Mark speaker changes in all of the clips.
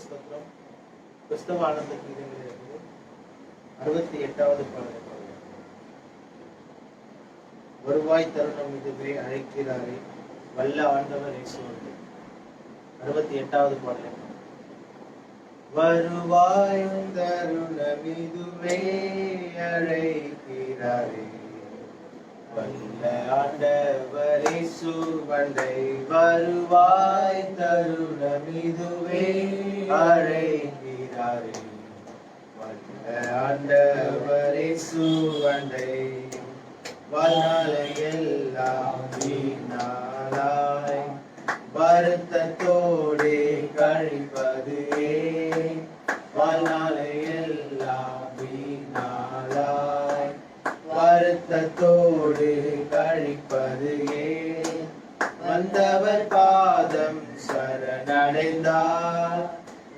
Speaker 1: ஸ்தோத்திரம். கிறிஸ்தவ ஆனந்த கீதங்களிலிருந்து 68வது பாடல். வருவாய் தருணம் இதுவே அழைக்கிறாரே வல்ல ஆண்டவர் இயேசுவே. 68வது பாடல். வருவாய் தருணம் இதுவே அழைக்கிறாரே வல்ல ஆண்டவர் இயேசுவே. வருவாய் தருணம் இதுவே அழைக்கிறாரே வல்ல ஆண்டவர் இயேசுவே. வாழ்நாளை எல்லாம் வீணாளாய் வருத்தத்தோடு கழிப்பது ஏன்? வாழ்நாளை எல்லாம் வீணாளாய் வருத்தத்தோடு கழிப்பது ஏன்? வந்தவர் பாதம் சரணடைந்தார்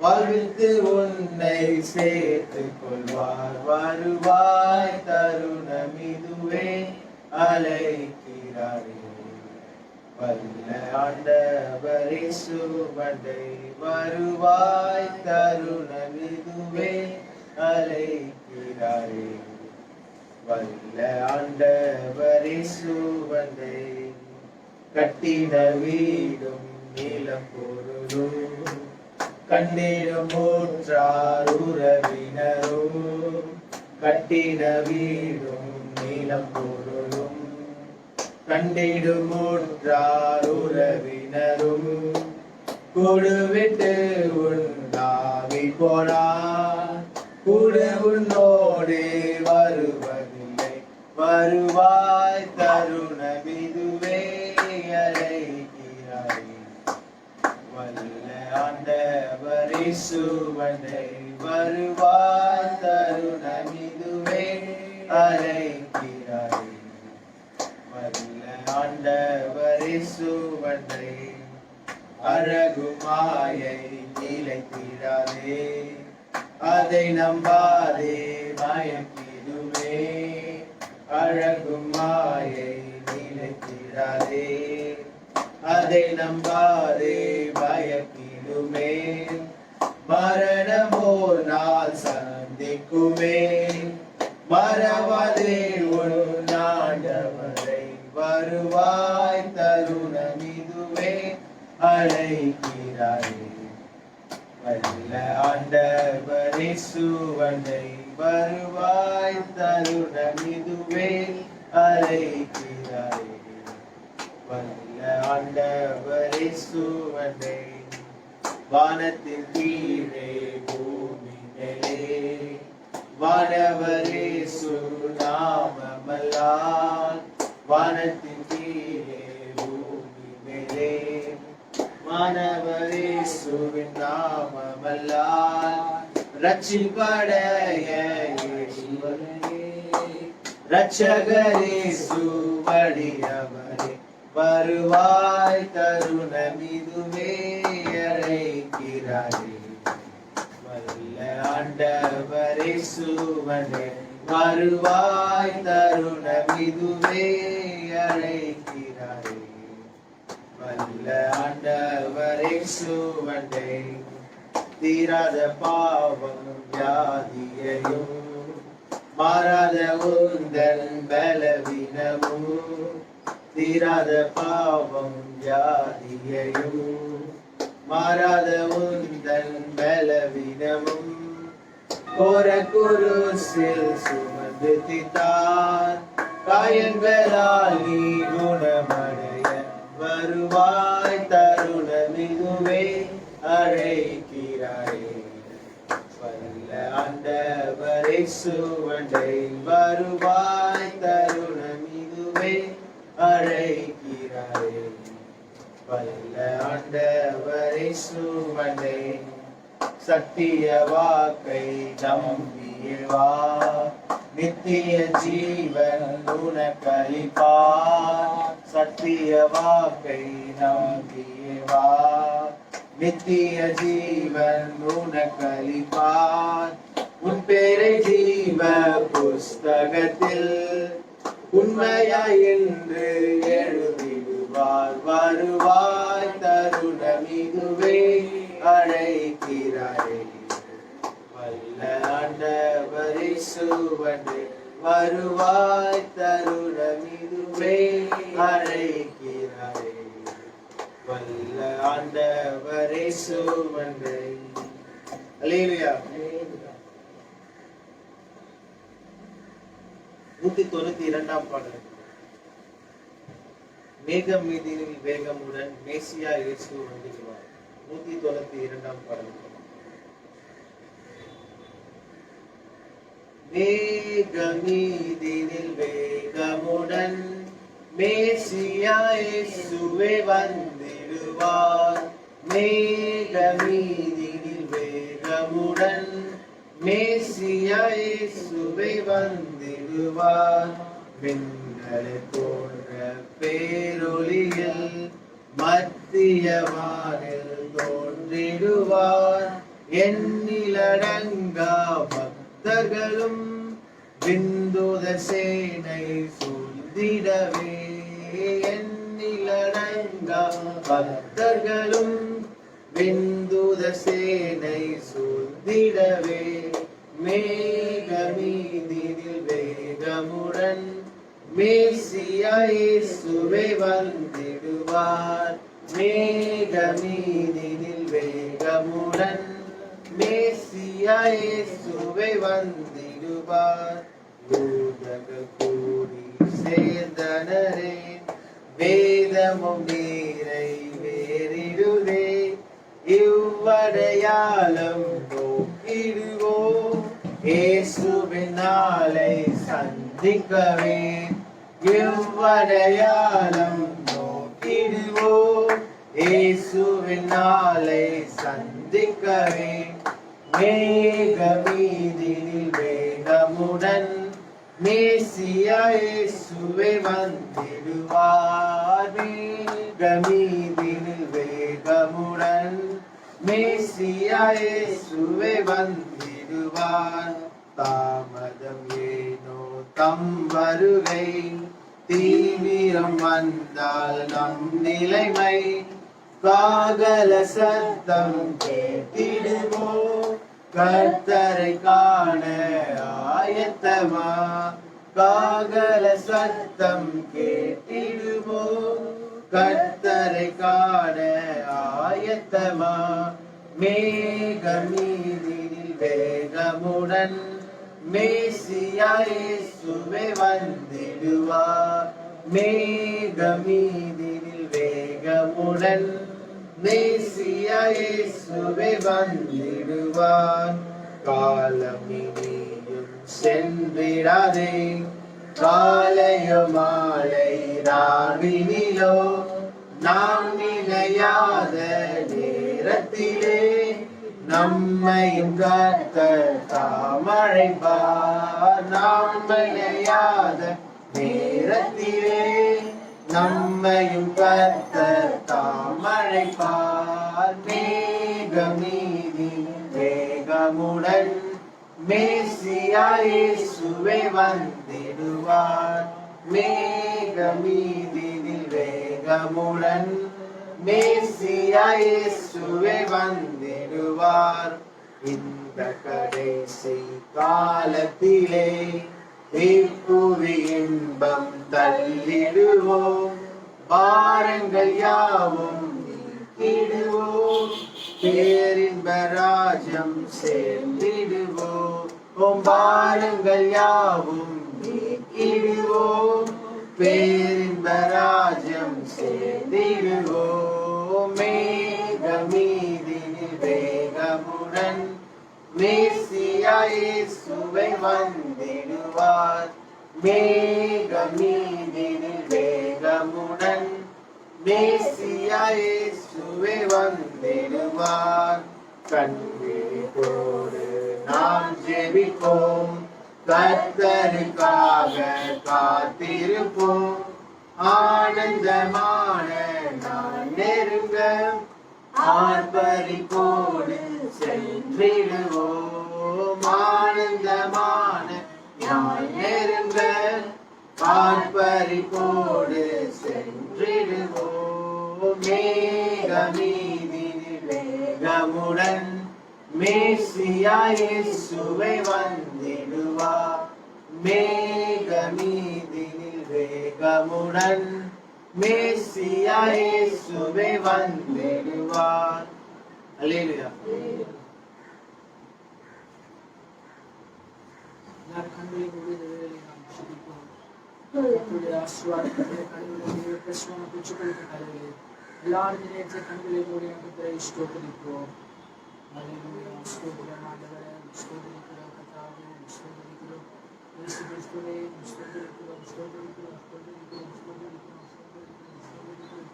Speaker 1: வாழ்வித்து உன்னை சேர்த்துக் கொள்வார். வருவாய் தருணம் இதுவே அழைக்கிறாரே வல்ல ஆண்டவர் இயேசுவே. வருவாய் தருணம் இதுவே அழைக்கிறாரே வல்ல ஆண்டவர் இயேசுவே. கட்டின வீடும் நீலம் பொருளும் கண்டிடும் ஊற்றார் உறவினரும் கட்டின வீடும் நீலம் பொருளும் கண்டிடும் ஊற்றார் உறவினரும் கூடுவிட்டு உண்டாகி போனார் கூடு உன்னோடு வருவதில்லை. வருவாய் தருணம் இதுவே அழைக்கிறாரே வல்ல ஆண்டவர் இயேசுவே. வருவாய் தருணம் இதுவே அழைக்கிறாரே வல்ல ஆண்டவர் இயேசுவே. அழகு மாயை நிலைத்திடாதே அதை நம்பாதே மயக்கிடுமே. அழகு மாயை நிலைத்திடாதே அதை நம்பாதே பயக்கிடுமே. மரணமோ நாள் சந்திக்குமே மறவாதே உன் ஆண்டவரை. வருவாய் தருணம் இதுவே அழைக்கிறாரே வல்ல ஆண்டவர் இயேசுவே. வருவாய் தருணம் இதுவே அழைக்கிறாரே வல்ல ஆண்டவர் இயேசுவே. வானத்தின் கீழே பூமி மேலே வானவர் இயேசு நாமமல்லால். வானத்தின் கீழே பூமி மேலே வானவர் இயேசுவின் நாமமல்லால். ரட்சிப்படைய இரட்சகர் இயேசு வழியவரே. வருவாய் தருணம் இதுவே அழைக்கிறாரே வல்ல ஆண்டவர் இயேசுவே. வருவாய் தருணம் இதுவே அழைக்கிறாரே வல்ல ஆண்டவர் இயேசுவே. தீராத பாவம் வியாதியையும் மாறாத உந்தன் பலவீனமும் தீராத பாவம் வியாதியையும் மாறாத உந்தன் பலவீனமும் கோர குருசில் சுமந்து தீர்த்தார். காயங்களால் நீ குணமடைய வருவாய் தருணம் இதுவே அழைக்கிறாரே வல்ல ஆண்டவர் இயேசுவே. வருவாய் தருணம் இதுவே அழைக்கிறாரே வல்ல ஆண்டவர் இயேசுவே. சத்திய வாக்கை நம்பியே வா நித்திய ஜீவன் உனக்களிப்பார். சத்திய வாக்கை நம்பியே வா நித்திய ஜீவன் உனக்களிப்பார். உன் பேரை ஜீவ புஸ்தகத்தில் உண்மையாய் என்று எழுதிடுவார். வருவாய் தருணம் இதுவே அழைக்கிறார் ஆண்டவரை சுவண்டு வருவாய் தருணம் இதுவே அழைக்கிறாரே வல்ல ஆண்டவரை சுவண்டை. அல்லேலூயா. 192 பாடல். மேகம் மீதில் வேகமுடன் மேசியா இயேசு வந்திடுவார். 192 பாடல். மேகமீதினில் வேகமுடன் மேசியா இயேசுவே வந்திடுவார். மேகமீதினில் வேகமுடன் மேசியா இயேசுவே வந்திடுவார். மின்னலை போன்ற பேரொளியில் மத்திய வானில் தோன்றிடுவார். எண்ணிலடங்கா பக்தர்களும் விந்துதர் சேனை சூழ்ந்திடவே. எண்ணிலடங்கா பக்தர்களும் விந்துதர் சேனை சூழ்ந்திடவே. மேகமீதினில் வேகமுடன் மேசியா இயேசுவே வந்திடுவார். மேகமீதினில் வேகமுடன் மேசியா இயேசுவே வந்திடுவார். யூதர்கள் கூடி சேர்ந்தனரே வேதமும் நீரை வேறிடுதே. இவ்வடையாளம் நோக்கிடுவோம் இயேசுவின் நாளை சந்திக்கவே. இவ்வடையாளம் நோக்கிடுவோம் இயேசுவின் நாளை சந்திக்கவே. மேகமீதினில் வேகமுடன் மேசியா இயேசுவே வந்திடுவார். மேகமீதினில் வேகமுடன் மேசியா இயேசுவே வந்திடுவார். தாமதம் ஏனோ தம் வருகை தீவிரம் வந்தால் நம் நிலைமை. காகல சத்தம் கேட்டிடுவோம் கர்த்தரை காண ஆயத்தமா. காகல சத்தம் கேட்டிடுவோம் கர்த்தரை காண ஆயத்தமா. மேகமீதினில் வேகமுடன் மேசியா இயேசுவே வந்திடுவார். மேகமீதினில் வேகமுடன் மேசியா இயேசுவே வந்திடுவார். காலம் இனியும் சென்றிடாதே காலையோ மாலை ராவினிலோ நாம் நினையாத நேரத்திலே நம்மையும் கர்த்தர் தாம் அழைப்பார். நாம் நினையாத நேரத்திலே நம்மையும் கர்த்தர் தாம் அழைப்பார். மேகமீதில் வேகமுடன் மேசியா இயேசுவே வந்திடுவார். மேகமீதில் வேகமுடன் மேசியா இயேசுவே வந்திடுவார். இந்த கடைசி காலத்திலே இப்புவி இன்பம் தள்ளிடுவோம். பாரங்கள் யாவும் நீக்கிடுவோம். பேரின்ப ராஜ்யம் சேர்ந்திடுவோம். பாரங்கள் யாவும் நீக்கிடுவோம். பேரின்ப ராஜ்யம் சேர்ந்திடுவோம். மேகமீதினில் வேகமுடன் மேசியா இயேசுவே வந்திடுவார். மேகமீதினில் வேகமுடன் மேசியா இயேசுவே வந்திடுவார். கண்விழிப்போடு நாம் ஜெபிப்போம். கர்த்தருக்காக காத்திருப்போம். ஆனந்தமான நான் நெருங்க ஆர்ப்பரிப்போடு சென்றிடுவோம். ஆனந்தமான நான் நெருங்க ஆர்ப்பரிப்போடு சென்றிடுவோம். மேகமீதினில் வேகமுடன் மேசியா இயேசுவே வந்திடுவார். மேகமீதினில் வேகமுடன் மேசியா இயேசுவே வந்திடுவார். அல்லேலூயா.
Speaker 2: கண்களை மூடி நாம் ஜெபிப்போம். கர்த்தருடைய ஆசீர்வாதத்தை கண்களை பிரசவம் பெற்றுக்கொள்ளும் கலைகளை எல்லாரும் நேற்று கண்களை மூடி கர்த்தரை ஸ்தோத்திரிப்போம். அல்லேலூயா. ஸ்தோத்திரம் ஆண்டவரே, ஸ்தோத்திரிக்கிறோம் கர்த்தாவே, ஸ்தோத்திரிக்கிறோம் இயேசு கிறிஸ்துவே, ஸ்தோத்திரிக்கிறோம் ஸ்தோத்திரிக்கிறோம் ஸ்தோத்திரிக்கிறோம் ஸ்தோத்திரிக்கிறோம் ஸ்தோத்திரிக்கிறோம்.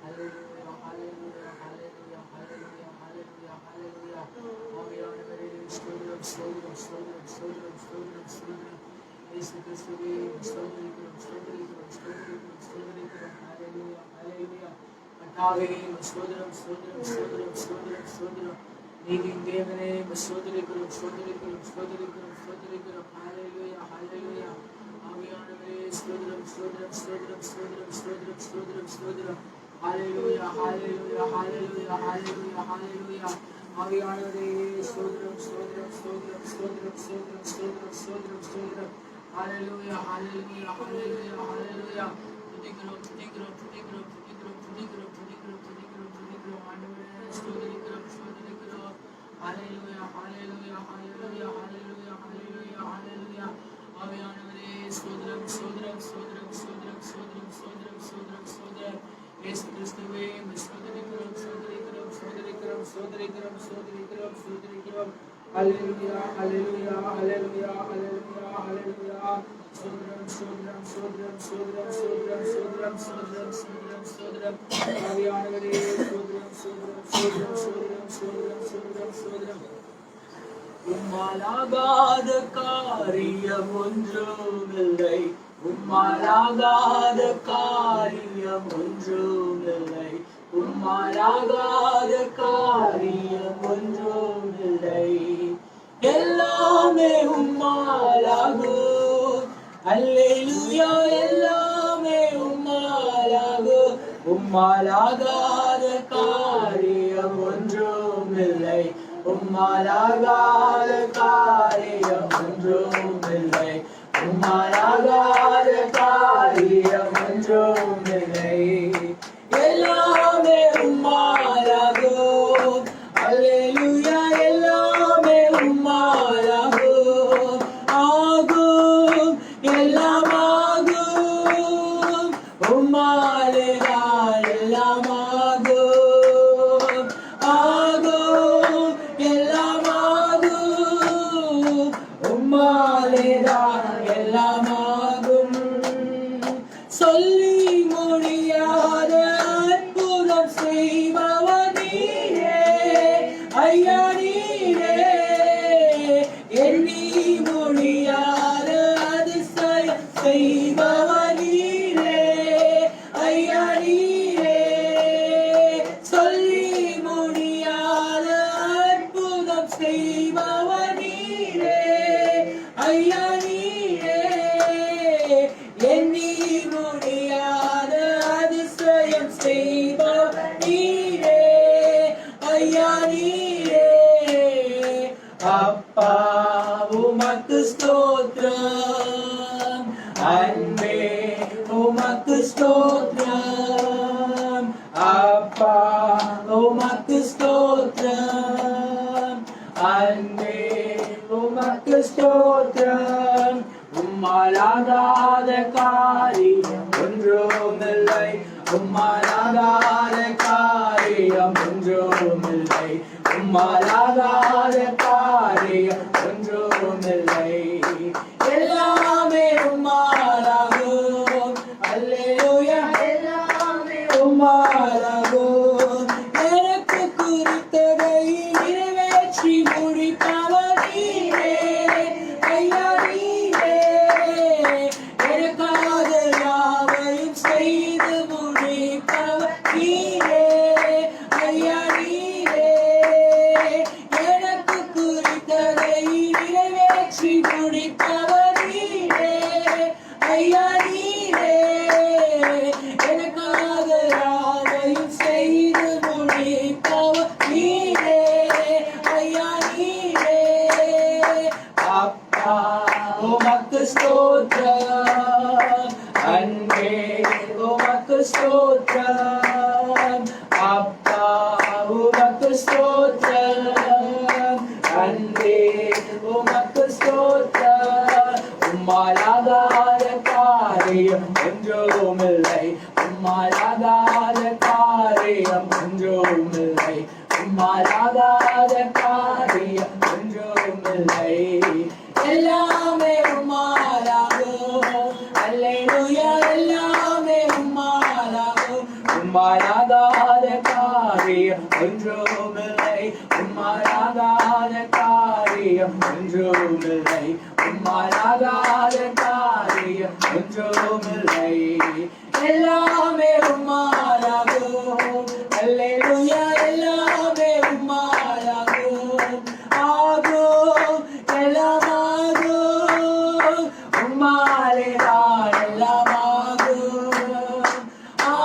Speaker 2: அல்லேலூயா அல்லேலூயா அல்லேலூயா அல்லேலூயா அல்லேலூயா அல்லேலூயா. ஆவியானவரே ஸ்தோத்திரம் ஸ்தோத்திரம் ஸ்தோத்திரம் ஸ்தோத்திரம் ஸ்தோத்திரம் ஸ்தோத்திரம். இயேசு கிறிஸ்துவே ஸ்தோத்திரிக்கிறோம் ஸ்தோத்திரிக்கிறோம் ஸ்தோத்திரிக்கிறோம் ஸ்தோத்திரிக்கிறோம். அல்லேலூயா அல்லேலூயா. கர்த்தாவே ஸ்தோத்திரம் ஸ்தோத்திரம் ஸ்தோத்திரம் ஸ்தோத்திரம் ஸ்தோத்திரம். நீதியின் தேவனே ஸ்தோத்திரிக்கிறோம் ஸ்தோத்திரிக்கிறோம் ஸ்தோத்திரிக்கிறோம் ஸ்தோத்திரிக்கிறோம். அல்லேலூயா அல்லேலூயா. ஆவியானவரே ஸ்தோத்திரம் ஸ்தோத்திரம் ஸ்தோத்திரம் ஸ்தோத்திரம் ஸ்தோத்திரம் ஸ்தோத்திரம் ஸ்தோத்திரம். அல்லேலூயா அல்லேலூயா அல்லேலூயா அல்லேலூயா அல்லேலூயா. ஆவியானவரே ஸ்தோத்திரம் ஸ்தோத்திரம் ஸ்தோத்திரம் ஸ்தோத்திரம் ஸ்தோத்திரம் ஸ்தோத்திரம் ஸ்தோத்திரம் ஸ்தோத்திரம். அல்லேலூயா அல்லேலூயா அல்லேலூயா அல்லேலூயா. துதிக்கிறோம் துதிக்கிறோம் துதிக்கிறோம் துதிக்கிறோம் துதிக்கிறோம் துதிக்கிறோம் துதிக்கிறோம் துதிக்கிறோம். ஆண்டவரே ஸ்தோத்திரிக்கிறோம் ஸ்தோத்திரிக்கிறோம். அல்லேலூயா அல்லேலூயா அல்லேலூயா அல்லேலூயா அல்லேலூயா அல்லேலூயா. ஆவியானவரே ஸ்தோத்திரம் ஸ்தோத்திரம் ஸ்தோத்திரம் ஸ்தோத்திரம் ஸ்தோத்திரம் ஸ்தோத்திரம் ஸ்தோத்திரம் ஸ்தோத்திரம். இயேசு கிறிஸ்துவே ஸ்தோத்திரிக்கிறோம் ஸ்தோத்திரிக்கிறோம் ஸ்தோத்திரிக்கிறோம் ஸ்தோத்திரிக்கிறோம் ஸ்தோத்திரிக்கிறோம் ஸ்தோத்திரிக்கிறோம். அல்லேலூயா அல்லேலூயா அல்லேலூயா அல்லேலூயா அல்லேலூயா. ஸ்தோத்திரம் ஸ்தோத்திரம் ஸ்தோத்திரம் ஸ்தோத்திரம் ஸ்தோத்திரம் ஸ்தோத்திரம் ஸ்தோத்திரம் ஸ்தோத்திரம் ஸ்தோத்திரம். ஆவியானவரே ஸ்தோத்திரம் ஸ்தோத்திரம் ஸ்தோத்திரம் ஸ்தோத்திரம் ஸ்தோத்திரம் ஸ்தோத்திரம் ஸ்தோத்திரம். உம்மாலாகாத காரியம் ஒன்றுமில்லை, உம்மாலாகாத காரியம் ஒன்றுமில்லை, உம்மாலாகாத காரியம் ஒன்றுமில்லை. எல்லாமே உம்மாலாகும். அல்லேலூயா. எல்லாமே உம்மாலாகும். உம்மாலாகாத காரியம் ஒன்றுமில்லை, உம்மாலாகாத காரியம் ஒன்றுமில்லை, உம்மாலாகாத காரியம் ஒன்றுமில்லை. எல்லாமே உம்மாலாகும். அல்லேலூயா. எல்லாமே உம்மாலாகும். ஆகும் எல்லாம் ஆகும். உம்மாலேதான் எல்லாம் ஆகும். ஆகும் எல்லாம் ஆகும். உம்மாலேதான் எல்லாம் ஆகும். சொல்லி முடியாத அற்புதம் செய்பவர் நீரே ஐயா நீரே. எண்ணி முடியாத அதிசயம் செய்பவர் நீரே ஐயா நீரே. சொல்லி முடியாத அற்புதம் செய்பவர் நீரே ஐயா நீரே. எண்ணி முடியாத அதிசயம் செய்பவர் நீரே ஐயா நீரே. அப்பா உமக்கு ஸ்தோத்திரம். அன்பே உமக்கு ஸ்தோத்திரம். அப்பா உமக்கு ஸ்தோத்திரம். அன்பே உமக்கு ஸ்தோத்திரம். உம்மாலாகாத காரியம் ஒன்றுமில்லை, உம்மாலாகாத காரியம் ஒன்றுமில்லை, உம்மாலாகாத காரியம் ஒன்றுமில்லை. எல்லாமே உம்மாலாகும். அல்லேலூயா. எல்லாமே உம்மாலாகும். எனக்கு குறித்ததை நிறைவேற்றி முடிப்பவர் நீரே ஐயா நீரே. எனக்காக யாவையும் செய்து முடிப்பவர் நீரே ஐயா நீரே. எனக்கு குறித்ததை நிறைவேற்றி முடிப்பவர் நீரே ஐயா நீரே. எனக்காக யாவையும் செய்து முடிப்பவர் நீரே ஐயா உமக்கு ஸ்தோத்திரம், அன்பே உமக்கு ஸ்தோத்திரம், அப்பா உமக்கு ஸ்தோத்திரம், அன்பே உமக்கு ஸ்தோத்திரம். உம்மாலாகாத காரியம் ஒன்றுமில்லை, உம்மாலாகாத காரியம் ஒன்றுமில்லை, உம்மாலாகாத காரியம் ஒன்றுமில்லை. எல்லாமே உம்மாலாகும், அல்லேலூயா, எல்லாமே உம்மாலாகும். உம்மாலாகாத காரியம் ஒன்றுமில்லை, உம்மாலாகாத காரியம் ஒன்றுமில்லை, உம்மாலாகாத காரியம் ஒன்றுமில்லை. எல்லாமே உம்மாலாகும், அல்லேலூயா, எல்லாமே உம்மாலாகும். ஆகும், எல்லாம் ஆகும், உம்மாலேதான் எல்லாம் ஆகும்.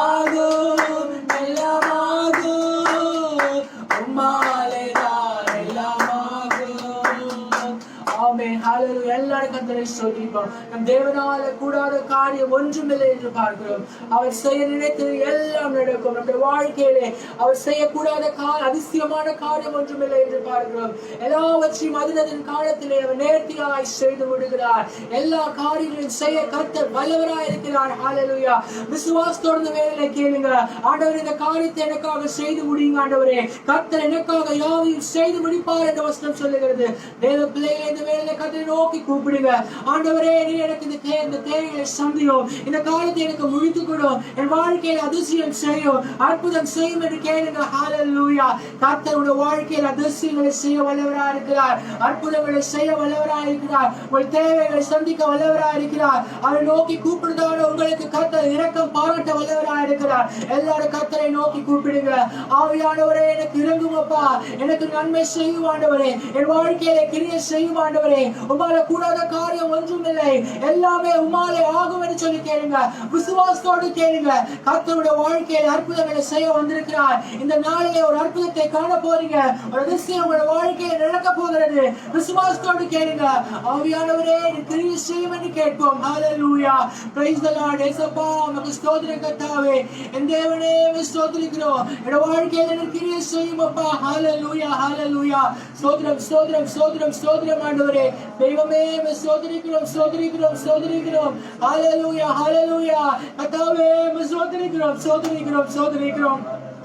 Speaker 2: ஆகும், எல்லாம் ஆகும், உம்மாலேதான் எல்லாம் ஆகும். ஆமென், ஹல்லேலூயா. எல்லாரும் கர்த்தரை ஸ்தோத்திரிப்போம். நம் தேவனால கூடாத காரியம் ஒன்றுமில்லை என்று பார்க்கிறோம். அவர் செய்ய நினைத்தது எல்லாம் நடக்கும். நம்முடைய வாழ்க்கையிலே அவர் செய்யக்கூடாத அதிசயமான காரியம் ஒன்றுமில்லை என்று பார்க்கிறோம். எல்லாவற்றையும் அதன் காலத்திலே அவர் நேர்த்தியாய் செய்து விடுகிறார். எல்லா காரியங்களையும் செய்ய கர்த்தர் வல்லவராய் இருக்கிறார். ஹல்லேலூயா. விசுவாசத்தோடு வேலையில கேளுங்க. ஆண்டவர், இந்த காரியத்தை எனக்காக செய்து முடியுங்க ஆண்டவரே. கர்த்தர் எனக்காக யாவையும் செய்து முடிப்பார் என்ற வசனம் சொல்லுகிறது. தேவ பிள்ளைகளை இந்த வேலையில கர்த்தரை நோக்கி கூப்பிடுங்க. ஆண்டவரே, நீ எனக்கு இந்த தேவைகளை சந்தியும், இந்த காலத்தை எனக்கு முடித்துக் கொடும், என் வாழ்க்கையில் அதிசயம் செய்யும், அற்புதம் செய்யும் என்று கேளுங்க. ஹல்லேலூயா. கர்த்தர் உங்கள் வாழ்க்கையில் அதிசயங்களை செய்ய வல்லவராக இருக்கிறார், அற்புதங்களை செய்ய வல்லவராக இருக்கிறார், உங்கள் தேவைகளை சந்திக்க வல்லவராக இருக்கிறார். அவரை நோக்கி கூப்பிடுறதான உங்களுக்கு கர்த்தர் இரக்கம் பாராட்ட வல்லவராக இருக்கிறார். எல்லாரும் கர்த்தரை நோக்கி கூப்பிடுங்க. ஆவியானவரே, எனக்கு இறங்கும் அப்பா, எனக்கு நன்மை செய்யும் ஆண்டவரே, என் வாழ்க்கையில கிரியை செய்யும் ஆண்டவரே. உம்மால கூடாத காரியம் ஒன்றுமில்லை, எல்லாமே உம்மாலே ஆகும் என்று சொல்லி கேளுங்க. விசுவாசத்தோடு கேளுங்க. கர்த்தருடைய வாழ்க்கையில் அற்புதங்களை செய்ய வந்திருக்கிறார். இந்த நாளிலே ஒரு அற்புதத்தை காண போறீங்க. ஒரு அதிசயம் உங்களுடைய வாழ்க்கையில் நடக்க போகிறது. விசுவாசத்தோடு கேளுங்க. ஆவியானவரே, கிரியை செய்யும் என்று கேட்போம். ஹல்லேலூயா. Praise the Lord. இயேசுப்பா, உமக்கு ஸ்தோத்திரம் கர்த்தாவே. என் தேவனே, உம்மை ஸ்தோத்திரிக்கிறோம். என் வாழ்க்கையில் எனக்கு கிரியை செய்யும் அப்பா. ஹல்லேலூயா, ஹல்லேலூயா. ஸ்தோத்திரம், ஸ்தோத்திரம், ஸ்தோத்திரம், ஸ்தோத்திரம் ஆண்டவரே. தெய்வமே, உம்மை ஸ்தோத்திரிக்கிறோம், ஸ்தோத்திரிக்கிறோம், ஸ்தோத்திரிக்கிறோம். ஹல்லேலூயா, ஹல்லேலூயா. கர்த்தாவே, உம்மை ஸ்தோத்திரிக்கிறோம், ஸ்தோத்திரிக்கிறோம், ஸ்தோத்திரிக்கிறோம்.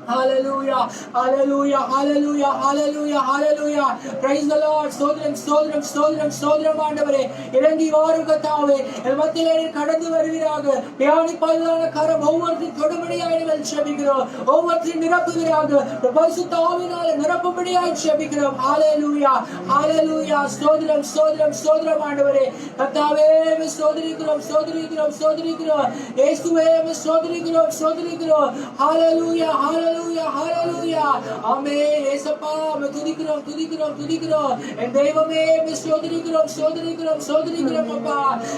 Speaker 2: Hallelujah, hallelujah, hallelujah, hallelujah, hallelujah. Praise the Lord. ஸ்தோத்திரம், ஸ்தோத்திரம், ஸ்தோத்திரம், ஸ்தோத்திரம் ஆண்டவரே. இறங்கி வாரும் கர்த்தாவே. என் மத்தியிலே கடந்து வருவீராக. தியானிப்பதான கரம் ஒவ்வொருத்தரையும் தொடும்படியாய் நாங்கள் ஜெபிக்கிறோம். ஒவ்வொருத்தரையும் நிரப்புவீராக. பரிசுத்த ஆவியினாலே நிரப்பும்படியாய் ஜெபிக்கிறோம். ஹல்லேலூயா, ஹல்லேலூயா. ஸ்தோத்திரம், ஸ்தோத்திரம், ஸ்தோத்திரம் ஆண்டவரே. கர்த்தாவே, உம்மை ஸ்தோத்திரிக்கிறோம், ஸ்தோத்திரிக்கிறோம், ஸ்தோத்திரிக்கிறோம். இயேசுவே, உம்மை ஸ்தோத்திரிக்கிறோம், ஸ்தோத்திரிக்கிறோம். ஹல்லேலூயா, ஹல்லேலூயா, ஹல்லேலூயா. ஆமென். இயேசுப்பா, உம்மை துதிக்கிறோம், துதிக்கிறோம், துதிக்கிறோம். என் தெய்வமே, உம்மை ஸ்தோத்திரிக்கிறோம், ஸ்தோத்திரிக்கிறோம், ஸ்தோத்திரிக்கிறோம் அப்பா.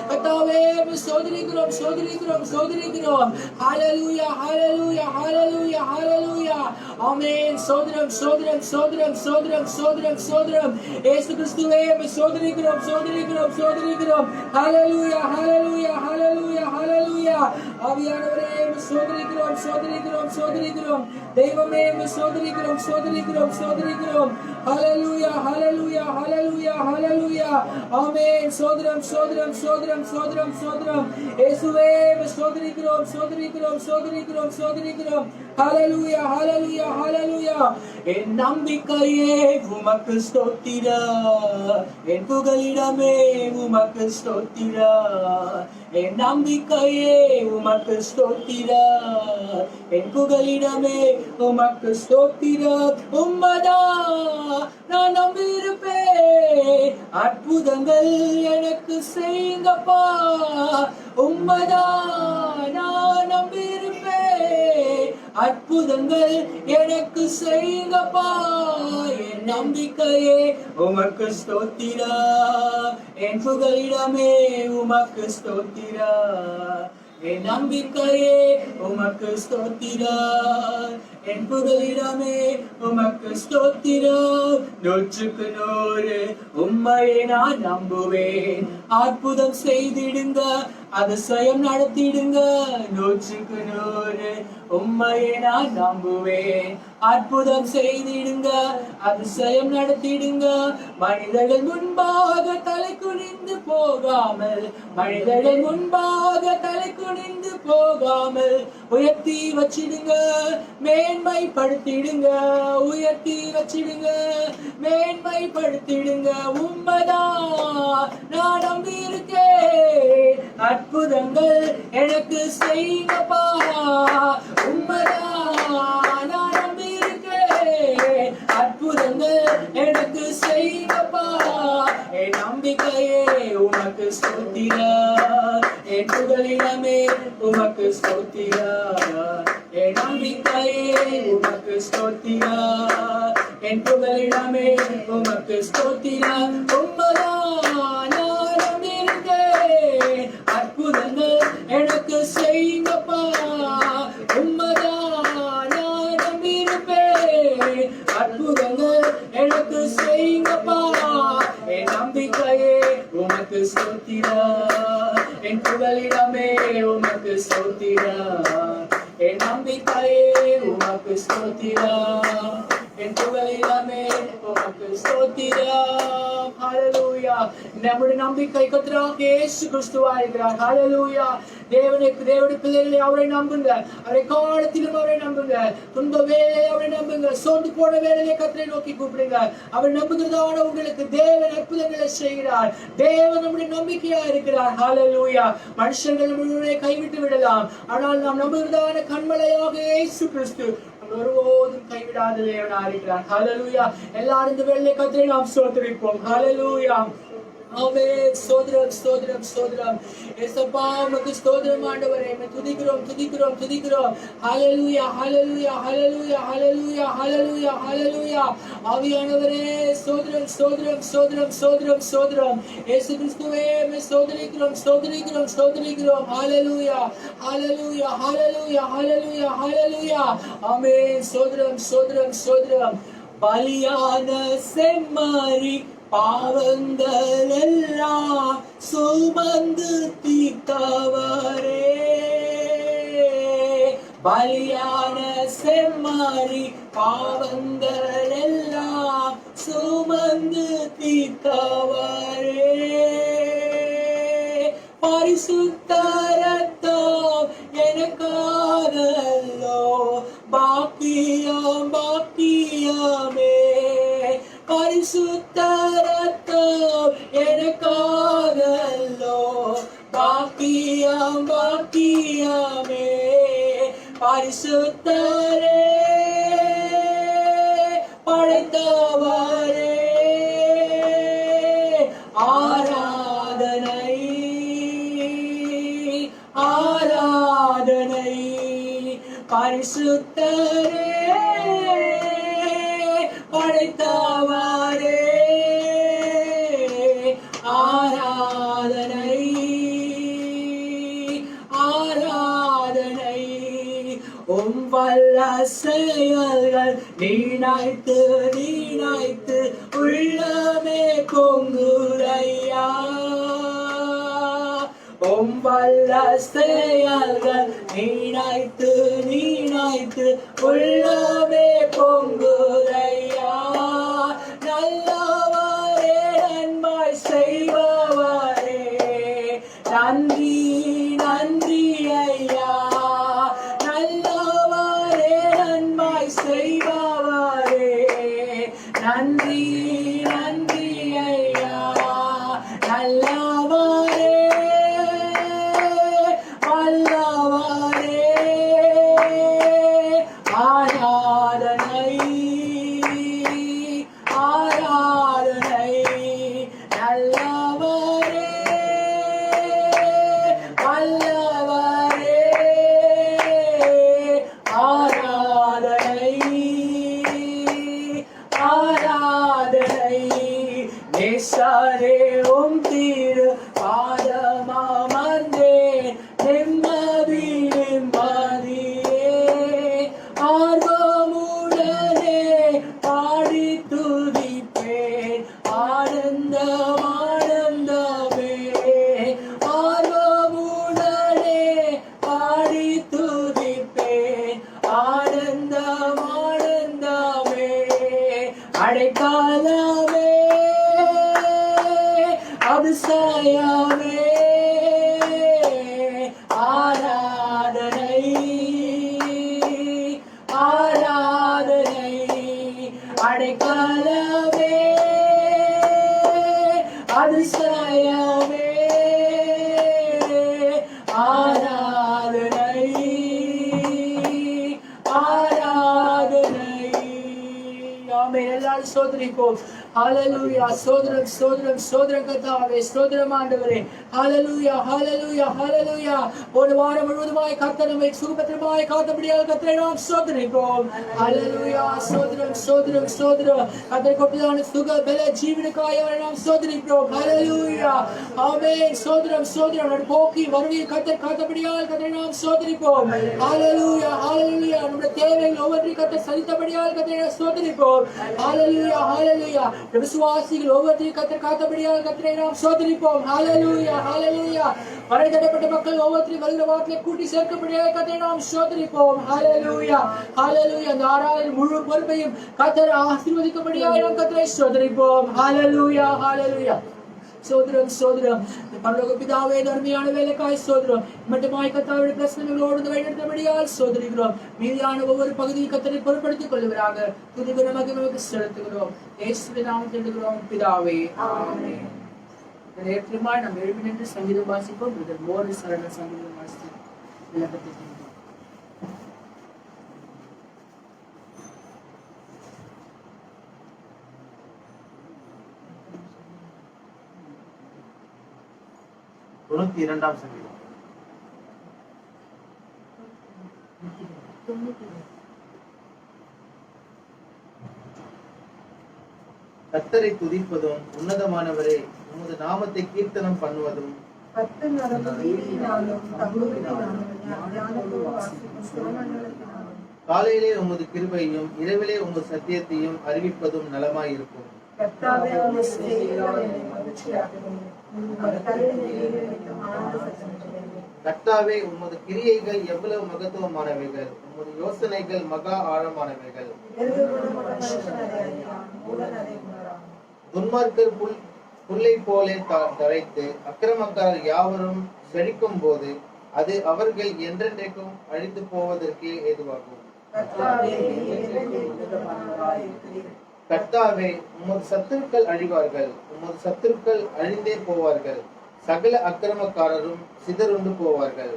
Speaker 2: கர்த்தாவே, உம்மை ஸ்தோத்திரிக்கிறோம், ஸ்தோத்திரிக்கிறோம், ஸ்தோத்திரிக்கிறோம். ஹல்லேலூயா, ஹல்லேலூயா, ஹல்லேலூயா, ஹல்லேலூயா. ஆமென். ஸ்தோத்திரம், ஸ்தோத்திரம், ஸ்தோத்திரம், ஸ்தோத்திரம், ஸ்தோத்திரம், ஸ்தோத்திரம். இயேசு கிறிஸ்துவே, உம்மை ஸ்தோத்திரிக்கிறோம், ஸ்தோத்திரிக்கிறோம், ஸ்தோத்திரிக்கிறோம். ஹல்லேலூயா, ஹல்லேலூயா, ஹல்லேலூயா, ஹல்லேலூயா. ஆவியானவரே, உம்மை ஸ்தோத்திரிக்கிறோம், ஸ்தோத்திரிக்கிறோம், ஸ்தோத்திரிக்கிறோம். தெய்வமே, உம்மை ஸ்தோத்திரிக்கிறோம், ஸ்தோத்திரிக்கிறோம், ஸ்தோத்திரிக்கிறோம். ஹல்லேலூயா, ஹல்லேலூயா, ஹல்லேலூயா, ஹல்லேலூயா. ஆமென். ஸ்தோத்திரம், ஸ்தோத்திரம், ஸ்தோத்திரம், ஸ்தோத்திரம், ஸ்தோத்திரம். இயேசுவே, உம்மை ஸ்தோத்திரிக்கிறோம், ஸ்தோத்திரிக்கிறோம், ஸ்தோத்திரிக்கிறோம், ஸ்தோத்திரிக்கிறோம். ஹல்லேலூயா, ஹல்லேலூயா, ஹல்லேலூயா. என் நம்பிக்கையே உமக்கு ஸ்தோத்திரம், என் புகலிடமே உமக்கு ஸ்தோத்திரம். என் நம்பிக்கையே உமக்கு ஸ்தோத்திரம், என் புகலிடமே உமக்கு ஸ்தோத்திரம். உம்மதான் நான் நம்பியிருப்பேன், அற்புதங்கள் எனக்கு செய்யுங்கப்பா. உம்மதான் நான் நம்பியிருப்பேன், அற்புதங்கள் எனக்கு செய்யுங்கப்பா. என் நம்பிக்கையே உமக்கு ஸ்தோத்திரம், என் புகலிடமே உமக்கு ஸ்தோத்திரம். என் நம்பிக்கையே உமக்கு ஸ்தோத்திரம், என் புகலிடமே உமக்கு ஸ்தோத்திரம். 100க்கு 100 உம்மையே நான் நம்புவேன். அற்புதம் செய்திடுங்க, அதிசயம் நடத்திடுங்க. 100க்கு 100 உம்மையே நான் நம்புவேன். அற்புதம் செய்திடுங்க, அதிசயம் நடத்திடுங்க. மனிதர்கள் முன்பாக தலை குனிந்து போகாமல், மனிதர்கள் முன்பாக தலை குனிந்து போகாமல் உயர்த்தி வச்சிடுங்க, மேன்மைப்படுத்திடுங்க. உயர்த்தி வச்சிடுங்க, மேன்மைப்படுத்திடுங்க. உம்மதான் நான் நம்பி இருக்கேன். அற்புதங்கள் எனக்கு செய்யுங்கப்பா. உம்மதான் நான் நம்பி இருக்கேன். அற்புதங்கள் எனக்கு செய்யுங்கப்பா. என் நம்பிக்கையே உமக்கு ஸ்தோத்திரம், என் புகலிடமே உமக்கு ஸ்தோத்திரம். என் நம்பிக்கையே உமக்கு ஸ்தோத்திரம், என் புகலிடமே உமக்கு ஸ்தோத்திரம். உம்மதான் நான் நம்பி இருக்கேன். அற்புதங்கள் எனக்கு செய்யுங்கப்பா. உம்மதான் நான் நம்பி இருப்பேன். அற்புதங்கள் எனக்கு செய்யுங்கப்பா. என் நம்பிக்கையே உமக்கு ஸ்தோத்திரம், என் புகலிடமே உமக்கு ஸ்தோத்திரம். என் நம்பிக்கையே உமக்கு ஸ்தோத்திரம், என் புகலிடமே உமக்கு ஸ்தோத்திரம். ஹல்லேலூயா. நம்முடைய நம்பிக்கை கர்த்தராகிய இயேசு கிறிஸ்துவா இருக்கிறார். ஹல்லேலூயா. தேவனுடைய பிள்ளைகளை அவரை நம்புங்க. அவரை காலத்திலும் அவரை நம்புங்க. துன்ப வேலை அவரை நம்புங்க. சோர்ந்து போன வேலையை கர்த்தரை நோக்கி கூப்பிடுங்க. அவர் நம்புகிறதான உங்களுக்கு தேவன் அற்புதங்களை செய்கிறார். தேவன் நம்முடைய நம்பிக்கையா இருக்கிறார். ஹல்லேலூயா. மனுஷர்கள் நம்முடைய கைவிட்டு விடலாம், ஆனால் நாம் நம்புகிறதான கண்மலையாக இயேசு கிறிஸ்து ஒருபோதும் கைவிடாத தேவனா இருக்கிறார். ஹல்லேலூயா. எல்லாரும் இந்த வேளையிலே கர்த்தரை நாம் ஸ்தோத்திரிப்போம். ஹல்லேலூயா. ஆமென். ஸ்தோத்திரம், ஸ்தோத்திரம், ஸ்தோத்திரம். இயேசுப்பா உமக்கு ஸ்தோத்திரம் ஆண்டவரே. துதிக்கிறோம், துதிக்கிறோம், துதிக்கிறோம். ஹல்லேலூயா, ஹல்லேலூயா, ஹல்லேலூயா, ஹல்லேலூயா, ஹல்லேலூயா, ஹல்லேலூயா. ஆவியானவரே ஸ்தோத்திரம், ஸ்தோத்திரம், ஸ்தோத்திரம், ஸ்தோத்திரம், ஸ்தோத்திரம். இயேசு கிறிஸ்துவே உம்மை ஸ்தோத்திரிக்கிறோம், ஸ்தோத்திரிக்கிறோம், ஸ்தோத்திரிக்கிறோம். ஹல்லேலூயா, ஹல்லேலூயா, ஹல்லேலூயா, ஹல்லேலூயா, ஹல்லேலூயா. ஆமென். ஸ்தோத்திரம், ஸ்தோத்திரம், ஸ்தோத்திரம். பலியான செம்மறி பாவங்கள் எல்லாம் சுமந்து தீர்த்தவரே, பலியான செம்மறி பாவங்கள் எல்லாம் சுமந்து தீர்த்தவரே, பரிசுத்த ரத்தம் எனக்காகல்லோ, பாக்கியம் பாக்கியமே. பரிசுத்த ரத்தம் எனக்காகல்லோ, பாக்கியம் பாக்கியமே. பரிசுத்தரே படைத்தவரே ஆராதனை, ஆராதனை. பரிசுத்தரே படைத்தவரே ஆராதனை, ஆராதனை. உம் வல்ல செயல்கள் நினைத்து நினைத்து உள்ளமே பொங்குரையா, உம் வல்ல செயல்கள் நினைத்து நினைத்து உள்ளமே பொங்குரையா. நல்லவரே நன்மை செய்பவரே, நன்றி நன்றி ஐயா. நல்லவரே நன்மை செய்பவரே, நன்றி நன்றி ஐயா. நல்லவரே வல்லவரே ஆராதனை, ஆராதனை. நல்லவரே வல்லவரே கிருபையினால் சோதரிப்போம். ஹalleluya. சோதரம் சோதரம் சோதரம் கர்த்தாவே, ஸ்தோத்திரம் ஆண்டவரே. ஹalleluya ஹalleluya ஹalleluya. ஒரு வாரம் முழுவதுமாய் கர்த்தர் நம்மை சுகபத்திரமாய் காத்தபடியால் கர்த்தரை நாம் சோதரிப்போம். ஹalleluya. சோதரம் சோதரம் சோதரம் கர்த்தர் கொடுத்ததான சுக பல ஜீவனுக்காய் அவரை நாம் சோதரிப்போம். ஹalleluya. ஆமென். சோதரம் சோதரம் நம்முடைய போக்கி வருகை கர்த்தர் காத்தபடியால் கர்த்தரை நாம் சோதரிப்போம். ஹalleluya ஹalleluya. நம்முடைய தேவைகள் ஒவ்வொன்றையும் கர்த்தர் சதித்தபடியால் கர்த்தரை நாம் சோதரிப்போம். ஹalleluya ஹalleluya. விசுவாசிகள் ஒவ்வொருவரையும் கர்த்தர் காத்தபடியால் கர்த்தரை நாம் சோதரிப்போம். ஹalleluya ஹalleluya. வரைதடப்பட்ட மக்கள் ஒவ்வொருவரையும் வருகிற வார்த்தையை கூட்டி சேர்க்கப்படியால் கர்த்தரை நாம் சோதரிப்போம். ஹalleluya ஹalleluya. அந்த ஆராதனை முழு பொறுப்பையும் கர்த்தர் ஆசீர்வதிக்கும்படியால் நாம் கர்த்தரை சோதரிப்போம். ஹalleluya ஹalleluya. சோதரம் சோதரம் பரலோக பிதாவே, தர்மியான வேலைக்காய் சோதரம் மட்டுமாய் கர்த்தாவுடைய பிரச்சனைகளோடு வழிநடத்தபடியால் சோதரிக்கிறோம். மீதியான ஒவ்வொரு பகுதியும் கர்த்தரை பொறுப்படுத்திக் கொள்ளுவராக. துதிகர மகிமைக்கு செலுத்துகிறோம். இயேசுவின் நாமத்தில் வேண்டுகிறோம் பிதாவே, ஆமென். நேரத்திலுமாய் நாம் எழுப்பி நின்று சங்கீதம் வாசிப்போம். பிரதர் மோரி சரண சங்கீதம் வாசித்து விளக்கத்தை தருவோம்.
Speaker 1: தொண்ணூத்தி இரண்டாம் சங்கீதம். கர்த்தரை துதிப்பதும் உன்னதமானவரே உமது நாமத்தை கீர்த்தனம் பண்ணுவதும் காலையிலே உமது கிருபையும் இரவிலே உமது சத்தியத்தையும் அறிவிப்பதும் நலமாயிருக்கும். கர்த்தாவே, உமது கிரியைகள் எவ்வளவு மகத்துவமானவைகள், உமது யோசனைகள் மகா ஆழமானவைகள். துன்மார்க்கர் புல்லை போலே தரைத்து அக்கிரமக்காரர் யாவரும் செழிக்கும் போது அது அவர்கள் என்றென்றைக்கும் அழிந்து போவதற்கே ஏதுவாகும். கர்த்தாவே, உமது சத்துருக்கள் அழிவார்கள், உமது சத்துருக்கள் அழிந்தே போவார்கள், சகல அக்கிரமக்காரரும் சிதறுண்டு போவார்கள்.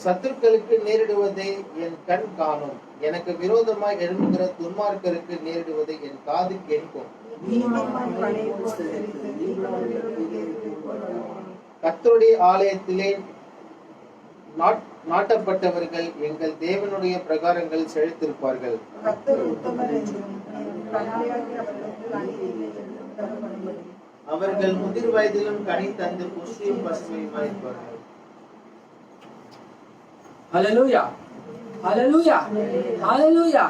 Speaker 1: சத்துருக்களுக்கு நேரிடுவதை என் கண் காணும், எனக்கு விரோதமாய் எழும்புகிற துன்மார்க்கருக்கு நேரிடுவதை என் காது கேட்கும். கர்த்தருடைய ஆலயத்திலே நாட்டப்பட்டவர்கள் எங்கள் தேவனுடைய பிரகாரங்கள் செழித்திருப்பார்கள். அவர்கள் முதிர் வயதிலும் கனி தந்து புஷ்டியும் பசுமையுமாய் இருப்பார்கள்.
Speaker 2: ஹalleluya ஹalleluya ஹalleluya.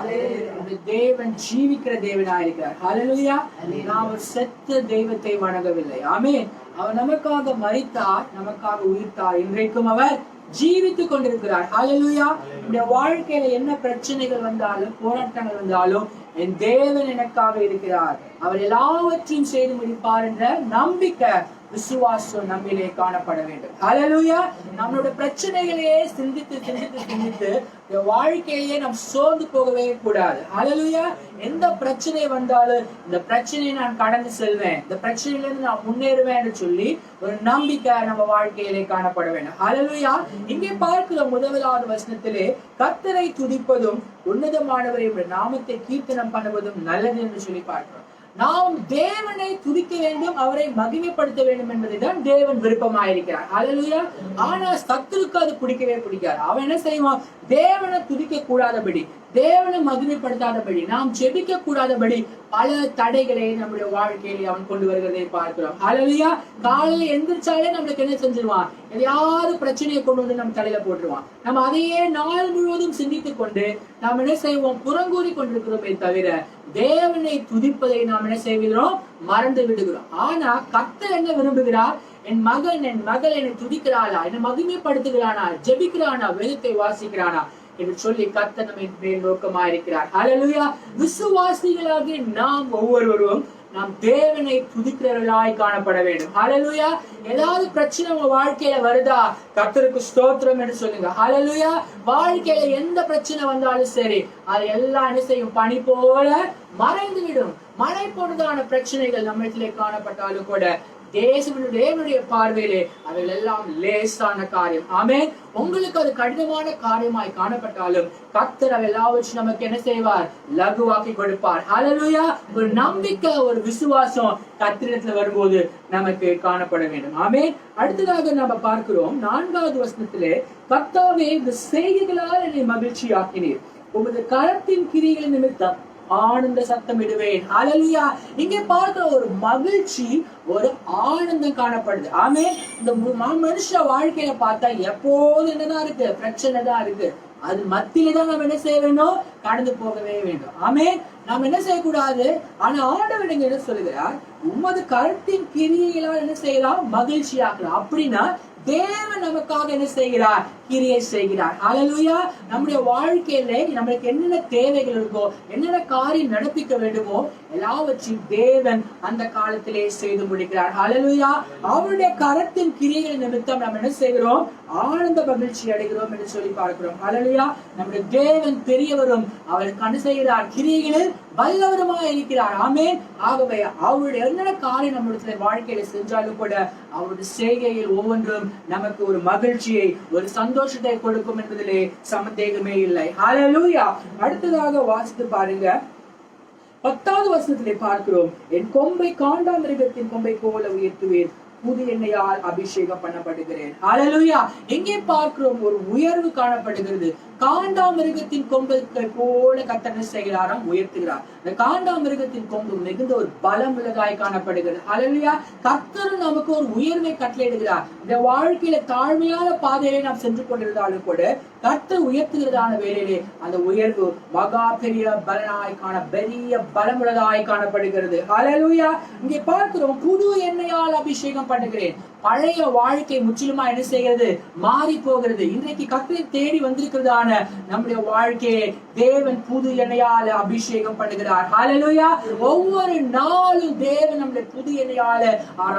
Speaker 2: தேவன் ஜீவிக்கிற தேவனாய் இருக்கிறார். ஹalleluya. நாம் செத்த தெய்வத்தை வணங்கவில்லை. ஆமென். அவர் நமக்காக மரித்தார், நமக்காக உயிர்த்தார். இன்றைக்கும் அவர் ஜீவித்துக் கொண்டிருக்கிறார். ஹalleluya. இந்த வாழ்க்கையில என்ன பிரச்சனைகள் வந்தாலும் போராட்டங்கள் வந்தாலும் என் தேவன் எனக்காக இருக்கிறார், அவர் எல்லாவற்றையும் செய்து முடிப்பார் என்ற நம்பிக்கை விசுவாசம் நம்மிலே காணப்பட வேண்டும். ஹalleluya. நம்மளுடைய பிரச்சனைகளையே சிந்தித்து சிந்தித்து சிந்தித்து இந்த வாழ்க்கையிலேயே நாம் சோர்ந்து போகவே கூடாது. ஹalleluya. எந்த பிரச்சனை வந்தாலும் இந்த பிரச்சனையை நான் கடந்து செல்வேன், இந்த பிரச்சனையிலிருந்து நான் முன்னேறுவேன் என்று சொல்லி ஒரு நம்பிக்கை நம்ம வாழ்க்கையிலே காணப்பட வேண்டும். ஹalleluya. இங்கே பார்க்கிற முதலாவது வசனத்திலே கர்த்தரை துதிப்பதும் உன்னதமானவருடைய நாமத்தை கீர்த்தனம் பண்ணுவதும் நல்லது என்று சொல்லி பார்க்கிறோம். நாம் தேவனை துதிக்க வேண்டும், அவரை மகிமைப்படுத்த வேண்டும் என்பதுதான் தேவன் விருப்பமாயிருக்கிறார். ஹalleluya. ஆனா சத்துருக்கு அது பிடிக்கவே பிடிக்காது. அவன் என்ன செய்வான்? தேவனை துதிக்க கூடாதபடி, தேவனை மகிமைப்படுத்தாதபடி, நாம் ஜெபிக்க கூடாதபடி பல தடைகளை நம்முடைய வாழ்க்கையில அவன் கொண்டு வருகிறதை பார்க்கிறோம். ஹalleluya. காலையில எந்திரிச்சாலே நம்மளுக்கு என்ன செஞ்சிருவான்? எதையாவது பிரச்சனையை கொண்டு வந்து நம்ம தலையில போட்டுருவான். நம்ம அதையே நாள் முழுவதும் சிந்தித்துக் கொண்டு நாம் என்ன செய்வோம்? புறங்கூறி கொண்டிருக்கிறோமே தவிர தேவனை துதிப்பதை நாம் என்ன செய்கிறோம்? மறந்து விடுகிறோம். ஆனா கர்த்தர் என்ன விரும்புகிறார்? என் மகன் என் மகள் என்னை துதிக்கிறாளா, என்னை மகிமைப்படுத்துகிறானா, ஜெபிக்கிறானா, வேதத்தை வாசிக்கிறானா என்று சொல்லி கர்த்தர் நம்மை மேல் நோக்கமா இருக்கிறார். ஹalleluya. விசுவாசிகளாகிய நாம் ஒவ்வொருவரும் நாம் தேவனை துதிக்கிறவர்களாய் காணப்பட வேண்டும். ஹalleluya. ஏதாவது பிரச்சனை உங்க வாழ்க்கையில வருதா? கர்த்தருக்கு ஸ்தோத்திரம் என்று சொல்லுங்க. ஹalleluya. வாழ்க்கையில எந்த பிரச்சனை வந்தாலும் சரி, அது எல்லாம் என்ன செய்யும்? பனி போல மறைந்து விடும். மழை போன்றதான பிரச்சனைகள் நம்மிடத்திலே காணப்பட்டாலும் கூட தேவனுடைய பார்வையிலே அவைகள் எல்லாம் லேசான காரியம். ஆமென். உங்களுக்கு அது கடினமான காரியமாய் காணப்பட்டாலும் கர்த்தர் அவை எல்லாவற்றையும் நமக்கு என்ன செய்வார்? லகுவாக்கி கொடுப்பார். ஹல்லேலூயா. ஒரு நம்பிக்கை, ஒரு விசுவாசம் கர்த்தரிடத்துல வரும்போது நமக்கு காணப்பட வேண்டும். ஆமென். அடுத்ததாக நம்ம பார்க்கிறோம் 4வது வசனத்திலே, கர்த்தாவே இந்த செய்கைகளால் என்னை மகிழ்ச்சியாக்கினீர், உமது கரத்தின் கிரிகளின் நிமித்தம் ஆனந்த சத்தம் இடுவேன். ஹல்லேலூயா. இங்கே பார்க்கிற ஒரு மகிழ்ச்சி, ஒரு ஆனந்தம் காணப்படுது. ஆமே. இந்த மனுஷ வாழ்க்கையில பார்த்தா எப்போதும் என்னதான் இருக்கு? பிரச்சனை தான் இருக்கு. அது மத்தியில தான் நம்ம என்ன செய்ய வேண்டும்? கடந்து போகவே வேண்டும். ஆமே. நாம் என்ன செய்யக்கூடாது? ஆனா ஆண்டவர் இங்க என்ன சொல்லுகிறார்? உமது கருத்தின் கிரியைகளால் என்ன செய்யலாம்? மகிழ்ச்சியாக்கலாம். அப்படின்னா தேவன் நமக்காக என்ன செய்கிறார்? கிரியை செய்கிறார். ஹல்லேலூயா. நம்முடைய வாழ்க்கையில நம்மளுக்கு என்னென்ன தேவைகள் இருக்கோ, என்னென்ன காரியம் நடப்பிக்க வேண்டுமோ எல்லாவற்றையும் தேவன் அந்த காலத்திலே செய்து முடிக்கிறார். ஹல்லேலூயா. அவருடைய கரத்தின் கிரியைகள் நிமித்தம் நம்ம என்ன செய்கிறோம்? ஆனந்த மகிழ்ச்சி அடைகிறோம் என்று சொல்லி பார்க்கிறோம். ஹல்லேலூயா. நம்முடைய தேவன் பெரியவரும், அவர் கண் செய்கிறார், கிரியைகளில் வல்லவருமாய் இருக்கிறார். ஆமென். ஆகவே அவருடைய என்னென்ன காரியம் நம்முடைய வாழ்க்கையில செஞ்சாலும் கூட அவருடைய செய்கையில் ஒவ்வொன்றும் நமக்கு ஒரு மகிழ்ச்சியை, ஒரு சந்தோஷத்தை கொடுக்கும் என்பதிலே சந்தேகமே இல்லை. ஹல்லேலூயா. அடுத்ததாக வாசித்து பாருங்க. 10வது வசனத்திலே பார்க்கிறோம், என் கொம்பை காண்டாமிருகத்தின் கொம்பை போல உயர்த்துவேன், புது எண்ணெயால் அபிஷேகம் பண்ணப்படுகிறேன். ஹல்லேலூயா. எங்கே பார்க்கிறோம்? ஒரு உயர்வு காணப்படுகிறது. காண்டாமிருகத்தின் கொம்பை போல கர்த்தர் செய்கிறாராம், உயர்த்துகிறார். இந்த காண்டாமிருகத்தின் கொம்பு மிகுந்த ஒரு பலம் உள்ளதாய் காணப்படுகிறது. ஹல்லேலூயா. கர்த்தர் நமக்கு ஒரு உயர்வை கட்டளையிடுகிறார். இந்த வாழ்க்கையில தாழ்மையான பாதையிலே நாம் சென்று கொண்டிருந்தாலும் கூட கர்த்தர் உயர்த்துகிறதான வேளையிலே அந்த உயர்வு மகா பெரிய பலனாய் பெரிய பலமுள்ளதாய் காணப்படுகிறது. ஹல்லேலூயா. இங்கே பார்க்கிறோம், புது எண்ணெயால் அபிஷேகம் பண்ணுகிறேன். பழைய வாழ்க்கை முற்றிலுமா என்ன செய்கிறது? மாறி போகிறது. இன்றைக்கு கர்த்தரை தேடி வந்திருக்கிறதான நம்முடைய வாழ்க்கையை தேவன் புது எண்ணெயால அபிஷேகம் பண்ணுகிறார். ஹல்லேலூயா. ஒவ்வொரு நாளும் தேவன் நம்முடைய புது எண்ணெயால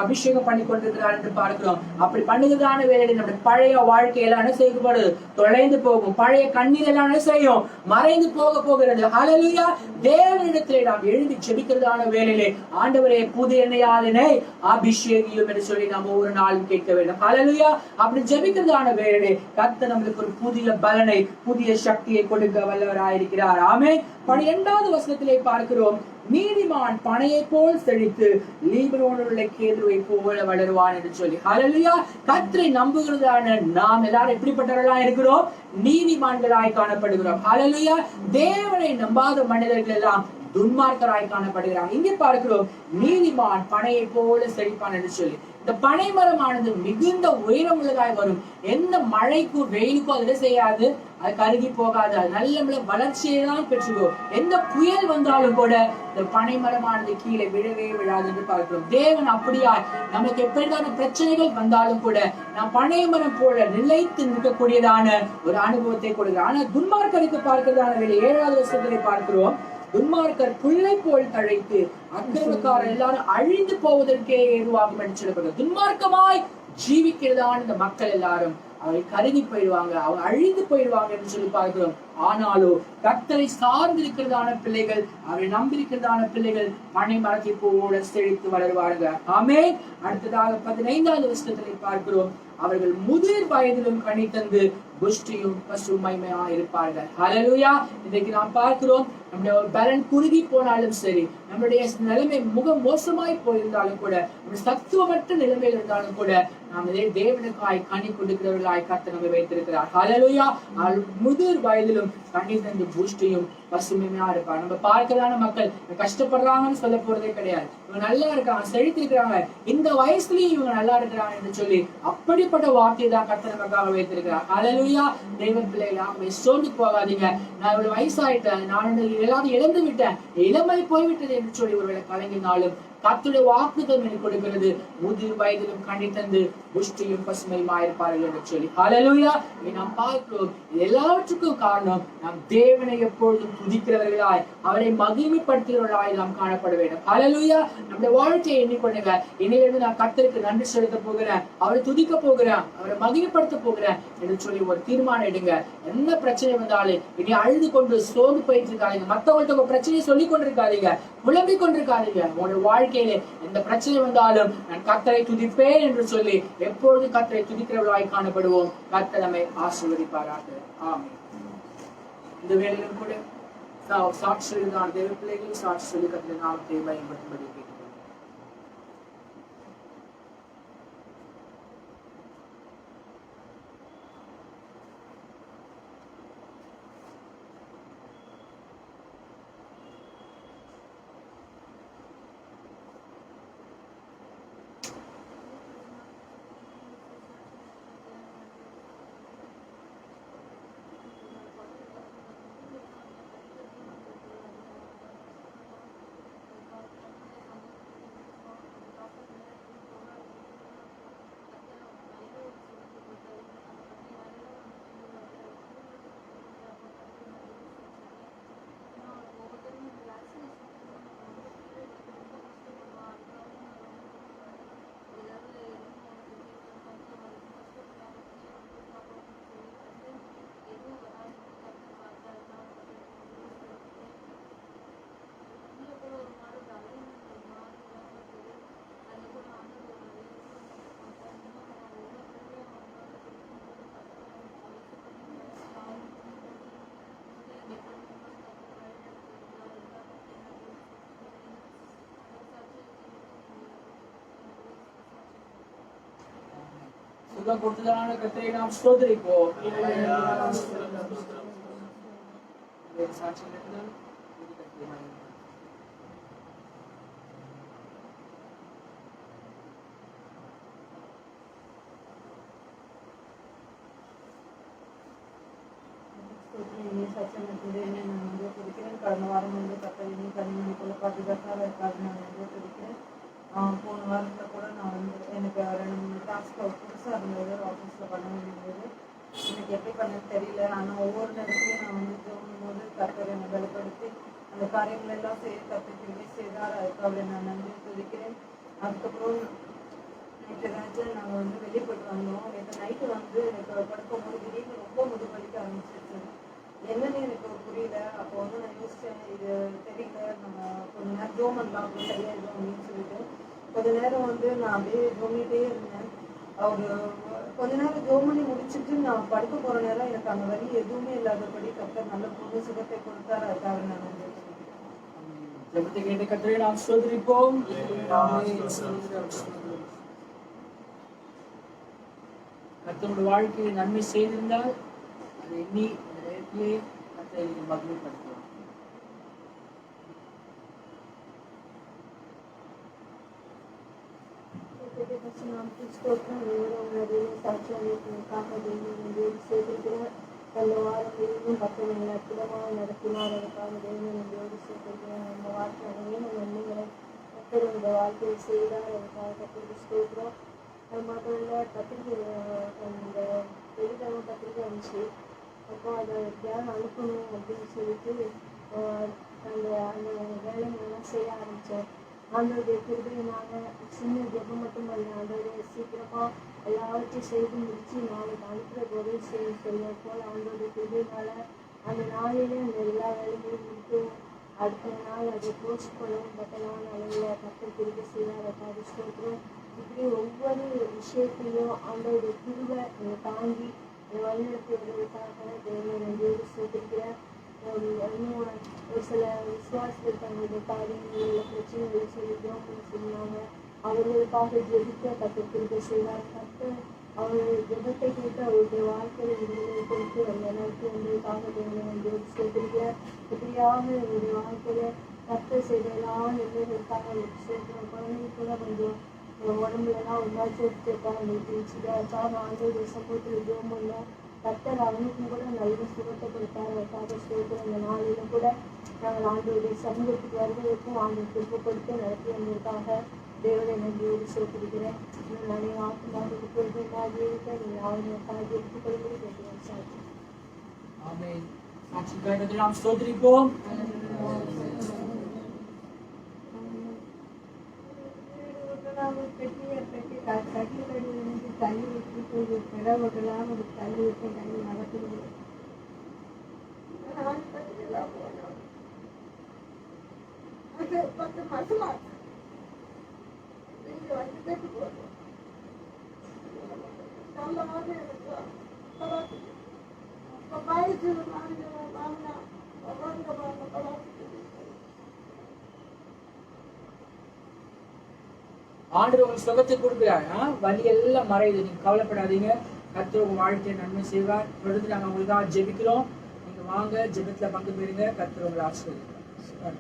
Speaker 2: அபிஷேகம் பண்ணி கொண்டிருக்கிறார் என்று பார்க்கிறோம். அப்படி பண்ணுகிறதான வேளையில நம்முடைய பழைய வாழ்க்கையெல்லாம் என்ன செய்யப்படுது? தொலைந்து போகும். பழைய கண்ணீர் எல்லாம் என்ன செய்யும்? மறைந்து போகிறது. ஹல்லேலூயா. தேவனிடத்திலே நாம் எழுதி ஜெபிக்கிறதான வேளையிலே, ஆண்டவரே புது எண்ணெயாலே அபிஷேகியும் என்று சொல்லி நாம் ஒவ்வொரு நாளும் கேட்க வேண்டும். ஹல்லேலூயா. அப்படி ஜெபிக்கிறதான வேளையிலே கர்த்தர் நமக்கு ஒரு புதிய பலனை, புதிய சக்தியை கொடுக்க வல்லவராயிருக்கிறார். ஆமென். 12வது வசனத்திலே பார்க்கிறோம், நீதிமான் பனையை போல் செழித்து லீபனோனில் உள்ள கேதுருவை போல வளருவான் என்று சொல்லி. ஹல்லேலூயா. கர்த்தரை நம்புகிறதான நாம் எல்லாரும் எப்படிப்பட்டவர்களா இருக்கிறோம்? நீதிமான்களாய் காணப்படுகிறோம். ஹல்லேலூயா. தேவனை நம்பாத மனிதர்கள் எல்லாம் துன்மார்க்கராய் காணப்படுகிறார். இங்கே பார்க்கிறோம், நீதிமான் பனையை போல செழிப்பான் என்று சொல்லி. இந்த பனை மரமானது மிகுந்த உயரம் உள்ளதாய் வரும். எந்த மழைக்கும் வெயிலுக்கும் அது செய்யாது, அது கருகி போகாது. அது நல்ல வளர்ச்சியை தான் பெற்றுக்கோ. எந்த புயல் வந்தாலும் கூட இந்த பனை மரமானது கீழே விழவே விழாது என்று பார்க்கிறோம். தேவன் அப்படியா நமக்கு எப்படிதான பிரச்சனைகள் வந்தாலும் கூட நாம் பனை மரம் போல நிலைத்து நிற்கக்கூடியதான ஒரு அனுபவத்தை கொடுக்கிறார். ஆனா துன்மார்க்கருக்கு பார்க்கிறதான 7வது வசனத்திலே பார்க்கிறோம், துன்மார்க்கர் புல்லை போல் தழைத்து அக்கிரமக்காரர் எல்லாரும் அழிந்து போவதற்கே ஏதுவாகும் என்று சொல்லப்படுகிறது. துன்மார்க்கமாய் ஜீவிக்கிறதான இந்த மக்கள் எல்லாரும் அவை கருகி போயிடுவாங்க, அவங்க அழிந்து போயிடுவாங்க என்று சொல்லி பார்க்கிறோம். ஆனாலும் கர்த்தரை சார்ந்து இருக்கிறதான பிள்ளைகள், அவரை நம்பியிருக்கிறதான பிள்ளைகள் பனை மரத்தை போல செழித்து வளருவார்கள். ஆமென். அடுத்ததாக 15வது வசனத்திலே பார்க்கிறோம், அவர்கள் முதிர் வயதிலும் கனி தந்து புஷ்டியும் பசுமையா இருப்பார்கள். ஹல்லேலூயா. இன்றைக்கு நாம் பார்க்கிறோம், நம்முடைய பலன் குறுகி போனாலும் சரி, நம்முடைய நிலைமை முகம் மோசமாய் போயிருந்தாலும் கூட, நம்முடைய சத்துவமற்ற நிலைமையில் இருந்தாலும் கூட, நாம் தேவனுக்காய் கனி கொடுக்கிறவர்களாய் கர்த்தர் நம்மை வைத்திருக்கிறார். ஹல்லேலூயா. முதிர் வயதிலும் கனி தந்து புஷ்டியும் பசுமையா இருப்பாங்க. நம்ம பார்க்கிறதான மக்கள் கஷ்டப்படுறாங்கன்னு சொல்ல போறதே கிடையாது. இவங்க நல்லா இருக்காங்க, செழித்து இருக்கிறாங்க, இந்த வயசுலயும் இவங்க நல்லா இருக்கிறாங்க என்று சொல்லி அப்படிப்பட்ட வார்த்தையை தான் கர்த்தர் நமக்காக வைத்திருக்கிறார். ஹல்லேலூயா. தேவன் பிள்ளைகளா, சோர்ந்து போகாதீங்க. நான் இவ்வளவு வயசாயிட்டேன், நான் எல்லாரும் இழந்து விட்டேன், இளமை போய்விட்டது என்று சொல்லி ஒருவேளை கலங்கினாலும் கர்த்தருடைய வாக்குத்தத்தம் எனக்கு கொடுக்கிறது, முதிர் வயதிலும் கனி தந்து புஷ்டியும் பசுமையுமா இருப்பார்கள் என்று சொல்லி. ஹல்லேலூயா. நாம் பார்க்கிறோம், எல்லாவற்றுக்கும் காரணம் நாம் தேவனை எப்பொழுதும் துதிக்கிறவர்களாய், அவரை மகிமைப்படுத்துகிறவர்களாய் நாம் காணப்பட வேண்டும். ஹல்லேலூயா. நம்முடைய வாழ்க்கையை எண்ணிக்கொண்டுங்க, இன்னிலிருந்து நான் கர்த்தருக்கு நன்றி செலுத்த போகிறேன், அவரை துதிக்க போகிறேன், அவரை மகிமைப்படுத்த போகிறேன் என்று சொல்லி ஒரு தீர்மானம் எடுங்க. என்ன பிரச்சனை வந்தாலும் இனி அழுது கொண்டு சோர்ந்து போயிட்டு இருக்காதீங்க, மற்றவங்கள்ட்ட பிரச்சனையை சொல்லிக் கொண்டிருக்காதீங்க, புலம்பிக் கொண்டிருக்காதீங்க. உங்களுடைய வாழ்க்கை வாழ்க்கையிலே எந்த பிரச்சனை வந்தாலும் நான் கர்த்தரை துதிப்பேன் என்று சொல்லி எப்பொழுது கர்த்தரை துதிக்கிறவர்களாய் காணப்படுவோம். கர்த்தர் நம்மை ஆசீர்வதிப்பாராக. ஆமென். இந்த வேளையிலும் கூட சாட்சிதான் தேவ பிள்ளைகள் சாட்சி சொல்லி கர்த்தர் நாமத்தை பயன்படுத்தும்படி கேட்டுக்கொள்கிறேன். சுகம் கொடுத்ததான கர்த்தரை நாம் ஸ்தோத்திரிப்போம்.
Speaker 3: கடந்த வாரம் வந்து கத்தரினி கனிமணிக்குள்ள பாதுகாப்பாக இருக்காது நான் வந்து இருக்கிறேன். போன வாரத்தில் கூட நான் வந்து எனக்கு 2-3 டாஸ்க் புதுசாக இருந்தது ஆஃபீஸில் பண்ண வேண்டியது. எனக்கு எப்படி பண்ண தெரியல. ஆனால் ஒவ்வொரு நேரத்துலையும் நான் வந்து தோணும் போது கத்தரை என்னை பலப்படுத்தி அந்த காரியங்கள் எல்லாம் செய்ய கற்றுக்கிட்டே செய்தார். அதுக்கு அவரை நான் நன்றி தெரிவிக்கிறேன். அதுக்கப்புறம் நேற்று நேரத்தில் நாங்கள் வந்து வெளியே போயிட்டு வந்தோம். நேற்று நைட்டு வந்து எனக்கு படுக்கும் போது திடீர்னு ரொம்ப முதுவலிக்க ஆரம்பிச்சிருச்சு. என்னன்னு எனக்கு புரியல. அப்போ வந்து நான் யோசித்தேன், இது தெரியல, நம்ம கொஞ்ச நேரம் ஜோம் பண்ணலாம் அப்படி சரியாயிடும் அப்படின்னு சொல்லிட்டு கொஞ்ச நேரம் வந்து நான் அப்படியே ஜோமிட்டே இருந்தேன். அவர் கொஞ்ச நேரம் ஜோம் பண்ணி முடிச்சுட்டு நான் படுக்க போகிற நேரம் எனக்கு அந்த வலி எதுவுமே இல்லாதபடி கர்த்தர் நல்ல பொண்ணு சுகத்தை கொடுத்தாரு. அதுக்காக நான் வந்து
Speaker 2: ஜெபத்தை கேட்ட கர்த்தரை நாம் ஸ்தோத்திரிப்போம். கர்த்தருடைய வாழ்க்கையில் நன்மை செய்திருந்தால் அதை எண்ணி அந்த நேரத்திலே கர்த்தரை மகிமைப்படுத்தலாம்.
Speaker 3: அந்த வாரத்திலும் பக்கங்களை அற்புதமாக நடத்தினார். அதற்காக தேவனோடு சேர்த்திருக்கிறேன். அந்த வாழ்க்கையை நன்மைகளை கர்த்தர் இந்த வாழ்க்கையை செய்தார். அதுக்காக கர்த்தருக்கு ஸ்தோத்திரம். அது மட்டும் இல்லை, பத்திரிக்கை அந்த வெள்ளிக்கிழமை பத்திரிக்கை வந்துச்சு. அப்போ அதை எப்படியாவது அனுப்பணும் அப்படின்னு சொல்லிட்டு அந்த அந்த வேலைங்களெல்லாம் செய்ய ஆரம்பித்தேன். ஆண்டவருடைய கிருபையினால சின்ன ஜெபம் மட்டும் இல்லை, ஆண்டவருடைய சீக்கிரமாக எல்லாவற்றையும் செய்து முடித்து நாளைக்கு அனுப்புகிற போதே செய்ய சொல்ல போல் ஆண்டவருடைய கிருபையினால அந்த நாளிலே அந்த எல்லா வேலைகளையும் முடித்து அடுத்த நாள் அதை போஸ்ட் பண்ணவும் பட்டனான அளவில் கர்த்தர் கிருபை செய்தார். அதை ஸ்தோத்திரம். இப்படி ஒவ்வொரு விஷயத்தையும் ஆண்டவருடைய கிருபை தாங்கி வழிநடத்தி வருவதற்காக தேவனை நன்றியோடு ஸ்தோத்திரிக்கிறேன். இன்னும் ஒரு சில விசுவாசத்தில் தங்களுடைய காரியங்களில் பிரச்சனைகளை சொல்லிக்கிறோம் சொன்னாங்க. அவர்களுக்காக ஜெபிக்க கர்த்தர் கிருபை செய்தார். கர்த்தர் அவருடைய ஜெபத்தை கேட்டு அவருடைய வாழ்க்கையை விடுதலை கொடுத்து அந்த நேரத்தில் உங்களுக்காக தேவனை நன்றியோடு ஸ்தோத்திரிக்கிறேன். இப்படியாக என்னுடைய வாழ்க்கையில கர்த்தர் செய்த எல்லா நன்மைகளுக்காக ஸ்தோத்திரம். குழந்தைகளுக்குள்ள கொஞ்சம் உடம்புலாம் ஒரு நாள் சோத்துருக்காங்க ஆண்டோடைய சமூகத்தில் ஜெபம் பண்ணோம். கர்த்தர் அவனுக்கும் கூட நல்ல சுகத்தை கொடுத்தார். அதுக்காக ஸ்தோத்திரம். இந்த நாளில கூட நாங்கள் ஆண்டோடைய சமூகத்துக்கு வருவதற்கும் ஆண்டோர் திருப்பப்படுத்தி நடத்தி வந்ததற்காக தேவனை நன்றியோடு ஸ்தோத்திரிக்கிறேன். நிறைய ஆத்மாக இருக்கிறது மாதிரி நீங்கள் அவனுக்காக எடுத்துக்கொள்ளும்படி கேட்கிறேன். சாட்சி
Speaker 2: ஆமென். சாட்சி நாம் ஸ்தோத்திரிப்போம்.
Speaker 3: கட்டி கட்டி தள்ளி விட்டு பிற ஓட்டலாம் ஒரு தள்ளி விட்டு தள்ளி நடத்துறது 10 மாசமா
Speaker 2: ஆண்டவர் உங்களுக்கு சுகத்தை கொடுக்கிறார். வலி எல்லாம் மறையுது, நீங்க கவலைப்படாதீங்க. கர்த்தர் உங்க வாழ்க்கையை நன்மை செய்வார். தொடர்ந்து நாங்க உங்களுக்காக ஜெபிக்கிறோம். நீங்க வாங்க, ஜெபத்துல பங்கு பெறுங்க. கர்த்தர் உங்களை ஆசீர்வதிப்பார்.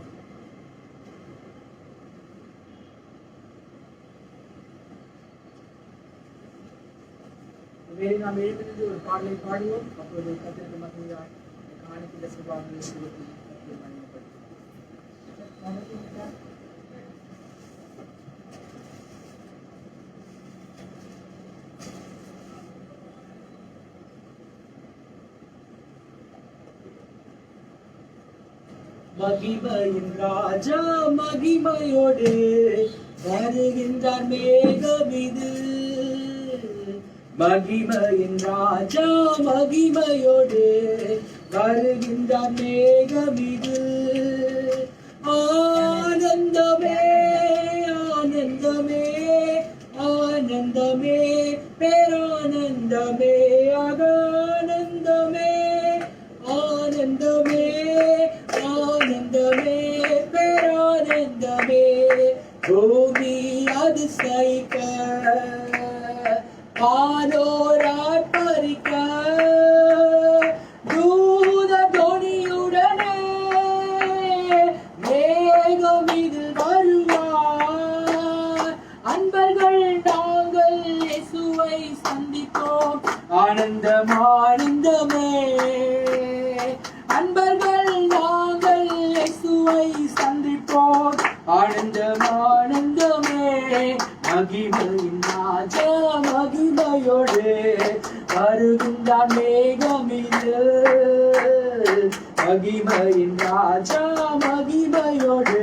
Speaker 2: வேறு நாம் எழுந்திருந்து ஒரு பாடலை பாடுவோம். அப்போது கர்த்தருக்கு மகிமையாய் காணிக்கிற சுபாவங்களை சுகத்தை மகிமைப்படுத்தும். மகிமையின் ராஜா மகிமையோடு வருகின்றார் மேகம் இது. மகிமையின் ராஜா மகிமையோடு வருகின்றார் மேகம் இது. ஆனந்தமே ஆனந்தமே ஆனந்தமே பேரானந்தமே ஆனந்தமே ஆனந்தமே ஆனந்தமே பேரானந்தமே. பூமி அதிசயிக்க வானோராய் பறிக்க தூத தொனியுடனே மேகம் இதில் வருவார். அன்பர்கள் நாங்கள் இயேசுவை சந்திப்போம். ஆனந்தம் ஆனந்தமே. அன்பர்கள் நாங்கள் இயேசுவை சந்திப்போம். ஆனந்தம் ஆனந்தமே. மகிமையின் ராஜா மகிமையோடு வருகின்றார் மேகம் இது. மகிமையின் ராஜா மகிமையோடு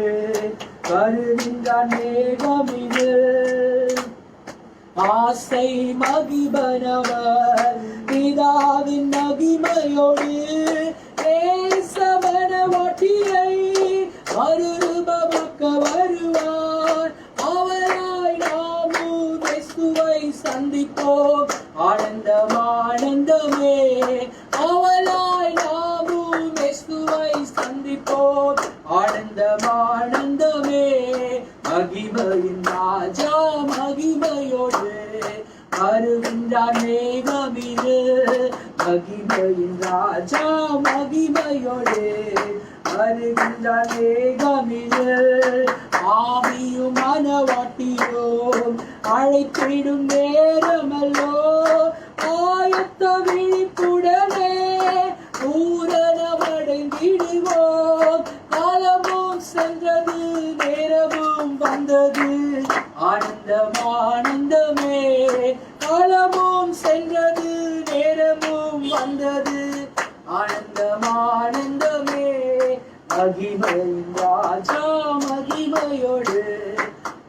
Speaker 2: வருகின்றார் மேகம் இது. ஆசை மகிபனவர் பிதாவின் மகிமையோடு நேசமன வாட்டியை மறுரூபமாக்க வருவார். அவராய் நாமும் இயேசுவை சந்திப்போம். ஆனந்தம் ஆனந்தமே. அவராய் நாமும் இயேசுவை சந்திப்போம். ஆனந்தம் ஆனந்தமே. மகிமையின் ராஜா மகிமையோடு வருகின்றார் மேகம் இது. மகிமையின் ராஜா மகிமையோடு வருகின்றார் மேகம் இது. ஆவியும் மனவாட்டியும் அழைத்திடும் நேரமல்லோ. ஆயத்த விழிப்புடனே பூரணமடைந்திடுவோம். காலமும் சென்றது, நேரமும் வந்தது. ஆனந்தம் ஆனந்தமே. காலமும் சென்றது, நேரமும் வந்தது. ஆனந்தம் ஆனந்தமே. மகிமையின் ராஜா மகிமையோடு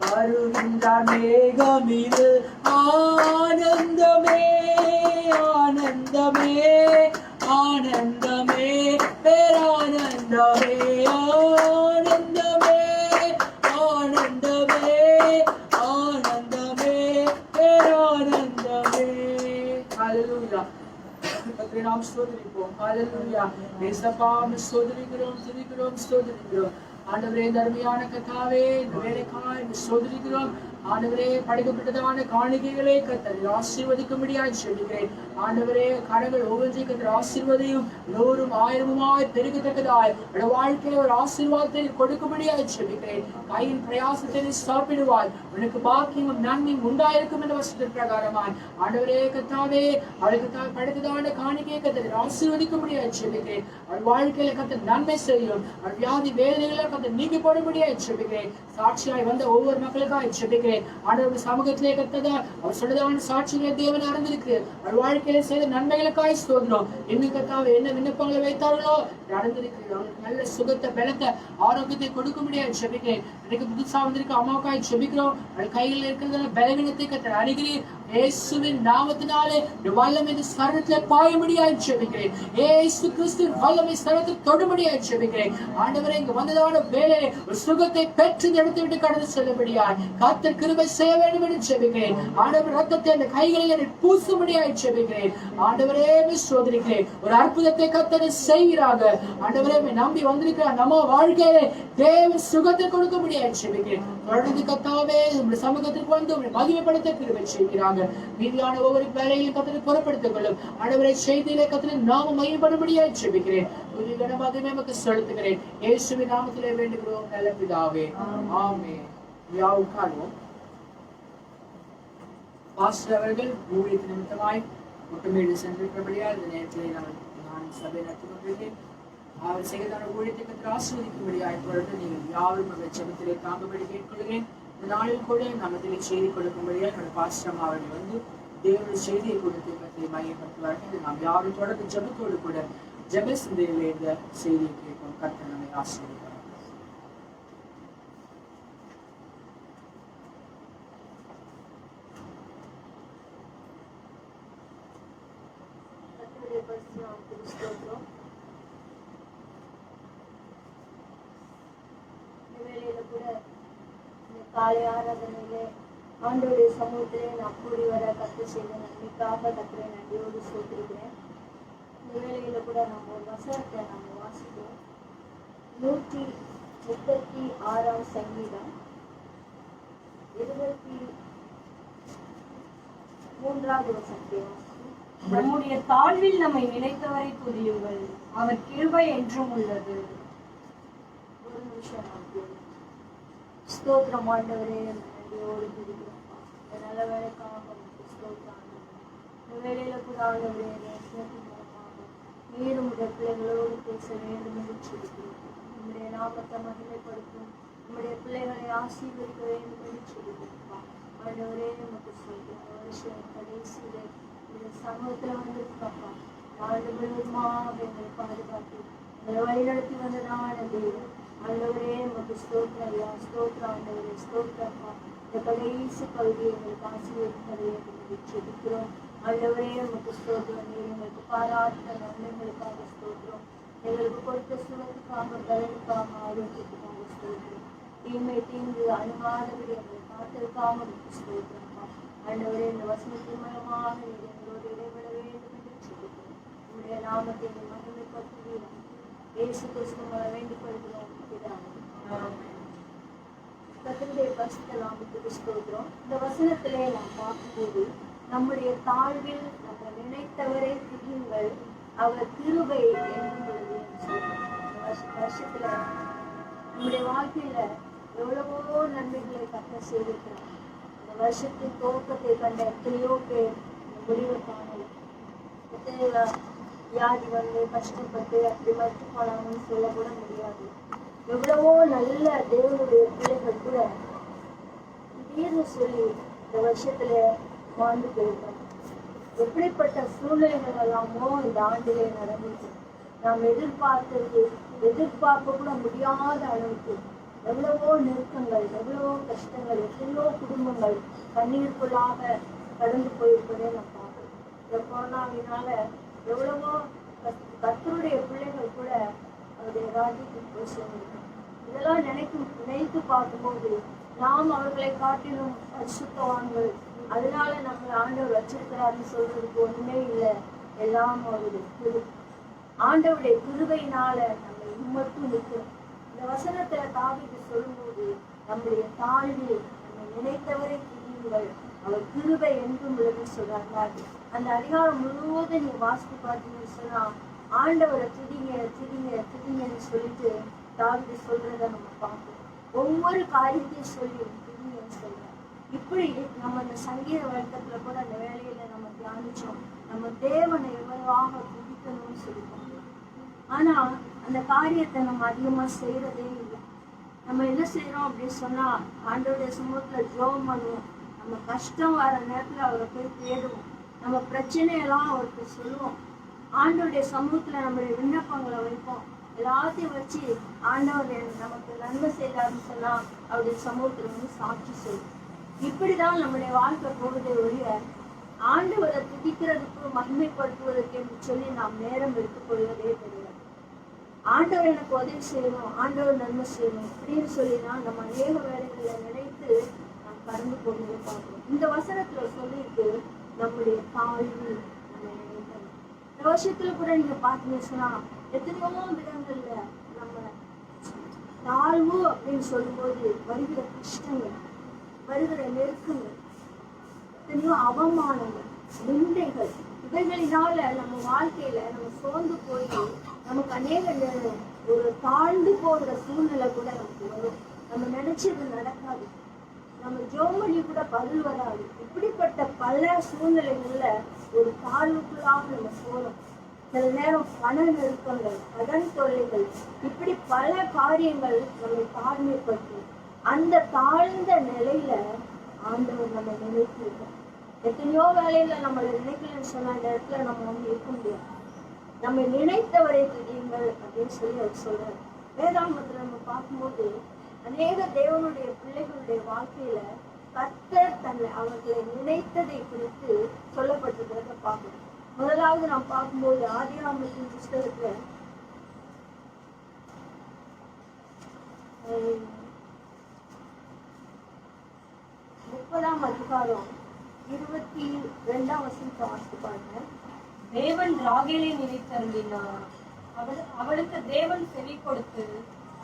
Speaker 2: வருகின்றார் மேகம் இது. ஆனந்தமே ஆனந்தமே ஆனந்தமே பேரானந்தமே. ஆனந்தமே ஆனந்தமே ஆனந்தமே பேரானந்தமே. ஹல்லேலூயா. கர்த்தரை நாம் ஸ்தோத்திரிப்போம். ஹல்லேலூயா. இயேசுப்பா ஸ்தோத்திரிக்கிறோம் துதிக்கிறோம் ஸ்தோத்திரிக்கிறோம். ஆண்டவரே தர்மியான கர்த்தாவே இந்த வேலைக்காய் ஸ்தோத்திரிக்கிறோம். ஆண்டவரே படைக்கப்பட்டதான காணிக்கைகளை கர்த்தர் ஆசீர்வதிக்கும்படியாய் சொல்லுகிறேன். ஆண்டவரே கரங்கள் ஒவ்வொன்றையும் கர்த்தர் ஆசீர்வதியும் 100 1000 பெருகத்தக்கதாய் வாழ்க்கையில் ஒரு ஆசீர்வாதத்தை கொடுக்கும்படியாய் சொல்லுகிறேன். கையின் பிரயாசத்தை சாப்பிடுவாய், உனக்கு பாக்கியமும் நன்மையும் உண்டாயிருக்கும் என்ற வசனத்தின் பிரகாரமாய் ஆண்டவரே கர்த்தாவே அவளுக்கு படைத்ததான காணிக்கையை கர்த்தர் ஆசீர்வதிக்கும்படியாய் சொல்லுகிறேன். அவள் வாழ்க்கையில கர்த்தர் நன்மை செய்யும். அவள் வியாதி வேதனைகளை கர்த்தர் நீக்கி போடும்படியாய் சொல்லுகிறேன். சாட்சியாய் வந்த ஒவ்வொரு மக்களுக்காய் சொல்லுகிறேன். ஆண்டவருடைய சமூகத்திலே கர்த்தர் அவர் சொன்னதான சாட்சிகளை தேவன் அறிந்திருக்கு. அவர் வாழ்க்கையில செய்த நன்மைகளுக்காய் ஸ்தோத்திரம். இன்னும் கர்த்தாவே என்ன விண்ணப்பங்களை வைத்தார்களோ நடந்திருக்கு. நல்ல சுகத்தை பலத்தை ஆரோக்கியத்தை கொடுக்க முடியாது ஜெபிக்கிறேன். எனக்கு புதுசா வந்திருக்கு அம்மாவுக்காய் ஜெபிக்கிறோம். அவள் கையில் இருக்கிறதான பலவீனத்தை கர்த்தர் அறிகிறீர். இயேசுவின் நாமத்தினாலே வல்லமை இந்த ஸ்தலத்திலே பாயும்படியாய் ஜெபிக்கிறேன். இயேசு கிறிஸ்துவின் வல்லமை ஸ்தலத்தை தொடும்படியாய் ஜெபிக்கிறேன். ஆண்டவரே, இங்கு வந்ததான வேளையிலே ஒரு சுகத்தை பெற்று இந்த இடத்தை விட்டு கடந்து செல்லும்படியாய் கர்த்தர் கிருபை செய்ய வேண்டும் என்று ஜெபிக்கிறேன். ஆண்டவர் ரத்தத்தை அந்த கைகளில் பூசும்படியாய் ஜெபிக்கிறேன். ஆண்டவரே, சோதரிக்கிறேன், ஒரு அற்புதத்தை கர்த்தர் செய்கிறாங்க. ஆண்டவரே, நம்பி வந்திருக்கிற நம்ம வாழ்க்கையிலே தேவன் சுகத்தை கொடுக்கும்படியாய் ஜெபிக்கிறேன். தொடர்ந்து கர்த்தாவே உங்களுடைய சமூகத்திற்கு வந்து உங்களை மகிமைப்படுத்த கிருபை செய்கிறாங்க. மீதியான ஒவ்வொரு வேலையிலும் கர்த்தரை பொறுப்படுத்திக் கொள்ளும். ஆண்டவரை செய்தியிலே கர்த்தரை நாம மகிமைப்படும்படியாய் ஜெபிக்கிறேன். மகிமை நமக்கு செலுத்துகிறேன். இயேசுவின் நாமத்திலே வேண்டுகிறோம் நல்ல பிதாவே, ஆமென். உட்கார்வோம். பாஸ்டர் அவர்கள் ஊழியத்தின் நிமித்தமாய் ஒட்டுமேடு சென்றிருக்கிறபடியால் இந்த நேரத்தில் நான் சபை நடத்தி கொண்டிருக்கேன். அவர் செய்தான ஊழியத்தை கர்த்தர் ஆசீர்வதிக்கும்படியாய் தொடர்ந்து நீங்கள் யாரும் அவர் ஜெபத்திலே தாங்கும்படி கேட்கொள்கிறேன். இந்த நாளில் கூட நமதிலே செய்தி கொடுக்கும்படியாக என்னோட பாஸ்டர் அவர்கள் வந்து தேவனுடைய செய்தியை கொடுத்து கர்த்தரை மையப்படுத்துவார்கள். நாம் யாரும் தொடர்ந்து ஜெபத்தோடு கூட ஜெப சிந்தையிலே இந்த செய்தியை கேட்கும். கர்த்தர் நம்மை ஆசீர்வதிப்பார்.
Speaker 3: காலை ஆராதனையிலே ஆண்டவருடைய சமூகத்திலே நான் கூடி வர கர்த்தர் செய்த நன்மைக்காக கர்த்தரை நன்றியோடு சொல்லியிருக்கிறேன். இந்த வேளையில கூட நம்ம ஒரு வசனத்தை நம்ம வாசிக்கிறோம். 136 சங்கீதம் 23வது வசனத்தை வாசிக்கிறோம்.
Speaker 4: நம்முடைய தாழ்வில் நம்மை நினைத்தவரை துதியுங்கள், அவர் கிருபை என்றும் உள்ளது.
Speaker 3: ஒரு நிமிஷம் ஸ்தோத்திரம் ஆண்டவரே, நன்றியோடு துதிக்கிறோம். இந்த நல்ல வேலைக்காக ஸ்தோத்திரம். இந்த வேலையில கூட ஆண்டவரே நீரும் உடைய பிள்ளைகளோடு பேச வேண்டும் என்று சொல்லிக்கிறோம். நம்முடைய நாமத்தை மகிமைப்படுத்தும், நம்முடைய பிள்ளைகளை ஆசீர்வதிக்க வேண்டும் என்று சொல்லிக்கிறோம். ஆண்டவரே, நமக்கு சொல்கிறோம். வருஷம் கடைசியிலே இந்த சமூகத்துல வந்திருக்கப்பா, ஆண்டு முழுவதுமாக எங்களை பாதுகாத்து எங்களை வழிநடத்தி வந்ததான தெய்வம். ஆண்டவரே, நமக்கு ஸ்தோத்திரம் ஐயா, ஸ்தோத்திரம் ஆண்டவரே, ஸ்தோத்திரப்பா. இந்த கடைசி பகுதியை எங்களுக்கு ஆசீர்வதிப்பதை செபிக்கிறோம். ஆண்டவரே, நமக்கு ஸ்தோத்திரம். நீர் எங்களுக்கு பாராட்ட நன்மைகளுக்காக ஸ்தோத்திரம். எங்களுக்கு கொடுத்த சுகத்துக்காக, பலனுக்காக, ஆரோக்கியத்துக்காக ஸ்தோத்திரம். தீமை தீங்கு அணுகாதபடி எங்களை காத்திருக்காம ஸ்தோத்திரப்பா. ஆண்டவரே, இந்த வசனத்தின் மூலமாக நீர் எங்களோடு இடைபெற வேண்டும் என்று செபிக்கிறோம். உங்களுடைய நாமத்தை மகிமைப்படுத்துவீர்கள். இயேசு கிறிஸ்துவை வேண்டிக் கொள்கிறோம். கர்த்தருடைய பரிசுத்த நாமத்துக்கு ஸ்தோத்திரம். இந்த வசனத்திலே நாம் பார்க்கும்போது நம்முடைய தாழ்வில் நம்ம நினைத்தவரை துதியுங்கள், அவர் கிருபை என்றும் வருஷத்துல நம்முடைய வாழ்க்கையில எவ்வளவோ நன்மைகளை கர்த்தர் செய்திருக்கிறார். இந்த வருஷத்தின் துவக்கத்தை கண்ட எத்தனையோ பேர் முடிவை காணல. வியாதி வந்து கஷ்டப்பட்டு அப்படி மறுத்து போனாங்கன்னு சொல்லக்கூட முடியாது. எவ்வளவோ நல்ல தேவனுடைய பிள்ளைகள் கூட திடீர்னு சொல்லி இந்த வருஷத்துல வாழ்ந்து போயிருக்காங்க. எப்படிப்பட்ட சூழ்நிலைகள் எல்லாமோ இந்த ஆண்டிலே நடந்துச்சு. நாம் எதிர்பார்க்க கூட முடியாத அளவுக்கு எவ்வளவோ நெருக்கங்கள், எவ்வளவோ கஷ்டங்கள், எத்தனையோ குடும்பங்கள் கண்ணீருக்குள்ளாக கடந்து போயிருப்பதே நான் பார்க்கிறேன். இந்த கொரோனாவினால எவ்வளவோ கர்த்தருடைய பிள்ளைகள் கூட அவருடைய ராஜ்யத்துக்கு போய் சேர்ந்திருக்காங்க. இதெல்லாம் நினைத்து பார்க்கும்போது நாம் அவர்களை காட்டிலும் பரிசுத்தவான்கள், அதனால நம்மளை ஆண்டவர் வச்சிருக்கிறாருன்னு சொல்றதுக்கு ஒண்ணுமே இல்லை. எல்லாம் அவருடைய கிருபை, ஆண்டவருடைய கிருபையினால நம்ம மட்டும் நிற்கிறோம். இந்த வசனத்துல தாவீது சொல்லும்போது நம்முடைய தாழ்வில் நம்ம நினைத்தவரை துதியுங்கள், அவர் கிருபை என்றும் உள்ளதுன்னு சொல்றாங்க. அந்த அதிகாரம் முழுவதும் நீ வாசித்து பார்த்தீங்கன்னு சொன்னா ஆண்டவரை துதிங்க துதிங்க துதிங்கன்னு சொல்லிட்டு தாவீது சொல்றத நம்ம பார்ப்போம். ஒவ்வொரு காரியத்தையும் சொல்லி துதிங்கன்னு சொல்றோம். இப்படி நம்ம இந்த சங்கீத வழக்கத்துல கூட அந்த வேலையில நம்ம தியானிச்சோம். நம்ம தேவனை எவ்வளவாக துதிக்கணும்னு சொல்லிட்டோம். ஆனா அந்த காரியத்தை நம்ம அதிகமா செய்யறதே இல்லை. நம்ம என்ன செய்யறோம் அப்படின்னு சொன்னா ஆண்டவருடைய சமூகத்துல ஜெபம் பண்ணுவோம். நம்ம கஷ்டம் வர நேரத்துல அவரை போய் தேடுவோம். நம்ம பிரச்சனையெல்லாம் அவருக்கு சொல்லுவோம். ஆண்டவருடைய சமூகத்துல நம்மளுடைய விண்ணப்பங்களை வைப்போம். எல்லாத்தையும் வச்சு ஆண்டவர் நமக்கு நன்மை செய்யலாம்னு சொன்னா அவருடைய சமூகத்துல வந்து சாட்சி சொல்லுவோம். இப்படிதான் நம்மளுடைய வாழ்க்கை போகுதே ஒழிய ஆண்டவரை துதிக்கிறதுக்கு மகிமைப்படுத்துவதற்கு என்று சொல்லி நாம் நேரம் எடுத்துக்கொள்வதே கிடையாது. ஆண்டவர் எனக்கு உதவி செய்யணும், ஆண்டவர் நன்மை செய்யணும் அப்படின்னு சொல்லினா நம்ம அநேக வேலைகளை நினைத்து நாம் கடந்து போகிறத பார்க்கிறோம். இந்த வசனத்துல சொல்லிட்டு நம்முடைய தாழ்வு நம்ம நினைக்கணும். இந்த வருஷத்துல கூட நீங்க பார்த்தீங்கன்னு சொன்னா எத்தனையோ விதங்கள்ல நம்ம தாழ்வு அப்படின்னு சொல்லும்போது வருகிற கஷ்டங்கள், வருகிற நெருக்கங்கள், எத்தனையோ அவமானங்கள், நிந்தைகள், இவைகளினால நம்ம வாழ்க்கையில நம்ம சோர்ந்து போய் நமக்கு அநேக ஒரு தாழ்ந்து போகிற சூழ்நிலை கூட நமக்கு வரும். நம்ம நினைச்சது நடக்காது, நம்ம ஜோமணி கூட பதில் வராது. இப்படிப்பட்ட பல சூழ்நிலைகள்ல ஒரு தாழ்வுக்குள்ளாக நம்ம போறோம். சில நேரம் பண நெருக்கங்கள், கடன் தொல்லைகள், இப்படி பல காரியங்கள் நம்மை தாழ்மைப்படுத்தும். அந்த தாழ்ந்த நிலையில ஆண்டவர் நம்ம நினைத்திருக்கோம். எத்தனையோ வேலையில நம்மளை நினைக்கலன்னு சொன்ன இந்த இடத்துல நம்ம வந்து இருக்க முடியாது. நம்ம நினைத்தவரை துதியுங்கள் அப்படின்னு சொல்லி அவர் சொல்றாரு. வேதாகமத்துல நம்ம பார்க்கும்போது அநேக தேவனுடைய பிள்ளைகளுடைய வாழ்க்கையில கர்த்தர் தன்னை அவர்களை நினைத்ததை குறித்து சொல்லப்பட்டிருக்கிறத பார்க்கணும். முதலாவது நாம் பார்க்கும்போது ஆதியாகமத்தின் புஸ்தகத்துல 30ஆம் அதிகாரம் 22ஆம் வசனத்தை வாசித்து பாருங்க.
Speaker 4: தேவன் ராகேலை நினைத்தருளினார். அவளுக்கு தேவன் செவி கொடுத்து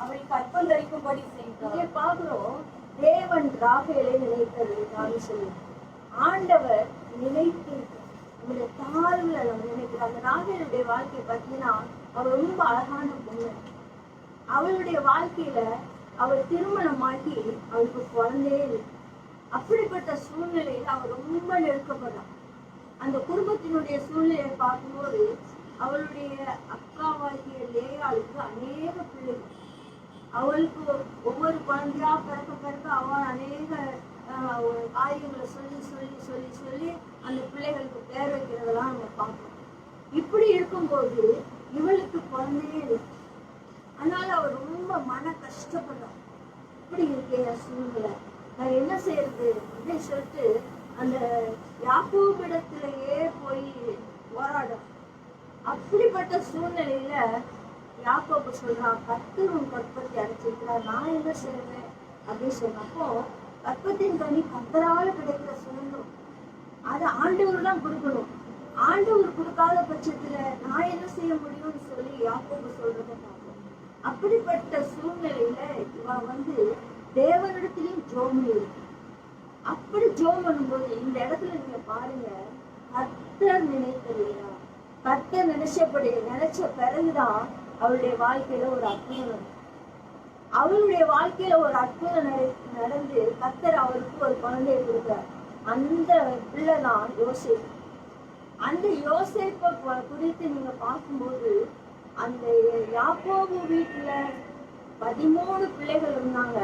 Speaker 4: அவளை கற்பம் தரிக்கும்படி செய்தார்.
Speaker 3: இங்கே பார்க்கிறோம், தேவன் ராகேலை நினைத்தருளினார்னு சொல்லி ஆண்டவர் நினைத்திருக்கிறார். நம்முடைய தாழ்வுல நம்ம நினைக்கிறோம். அந்த ராகேலுடைய வாழ்க்கையை பார்த்தீங்கன்னா அவள் ரொம்ப அழகான பொண்ணு. அவளுடைய வாழ்க்கையில அவள் திருமணமாகி அவளுக்கு குழந்தையே இல்லை. அப்படிப்பட்ட சூழ்நிலையில அவள் ரொம்ப நெருக்கப்படுறான். அந்த குடும்பத்தினுடைய சூழ்நிலையை பார்க்கும்போது அவளுடைய அக்காவாகிய லேயாளுக்கு அநேக பிள்ளைகள். அவளுக்கு ஒவ்வொரு குழந்தையா பிறக்க அவள் அநேக காரியங்களை சொல்லி சொல்லி சொல்லி சொல்லி அந்த பிள்ளைகளுக்கு பேர் வைக்கிறதெல்லாம் நம்ம பார்க்கணும். இப்படி இருக்கும்போது இவளுக்கு குழந்தையே இல்லை. அதனால அவள் ரொம்ப மன கஷ்டப்படுறான். இப்படி இருக்கே சூழ்நிலை, நான் என்ன செய்யறது அப்படின்னு சொல்லிட்டு அந்த யாக்கோபிடத்திலேயே போய் போராடும். அப்படிப்பட்ட சூழ்நிலையில யாக்கோபு சொல்றான், கர்த்தர் உன் கற்பத்தை அடைச்சிருக்கிறார், நான் என்ன செய்யறேன் அப்படின்னு சொன்னப்போ, கற்பத்தின் கனி கர்த்தரால கிடைக்கிற சுதந்திரம் அது ஆண்டவர் தான் கொடுக்கணும். ஆண்டவர் கொடுக்காத பட்சத்துல நான் என்ன செய்ய முடியும்னு சொல்லி யாக்கோபு சொல்றத பார்ப்போம். அப்படிப்பட்ட சூழ்நிலையில இவ வந்து தேவனிடத்திலையும் ஜோம் இருக்கு. அப்படி ஜோம் பண்ணும்போது இந்த இடத்துல நீங்க பாருங்க, கர்த்தர் நினைத்ததுனா கர்த்தர் நினைச்ச பிறகுதான் அவளுடைய வாழ்க்கையில ஒரு அற்புதம். அவளுடைய வாழ்க்கையில ஒரு அற்புதம் நடந்து கர்த்தர் அவளுக்கு ஒரு குழந்தையை கொடுத்தார். அந்த பிள்ளைதான் யோசேப்பு. அந்த யோசேப்பை குறித்து நீங்க பார்க்கும்போது அந்த யாக்கோபு வீட்டுல 13 பிள்ளைகள் இருந்தாங்க.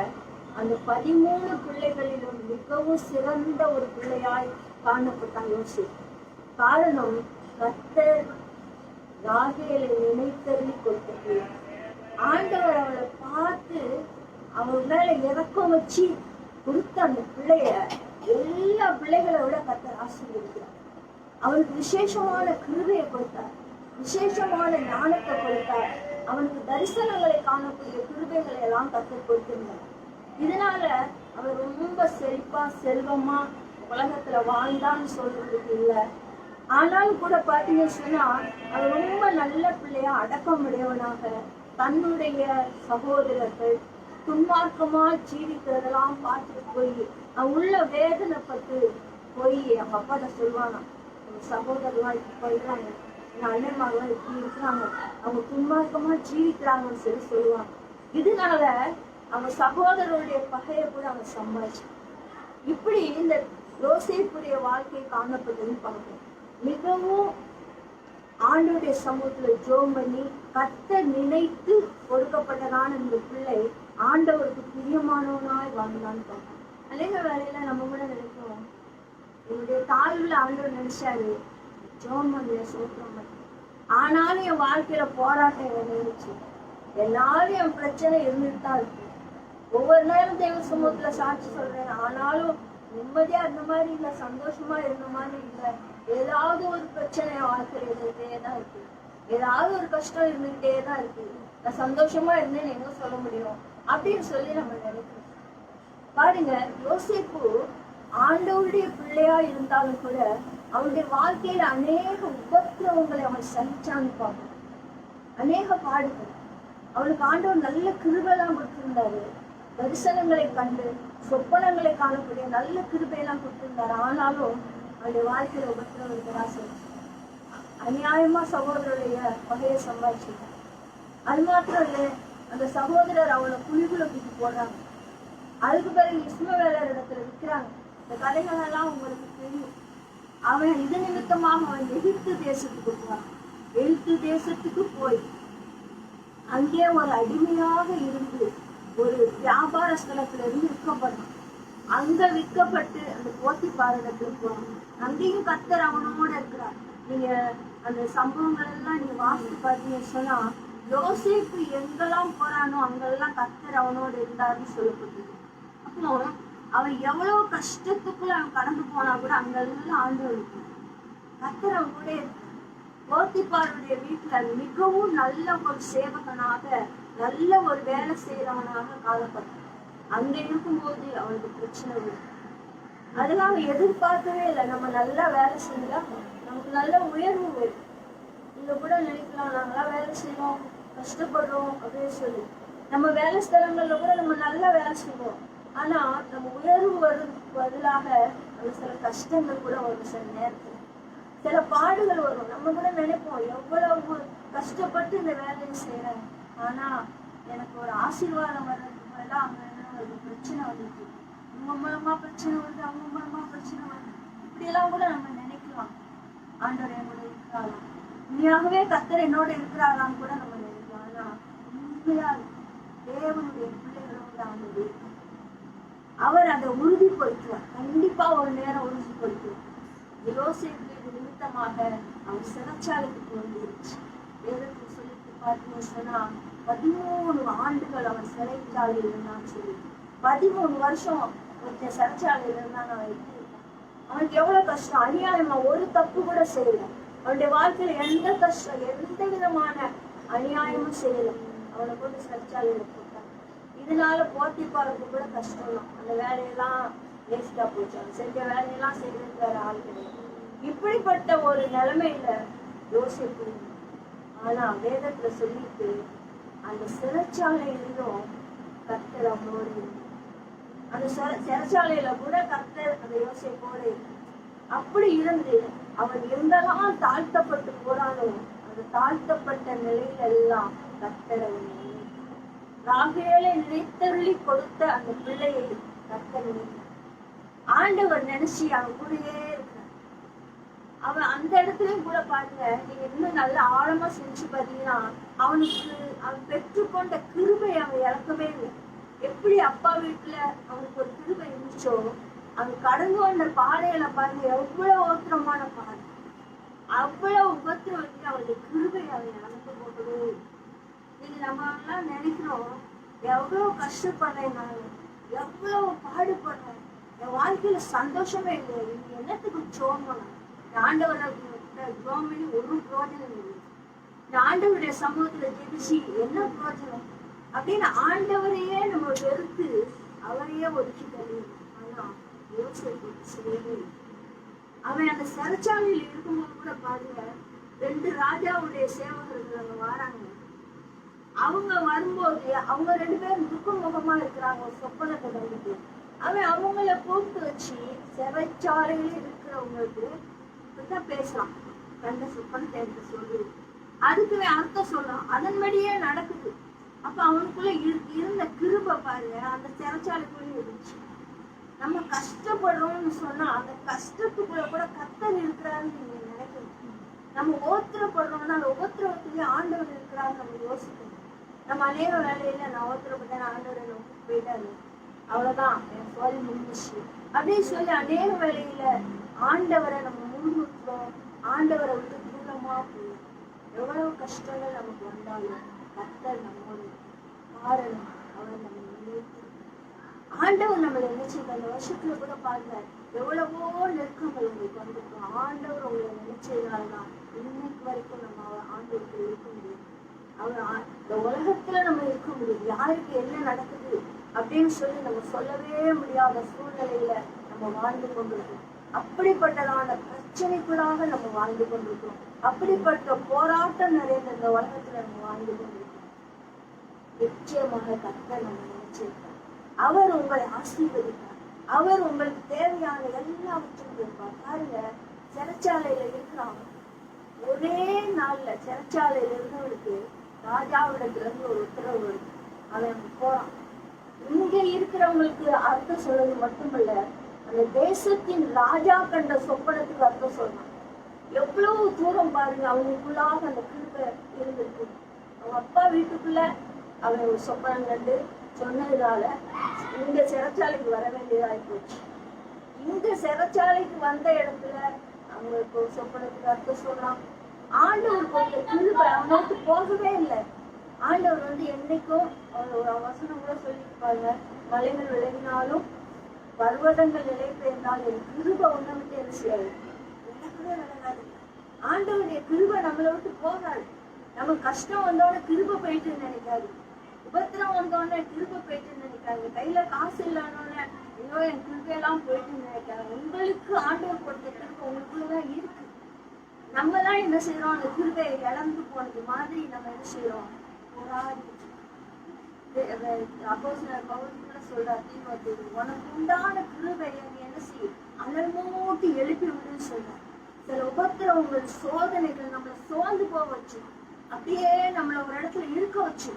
Speaker 3: அந்த 13 பிள்ளைகளிலும் மிகவும் சிறந்த ஒரு பிள்ளையாய் காணப்பட்டான் யோசேப்பு. காரணம், கர்த்தர் ராகேலை நினைத்தருளி கொடுத்தது. ஆண்டவர் அவளை பார்த்து அவள் மேல இறக்கம் வச்சு கொடுத்த அந்த பிள்ளைய எல்லா பிள்ளைகளை விட கர்த்தர் ஆசீர்வதிக்கிறார். அவனுக்கு விசேஷமான கிருபையை கொடுத்தார், விசேஷமான ஞானத்தை கொடுத்தார். அவனுக்கு தரிசனங்களை காணக்கூடிய கிருபைகளை எல்லாம் கர்த்தர் கொடுத்திருந்தார். இதனால அவன் ரொம்ப செழிப்பா செல்வமா உலகத்துல வாழ்ந்தான்னு சொல்றதுக்கு இல்லை. ஆனாலும் கூட பாத்தீங்கன்னு சொன்னா அவன் ரொம்ப நல்ல பிள்ளையா அடக்கம் உடையவனாக தன்னுடைய சகோதரர்கள் துன்மார்க்கமா ஜீவிக்கிறதெல்லாம் பார்த்துட்டு போய் அவன் உள்ள வேதனைப்பட்டு போய் அவங்க அப்பாட்ட சொல்லுவானா, அவங்க சகோதரர்லாம் இப்படி போயிடுறாங்க, என் அண்ணன்மாரெல்லாம் இப்படி இருக்கிறாங்க, அவங்க துன்மார்க்கமா ஜீவிக்கிறாங்கன்னு சொல்லி சொல்லுவாங்க. இதனால அவங்க சகோதரருடைய பகையை கூட அவன் சம்பாதிச்சான். இப்படி இந்த யோசேப்புடைய வாழ்க்கை காணப்பட்டதுன்னு பார்க்கணும். மிகவும் ஆண்டவருடைய சமூகத்துல ஜோம் பண்ணி கர்த்தர் நினைத்து கொடுக்கப்பட்டதான இந்த பிள்ளை ஆண்டவருக்கு பிரியமானவனாய் வாழ்ந்தான்னு பார்க்கணும். அநேக வேலையில நம்ம கூட நினைக்கிறோம், என்னுடைய தாழ்வுல ஆண்டவர் நினைச்சாரு, ஜோம் பண்ண சோத்திரம். ஆனாலும் என் வாழ்க்கையில போராட்டம் இருந்துச்சு, எல்லாரும் என் பிரச்சனை இருந்துட்டு தான் இருக்கு. ஒவ்வொரு நேரம் தேவ சமூகத்துல சாட்சி சொல்றேன், ஆனாலும் நிம்மதியா இருந்த மாதிரி இல்ல, சந்தோஷமா இருந்த மாதிரி இல்ல. ஏதாவது ஒரு பிரச்சனை வாழ்க்கையில இருந்துகிட்டே தான் இருக்கு, ஏதாவது ஒரு கஷ்டம் இருந்துகிட்டே தான் இருக்கு. நான் சந்தோஷமா இருந்தேன்னு எங்க சொல்ல முடியும் அப்படின்னு சொல்லி நம்ம நினைக்கிறோம். பாருங்க, யோசேப்பு ஆண்டவருடைய பிள்ளையா இருந்தாலும் கூட அவனுடைய வாழ்க்கையில அநேக உபத்திரவங்களை அவன் சகிச்சான்னு பார்க்கணும். அநேக பாடுகள். அவனுக்கு ஆண்டவர் நல்ல கிருபையெல்லாம் கொடுத்திருந்தாரு. தரிசனங்களை கண்டு சொப்பனங்களை காணக்கூடிய நல்ல கிருபையெல்லாம் கொடுத்திருந்தாரு. ஆனாலும் அவனுடைய வாழ்க்கையில உபத்திரவம் இருக்கதான் செஞ்சு அநியாயமா சகோதரருடைய வகையை சம்பாதிச்சிருக்கான். அது மாத்திரம் இல்லை, அந்த சகோதரர் அவளை குழிக்குள்ள தூக்கி போடுறாங்க. அதுக்கு பிறகு இஸ்மவேலர் இடத்துல விற்கிறாங்க. இந்த கதைகள் எல்லாம் உங்களுக்கு தெரியும். அவன் இது நிமித்தமாக அவன் எகிப்து தேசத்துக்கு போறான். எகிப்து தேசத்துக்கு போய் அங்கே ஒரு அடிமையாக இருந்து ஒரு வியாபார ஸ்தலத்துல இருந்து விற்கப்பட்டான். அங்க விற்கப்பட்டு அந்த போத்திபாரிடத்துல போறான். அங்கேயும் கர்த்தர் அவனோட இருக்கிறார். நீங்க அந்த சம்பவங்கள் எல்லாம் நீங்க வாசித்து பார்த்தீங்கன்னு சொன்னா, யோசேப்பு எங்கெல்லாம் போறானோ அங்கெல்லாம் கர்த்தர் அவனோட இருந்தாருன்னு சொல்லப்பட்டது. அப்போ அவன் எவ்வளவு கஷ்டத்துக்குள்ள அவன் கடந்து போனா கூட அங்கெல்லாம் ஆண்டவர் இருக்கான். கர்த்தர் அவன் கூட இருக்கான். போத்திபாருடைய வீட்டுல மிகவும் நல்ல ஒரு சேவகனாக, நல்ல ஒரு வேலை செய்யறவனாக காணப்பட்டான். அங்க இருக்கும்போது அவனுக்கு பிரச்சனை வரும். அதெல்லாம் அவன் எதிர்பார்க்கவே இல்லை. நம்ம நல்லா வேலை செஞ்சா நமக்கு நல்ல உயர்வு வரும். நீங்க கூட நினைக்கலாம், நாங்களாம் வேலை செய்வோம், கஷ்டப்படுறோம் அப்படின்னு சொல்லி. நம்ம வேலை ஸ்தலங்கள்ல கூட நம்ம நல்லா வேலை செய்வோம். ஆனா நம்ம உயர்வு வர்றதுக்கு பதிலாக ஒரு சில கஷ்டங்கள் கூட வரும். சில நேரத்துல சில பாடுகள் வரும். நம்ம கூட நினைப்போம், எவ்வளவு கஷ்டப்பட்டு இந்த வேலையை செய்யறேன், ஆனா எனக்கு ஒரு ஆசீர்வாதம் வர்றதுக்கு பதிலாக அங்க என்ன வருது, பிரச்சனை வந்துட்டு, இவங்க மூலமா பிரச்சனை வருது, அவங்க மூலமா பிரச்சனை வருது. இப்படி எல்லாம் கூட நம்ம நினைக்கலாம். ஆண்டவர் என்னோட இருக்கிறாராம், உண்மையாகவே கர்த்தர் என்னோட இருக்கிறாரான்னு கூட நம்ம நினைக்கலாம். ஆனா உண்மையா தேவனுடைய பிள்ளைகளோட ஆண்டவர் இருக்கிறார். அவர் அதை உறுதிப்படுத்துவார். கண்டிப்பா ஒரு நேரம் உறுதிப்படுத்துவார். யோசேப்பு இது நிமித்தமாக அவர் சிறைச்சாலைக்கு வந்துருச்சு. வேதத்தில் சொல்லிட்டு பார்த்தீங்கன்னு சொன்னா 13 ஆண்டுகள் அவன் சிறைச்சாலையில் இருந்தான்னு சொல்லி 13 வருஷம் ஒருத்தன் சிறைச்சாலையில இருந்தான். அவன் அவனுக்கு எவ்வளவு கஷ்டம். அநியாயமா ஒரு தப்பு கூட செய்யல. அவனுடைய வாழ்க்கையில எந்த கஷ்டம், எந்த விதமான அநியாயமும் செய்யல. அவனை கொண்டு சிறைச்சாலையில போட்டான். இதனால போத்திபாருக்கு கூட கஷ்டம் தான். அந்த வேலையெல்லாம் வேஸ்டா போச்சு. அவன் செஞ்ச வேலையெல்லாம் செய்யறதுக்கு வேற ஆள் கிடையாது. இப்படிப்பட்ட ஒரு நிலைமையில யோசிப்பு. ஆனா வேதத்துல சொல்லிட்டு அந்த சிறைச்சாலையிலும் கர்த்தர் அவனோடு, அந்த சிறைச்சாலையில கூட கர்த்தர் அந்த யோசிப்போடு அப்படி இருந்து அவன் எங்கெல்லாம் தாழ்த்தப்பட்டு போறானோ அந்த தாழ்த்தப்பட்ட நிலையில எல்லாம் கர்த்தர் அவன் ராகேலை நினைத்தருளி கொடுத்த அந்த பிள்ளையை கர்த்தர் ஆண்டவர் நினைச்சு அவன் கூடயே இருக்கிறார். அவன் அந்த இடத்துலயும் கூட பாருங்க, நீங்க இன்னும் நல்ல ஆழமா செஞ்சு பாத்தீங்கன்னா அவனுக்கு அவன் பெற்றுக்கொண்ட கிருபை அவன் இழக்கவே இல்லை. எப்படி அப்பா வீட்டுல அவனுக்கு ஒரு கிருபை இருந்துச்சோ, அவன் கடந்து வந்த பாதையில பாருங்க எவ்வளவு ஓத்திரமான பாதை, அவ்வளவு உபத்திரவத்தை அவனுடைய கிருபை அவன் இழந்து போகவே. நீங்க நம்ம எல்லாம் நினைக்கிறோம், எவ்வளவு கஷ்டப்படுறேன் நான், எவ்வளவு பாடுபடுறேன், என் வாழ்க்கையில சந்தோஷமே இல்லை, நீங்க என்னத்துக்கு சோமணும், ஆண்டவரை ஜோமனி ஒரு பிரோஜனம் இல்லை, இந்த ஆண்டவருடைய சமூகத்துல ஜெபிச்சு என்ன பிரோஜனம் அப்படின்னு ஆண்டவரையே நம்ம வெறுத்து அவரையே ஒதுக்கி தள்ளிடும். ஆனா யோசிப்பு செய்யவே இல்லை. அவன் அந்த சிறைச்சாலையில் இருக்கும்போது கூட பாருங்க, 2 ராஜாவுடைய சேவகர்கள் அங்க வராங்க. அவங்க வரும்போது அவங்க 2 பேரும் துக்க முகமா இருக்கிறாங்க. ஒரு சொப்பனத்தை கண்டுட்டு அவன் அவங்கள கூப்பிட்டு வச்சு சிறைச்சாலையில இருக்கிறவங்களுக்கு இப்படிதான் பேசலாம், கண்ட சொப்பனத்தை எனக்கு சொல்லு, அதுக்கு அர்த்தம் சொல்லலாம், அதன்படியே நடக்குது. அப்ப அவனுக்குள்ள இருந்த கிருபை பாருங்க அந்த சிறைச்சாலைக்குள்ளே இருந்துச்சு. நம்ம கஷ்டப்படுறோம்னு சொன்னா அந்த கஷ்டத்துக்குள்ள கூட கர்த்தர் இருக்கிறாருன்னு நீங்க நினைக்கணும். நம்ம ஓத்திரப்படுறோம்னா அந்த உபத்திரவத்திலேயே ஆண்டவர் இருக்கிறாருன்னு நம்ம யோசிக்கணும். நம்ம அநேக வேலையில நான் ஓத்திரப்பட்டேன், ஆண்டவர் என்ன போயிட்டாரு, அவ்வளவுதான் என் சொல்லி முடிஞ்சிச்சு அப்படின்னு சொல்லி அநேக வேலையில ஆண்டவரை நம்ம முன்னிறுத்தோம். ஆண்டவரை விட்டு தூரமா போயிடும். எவ்வளவு கஷ்டங்கள் நமக்கு வந்தாலும் கர்த்தர் நம்மோடு காரணம் அவர் நம்ம நினைத்து ஆண்டவர் நம்மளை நினைச்சிருக்க அந்த வருஷத்துல கூட பாருங்க எவ்வளவோ நெருக்கங்கள் உங்களுக்கு வந்திருக்கும். ஆண்டவர் உங்களை நினைச்சதுனாலதான் இன்னைக்கு வரைக்கும் நம்ம ஆண்டவருக்கு இருக்க முடியும். அவர் இந்த உலகத்துல நம்ம இருக்க முடியும். யாருக்கு என்ன நடக்குது அப்படின்னு சொல்லி நம்ம சொல்லவே முடியாத சூழ்நிலையில நம்ம வாழ்ந்து கொண்டிருக்கோம். அப்படிப்பட்டதான பிரச்சனைக்குள்ளாக நம்ம வாழ்ந்து கொண்டிருக்கிறோம். அப்படிப்பட்ட போராட்டம் நிறைந்த இந்த உலகத்துல நம்ம வாழ்ந்து கொண்டிருக்கோம். நிச்சயமாக கர்த்தர் நம்ம நினைச்சிருக்கார். அவர் உங்களை ஆசீர்வதிப்பார். அவர் உங்களுக்கு தேவையான எல்லாவற்றையும் கொடுப்பார். பாருங்க, சிறைச்சாலையில இருக்கிறாங்க. ஒரே நாள்ல சிறைச்சாலையில இருந்தவனுக்கு ராஜாவிடத்துல இருந்து ஒரு உத்தரவு வருது. அவன் போறான். இங்க இருக்கிறவங்களுக்கு அர்த்தம் சொல்றது மட்டுமல்ல, அந்த தேசத்தின் ராஜா கண்ட சொப்பனத்துக்கு அர்த்தம் சொல்லலாம். எவ்வளவு தூரம் பாருங்க அவங்களுக்குள்ளாக அந்த கிருபை இருந்திருக்கு. அவங்க அப்பா வீட்டுக்குள்ள அவன் ஒரு சொப்பனம் கண்டு சொன்னதுனால இந்த சிறைச்சாலைக்கு வர வேண்டியதாகி போச்சு. இந்த சிறைச்சாலைக்கு வந்த இடத்துல அவங்களுக்கு ஒரு சொப்பனத்துக்கு அர்த்தம் சொல்லலாம். ஆண்டவர் கொஞ்சம் கிருபை அவனுக்கு போகவே இல்லை. ஆண்டவர் என்னைக்கும் ஒரு வசனம் கூட சொல்லியிருப்பாங்க, மலைகள் விலகினாலும் பர்வதங்கள் நிலை பெயர்ந்தால் என் கிருபை ஒன்றை விட்டு என்ன செய்யாது, விலகவே விலகாது. ஆண்டவருடைய கிருபை நம்மளை விட்டு போகாது. நம்ம கஷ்டம் வந்தோடனே கிருபை போயிட்டுன்னு நினைக்காது. உபத்திரம் வந்தோடனே கிருபை போயிட்டுன்னு நினைக்காது. கையில காசு இல்லாதோடனே ஐயோ என் கிருபையெல்லாம் போயிட்டுன்னு நினைக்காது. உங்களுக்கு ஆண்டவர் கொடுத்த கிருபை உங்களுக்குள்ளதான் இருக்கு. நம்ம தான் என்ன செய்யறோம், அந்த கிருபையை இழந்து போனது மாதிரி நம்ம என்ன செய்யறோம், போராடி. அப்போஸ்தலர் பவுல் கூட சொல்றார், தீமோத்தேயுக்கு, உனக்கு உண்டான கிருபையை நீ என்ன செய்ய, அனல் மூட்டி எழுப்பி விடுன்னு சொல்றார். சில உபத்திரவங்கள் சோதனைகள் நம்மளை சோர்ந்து போக வச்சு, அப்படியே நம்மள ஒரு இடத்துல இருக்க வச்சு,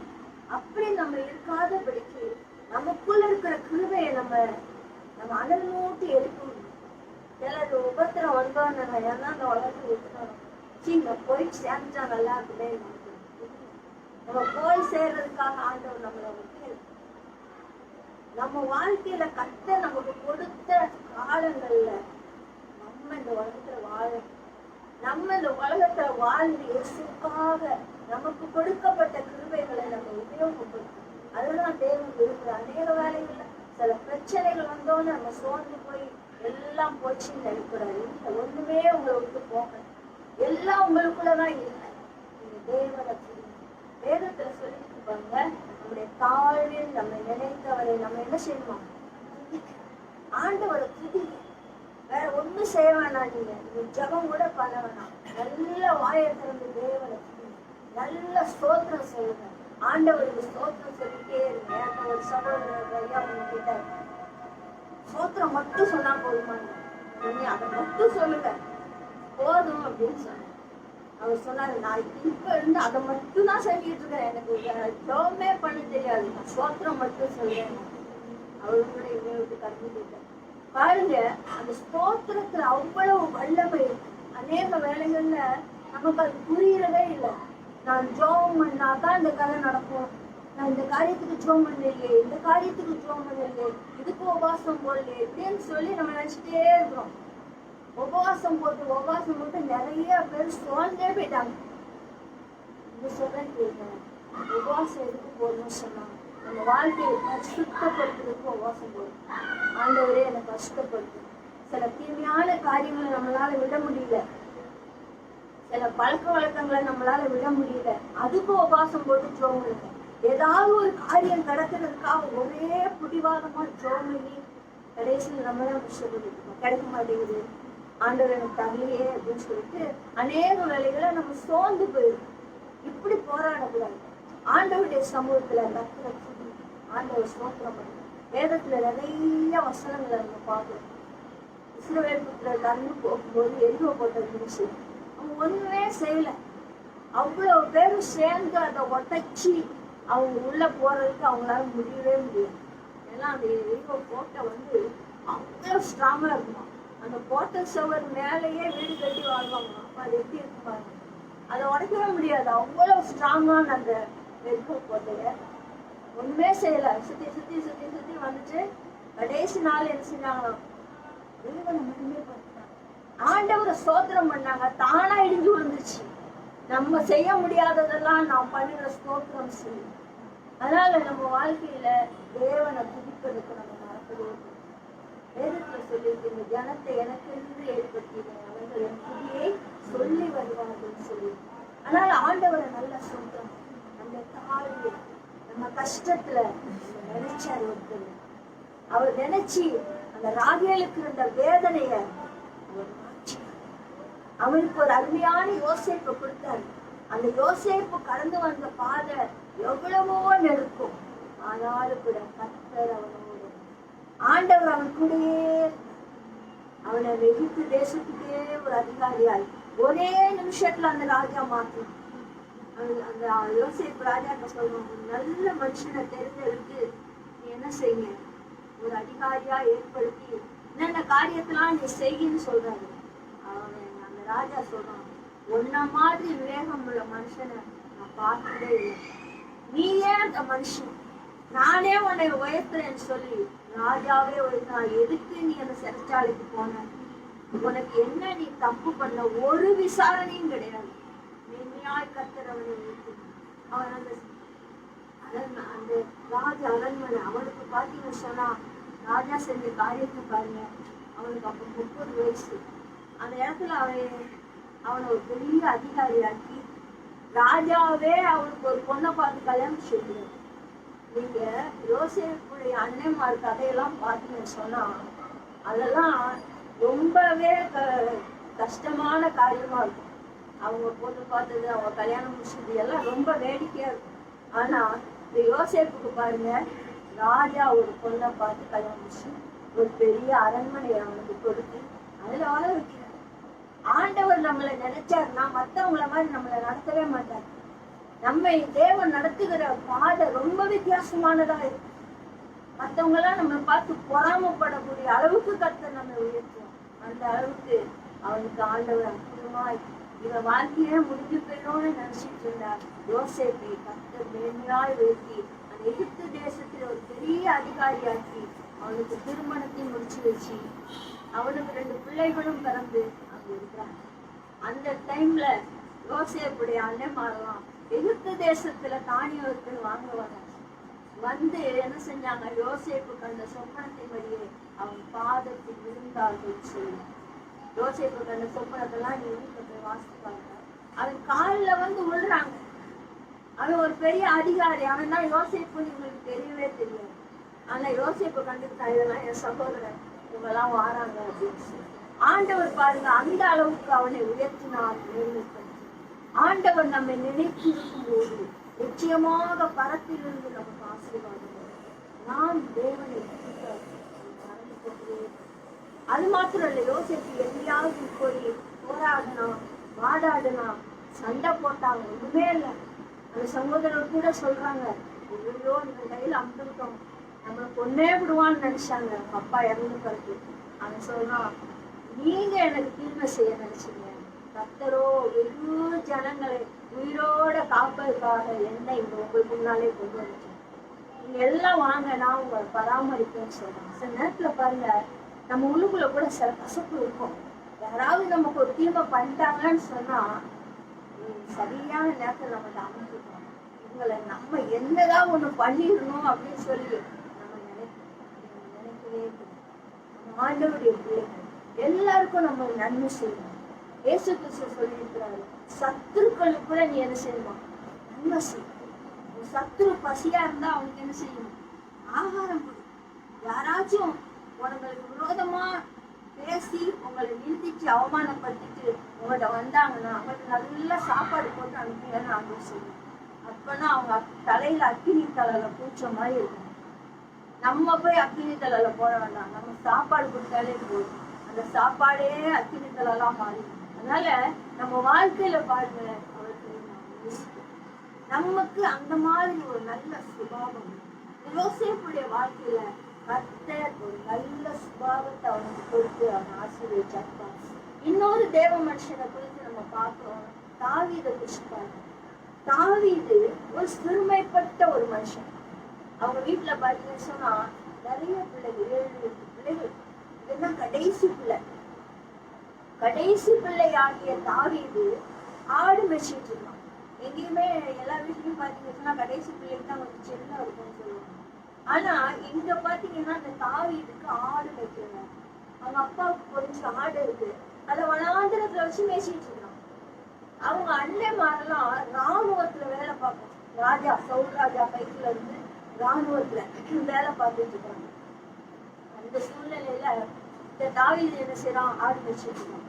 Speaker 3: அப்படி நம்ம இருக்காதபடிக்கு நமக்குள்ள இருக்கிற கிருபையை நம்ம அனல் மூட்டி எழுப்பி விடணும். சிலர் உபத்திரம் வந்தோன்னு ஏன்னா அந்த உலகத்தை விட்டுறோம், இங்க போய் சேர்ந்தா நல்லா இருக்குமே. நம்ம போய் சேர்றதுக்காக ஆண்டவர் நம்மளை வைக்கல. நம்ம வாழ்க்கையில நமக்கு கொடுத்த காலங்கள்ல நம்ம இந்த உலகத்துல நம்ம இந்த உலகத்துல வாழ்ந்து இயேசுக்காக நமக்கு கொடுக்கப்பட்ட கிருபைகளை நம்ம உபயோகப்படுத்தணும். அதெல்லாம் தேவன் இருக்கிற அநேக வேலைகள்ல சில பிரச்சனைகள் வந்தோன்னு நம்ம சோர்ந்து போய் எல்லாம் போச்சுன்னு நினைக்கூடாது. ஒண்ணுமே உங்களை விட்டு போக, எல்லாம் உங்களுக்குள்ளதான் இல்லை. நீங்க தேவனை வேதத்துல சொல்லிட்டு இருப்பாங்க, நம்முடைய தாழ்வில் நம்ம நினைத்தவரை நம்ம என்ன செய்யணுமா, ஆண்டவரை துதி. வேற ஒண்ணும் செய்ய வேணாம். நீங்க ஜபம் கூட பண்ண வேணாம். நல்ல வாயை திறந்து தேவனை துதி, நல்ல ஸ்தோத்திரம் சொல்லுங்க. ஆண்டவருக்கு ஸ்தோத்திரம் சொல்லிட்டே இருங்க. ஒரு சகோதரர் ஐயா ஒண்ணு கேட்டாரு, ஸ்தோத்திரம் மட்டும் சொன்னா போதுமாங்க, நீங்க அதை மட்டும் சொல்லுங்க போதும் அப்படின்னு சொன்னாங்க. அவர் சொன்னாரு, நான் இப்ப இருந்து அதை மட்டும் தான் சொல்லிட்டு இருக்கேன், எனக்கு ஜபமே பண்ண தெரியாது, நான் ஸ்தோத்திரம் மட்டும் சொல்றேன். அவரு கூட இவங்க விட்டு கருந்துட்டார். பாருங்க, அந்த ஸ்தோத்திரத்துல அவ்வளவு வல்லமை இருக்கு. அநேக வேலைகள்ல நமக்கு அது புரியறதே இல்லை. நான் ஜோம் பண்ணாதான் இந்த கதை நடக்கும், நான் இந்த காரியத்துக்கு ஜோம் பண்ணலையே, இந்த காரியத்துக்கு ஜோம் பண்ணலையே, இதுக்கு உபவாசம் போடலையே இப்படின்னு சொல்லி நம்ம நினைச்சிட்டே இருக்கிறோம். உபவாசம் போட்டு நிறைய பேர் சோர்ந்தே போயிட்டாங்க. இந்த சொல்றேன் கேட்கிறேன், உபவாசம் எதுக்கு போடணும்னு சொன்னாங்க, நம்ம வாழ்க்கையை பரிசுத்தப்படுத்துறதுக்கு உபவாசம் போடணும். ஆண்டவரே என்னை பரிசுத்தப்படுத்து. சில தீமையான காரியங்களை நம்மளால விட முடியல, சில பழக்க வழக்கங்களை நம்மளால விட முடியல, அதுக்கு உபவாசம் போட்டு ஜோம் இருக்கு. ஏதாவது ஒரு காரியம் கிடக்கிறதுக்காக ஒரே பிடிவாதமா ஜோம் பண்ணி கடைசியில் நம்மளாம் கஷ்டப்பட்டு கிடைக்க மாட்டேங்குது, ஆண்டவர் எனக்கு தரலையே அப்படின்னு சொல்லிட்டு அநேக வேலைகளை நம்ம சோர்ந்து போயிடும். இப்படி போராடக்கூடாது. ஆண்டவருடைய சமூகத்துல ஆண்டவர் ஸ்தோத்திரம் பண்ணணும். வேதத்துல நிறைய வசனங்களை நம்ம பார்க்கணும். இஸ்ரவேல் புத்திரர் கடந்து போகும்போது எரிகோ கோட்டை இருந்துச்சு, அவங்க ஒண்ணுமே செய்யல. அவ்வளவு பேரும் சேர்ந்து அதை ஒட்டச்சி அவங்க உள்ள போறதுக்கு அவங்களால முடியவே முடியாது. ஏன்னா அந்த எரிகோ கோட்டை அவ்வளவு ஸ்ட்ராங்கா இருக்குமா. அந்த கோட்டை சுவர் மேலேயே வீடு கட்டி வாழ்வாங்க. அப்ப அது எப்படி இருக்குமாங்க, அதை உடைக்கவே முடியாது. அவ்வளவு ஸ்ட்ராங்கான அந்த எரிகோ கோட்டைய ஒண்ணுமே செய்யல. சுத்தி சுத்தி சுத்தி சுத்தி வந்துட்டு கடைசி நாள் என்ன செஞ்சாங்களாம், மட்டுமே பார்த்தாங்க. ஆண்டவரை ஸ்தோத்திரம் பண்ணாங்க, தானா இடிஞ்சு விழுந்துச்சு. நம்ம செய்ய முடியாததெல்லாம் நாம் பண்ணுற ஸ்தோத்திரம் செய்யும். அதனால நம்ம வாழ்க்கையில தேவனை துதிப்பதற்கு நம்ம பார்க்கவே இல்லை. வேதத்துல சொல்லிட்டு இந்த ஜனத்தை எனக்கென்று ஏற்படுத்தினேன், அவர்கள் என் துதியை சொல்லி வருவார்கள் சொல்லி. ஆனால் ஆண்டவரை நல்லா சொல்றோம். அந்த தாழ்வு நம்ம கஷ்டத்துல நினைச்சார் ஒருத்தர். அவர் நினைச்சு அந்த ராகேலுக்கு இருந்த வேதனைய அவர் மாற்றினார். அவனுக்கு ஒரு அருமையான யோசேப்பை கொடுத்தாரு. அந்த யோசேப்பு கடந்து வந்த பாதை எவ்வளவோ நெருக்கும், ஆனாலும் கூட கர்த்தர் அவனோடு, ஆண்டவர் அவன் கூடயே அவனை எகிப்து தேசத்துக்கே ஒரு அதிகாரியாய் ஒரே நிமிஷத்துல அந்த ராஜா மாற்றும். அந்த யோசேப்பு ராஜாட்ட சொல்லுவாங்க, நல்ல மனுஷனை தெரிஞ்செடுத்து நீ என்ன செய்ய, ஒரு அதிகாரியா ஏற்படுத்தி என்னென்ன காரியத்தெல்லாம் நீ செய்யின்னு சொல்றாரு. அவன் அந்த ராஜா சொல்றான், உன்ன மாதிரி விவேகம் உள்ள மனுஷனை நான் பார்த்ததே இல்லை. நீ ஏன் அந்த மனுஷன், நானே உன்னை உயர்த்துறேன்னு சொல்லி ராஜாவே நான் எதுக்கு நீ அந்த சிறைச்சாலைக்கு போன, உனக்கு என்ன நீ தப்பு பண்ண, ஒரு விசாரணையும் கிடையாது. மென்மையாய் கர்த்தர் அவனை உயர்த்தி அவன் அந்த ராஜா அரண்மனை அவனுக்கு பாத்தீங்கன்னு சொன்னா, ராஜா செஞ்ச காரியத்தை பாருங்க. அவனுக்கு அப்ப 30 வயசு. அந்த இடத்துல அவனை ஒரு பெரிய அதிகாரியாக்கி ராஜாவே அவனுக்கு ஒரு பொண்ணை பார்த்து கல்யாணம் செய்கிறார். நீங்க யோசேப்புடைய அண்ணன்மார் கதையெல்லாம் பார்த்தீங்கன்னு சொன்னா, அதெல்லாம் ரொம்பவே கஷ்டமான காரியமா இருக்கும். அவங்க பொண்ணு பார்த்தது, அவங்க கல்யாணம் முடிச்சது எல்லாம் ரொம்ப வேடிக்கையா இருக்கும். ஆனா இந்த யோசேப்புக்கு பாருங்க, ராஜா ஒரு பொண்ணை பார்த்து கல்யாணம் முடிச்சு ஒரு பெரிய அரண்மனையை அவனுக்கு கொடுத்து அதுல வாழ வைக்கிறார். ஆண்டவர் நம்மளை நினைச்சாருன்னா மத்தவங்கள மாதிரி நம்மளை நடத்தவே மாட்டார். நம்மை தேவன் நடத்துகிற பாதை ரொம்ப வித்தியாசமானதா இருக்கு. மத்தவங்க எல்லாம் நம்ம பார்த்து பொறாமப்படக்கூடிய அளவுக்கு கர்த்தர் நம்ம உயர்த்துவோம். அந்த அளவுக்கு அவனுக்கு ஆண்டவர் அற்புதமாய் இவன் வாழ்க்கையே முடிஞ்சு போயிடும்னு நினைச்சிட்டு இருந்தார். யோசேப்பை கர்த்தர் மேன்மையாய் உயர்த்தி அந்த எகிப்து தேசத்துல ஒரு பெரிய அதிகாரியாக்கி அவனுக்கு திருமணத்தை முடிச்சு வச்சு அவனுக்கு 2 பிள்ளைகளும் பிறந்து அங்க இருக்கிறாங்க. அந்த டைம்ல யோசேப்புடைய அண்ணன்மாரெல்லாம் எகிப்து தேசத்துல தானியத்தில் வாங்க வந்து என்ன செஞ்சாங்க, யோசேப்புக்கு அந்த சொப்பனத்தின் வழியே அவன் பாதத்தில் விழுந்தார்கள் சொல்லி. யோசேப்புக்கு அந்த சொப்பனத்தெல்லாம் நீ வீட்டுல போய் வாசிப்பாங்க. அவன் காலில் வந்து விழுறாங்க. அவன் ஒரு பெரிய அதிகாரி. அவன் தான் யோசேப்புன்னு இவங்களுக்கு தெரியவே தெரியாது. ஆனா யோசேப்பு கண்டுக்கிட்டா, இதெல்லாம் என் சகோதரன் இவங்கெல்லாம் வாராங்க அப்படின்னு சொல்லி. ஆண்டவர் பாருங்க அந்த அளவுக்கு அவனை உயர்த்தினார், மேன்மைப்படுத்தி. ஆண்டவர் நம்மை நினைத்து இருக்கும் போது நிச்சயமாக பரத்திலிருந்து நமக்கு ஆசீர்வாதம். நாம் தேவனை மறந்து போகிறே. அது மாத்திரம் இல்ல, யோசேப்பு எங்கேயாவது போய் போராடினா வாடாடினா சண்டை போட்டாங்க, ஒண்ணுமே இல்லை. அந்த சகோதரர் கூட சொல்றாங்க, ஐயோ இந்த கையில அம்பிட்டோம், நம்மளை கொன்னே விடுவான்னு நினைச்சாங்க அப்பா இறந்து பிறகு. அவன் சொல்றான், நீங்க எனக்கு தீமை செய்ய நினைச்சீங்க, கர்த்தரோ வெறும் ஜனங்களை உயிரோட காப்பதற்காக என்னை இங்க உங்களுக்கு முன்னாலே கொண்டு வந்துட்டேன். நீங்க எல்லாம் வாங்க, நான் உங்களை பராமரிப்பேன்னு சொல்றாங்க. சில நேரத்துல பாருங்க, நம்ம உள்ளுக்குள்ள கூட சில கசப்பு இருக்கும். யாராவது நமக்கு ஒரு தீமை பண்ணிட்டாங்கன்னு சொன்னா சரியான நேரத்துல நம்ம அமைஞ்சிருக்கோம். இவங்களை நம்ம என்னதான் ஒண்ணு பண்ணிடணும் அப்படின்னு சொல்லி நம்ம நினைக்கவே நம்ம ஆண்டவருடைய பிள்ளைகள் எல்லாருக்கும் நம்ம நன்மை செய்யணும். இயேசு கிறிஸ்து சொல்லியிருக்கிறாரு, சத்துருக்களுக்கு கூட நீ என்ன செய்யணுமா, நன்மை செய்யணும். சத்துரு பசியா இருந்தா அவனுக்கு என்ன செய்யணும், ஆகாரம் கொடு. யாராச்சும் உங்களுக்கு விரோதமா பேசி உங்களை நிந்திச்சு அவமானப்படுத்திட்டு உங்கள்கிட்ட வந்தாங்கன்னா அவங்களுக்கு நல்ல சாப்பாடு போட்டு அனுப்புங்கன்னு ஆண்டவர் சொல்லுவோம். அப்பன்னா அவங்க தலையில அக்கினி தலையில பூச்ச மாதிரி இருக்கும். நம்ம போய் அக்கினி தலையில போட வேண்டாம், நம்ம சாப்பாடு கொடுத்தாலே போதும். அந்த சாப்பாடே அக்கினி தலையெல்லாம் மாறிடும். அதனால நம்ம வாழ்க்கையில பாருங்க, அவருக்கு நமக்கு அந்த மாதிரி ஒரு நல்ல சுபாவம். யோசேப்புடைய வாழ்க்கையில கர்த்தர் ஒரு நல்ல சுபாவத்தை அவனுக்கு கொடுத்து அவன் ஆசீர்வதிச்சார். இன்னொரு தேவ மனுஷனை குறித்து நம்ம பார்க்கிறோம், தாவீதை குறிச்சு பார்க்கிறோம். தாவீது ஒரு சிறுமைப்பட்ட ஒரு மனுஷன். அவங்க வீட்டுல பாத்தீங்கன்னு சொன்னா நிறைய பிள்ளைகள், 7 பிள்ளைகள். இதெல்லாம் கடைசி பிள்ளை. கடைசி பிள்ளை ஆகிய தாவீது ஆடு மேய்ச்சிட்டு இருக்கான். எங்கேயுமே எல்லா வீட்லயும் பாத்தீங்கன்னா கடைசி பிள்ளைக்கு தான் கொஞ்சம் செல்லம் இருக்கும்னு சொல்லுவாங்க. ஆனா இங்க பாத்தீங்கன்னா அந்த தாவீதுக்கு ஆடு வைக்கிறாங்க. அவங்க அப்பாவுக்கு கொஞ்சம் ஆடு இருக்கு, அதை வனாந்திரத்துல வச்சு மேய்ச்சிட்டு இருக்காங்க. அவங்க அண்ணன்மாரெல்லாம் ராணுவத்துல வேலை பார்ப்போம். ராஜா சவுல் ராஜா கைக்குல இருந்து ராணுவத்துல வேலை பார்த்துட்டு இருக்காங்க. அந்த சூழ்நிலையில இந்த தாவீது என்ன செய்யறான், ஆடு மேய்ச்சிட்டு இருக்கான்.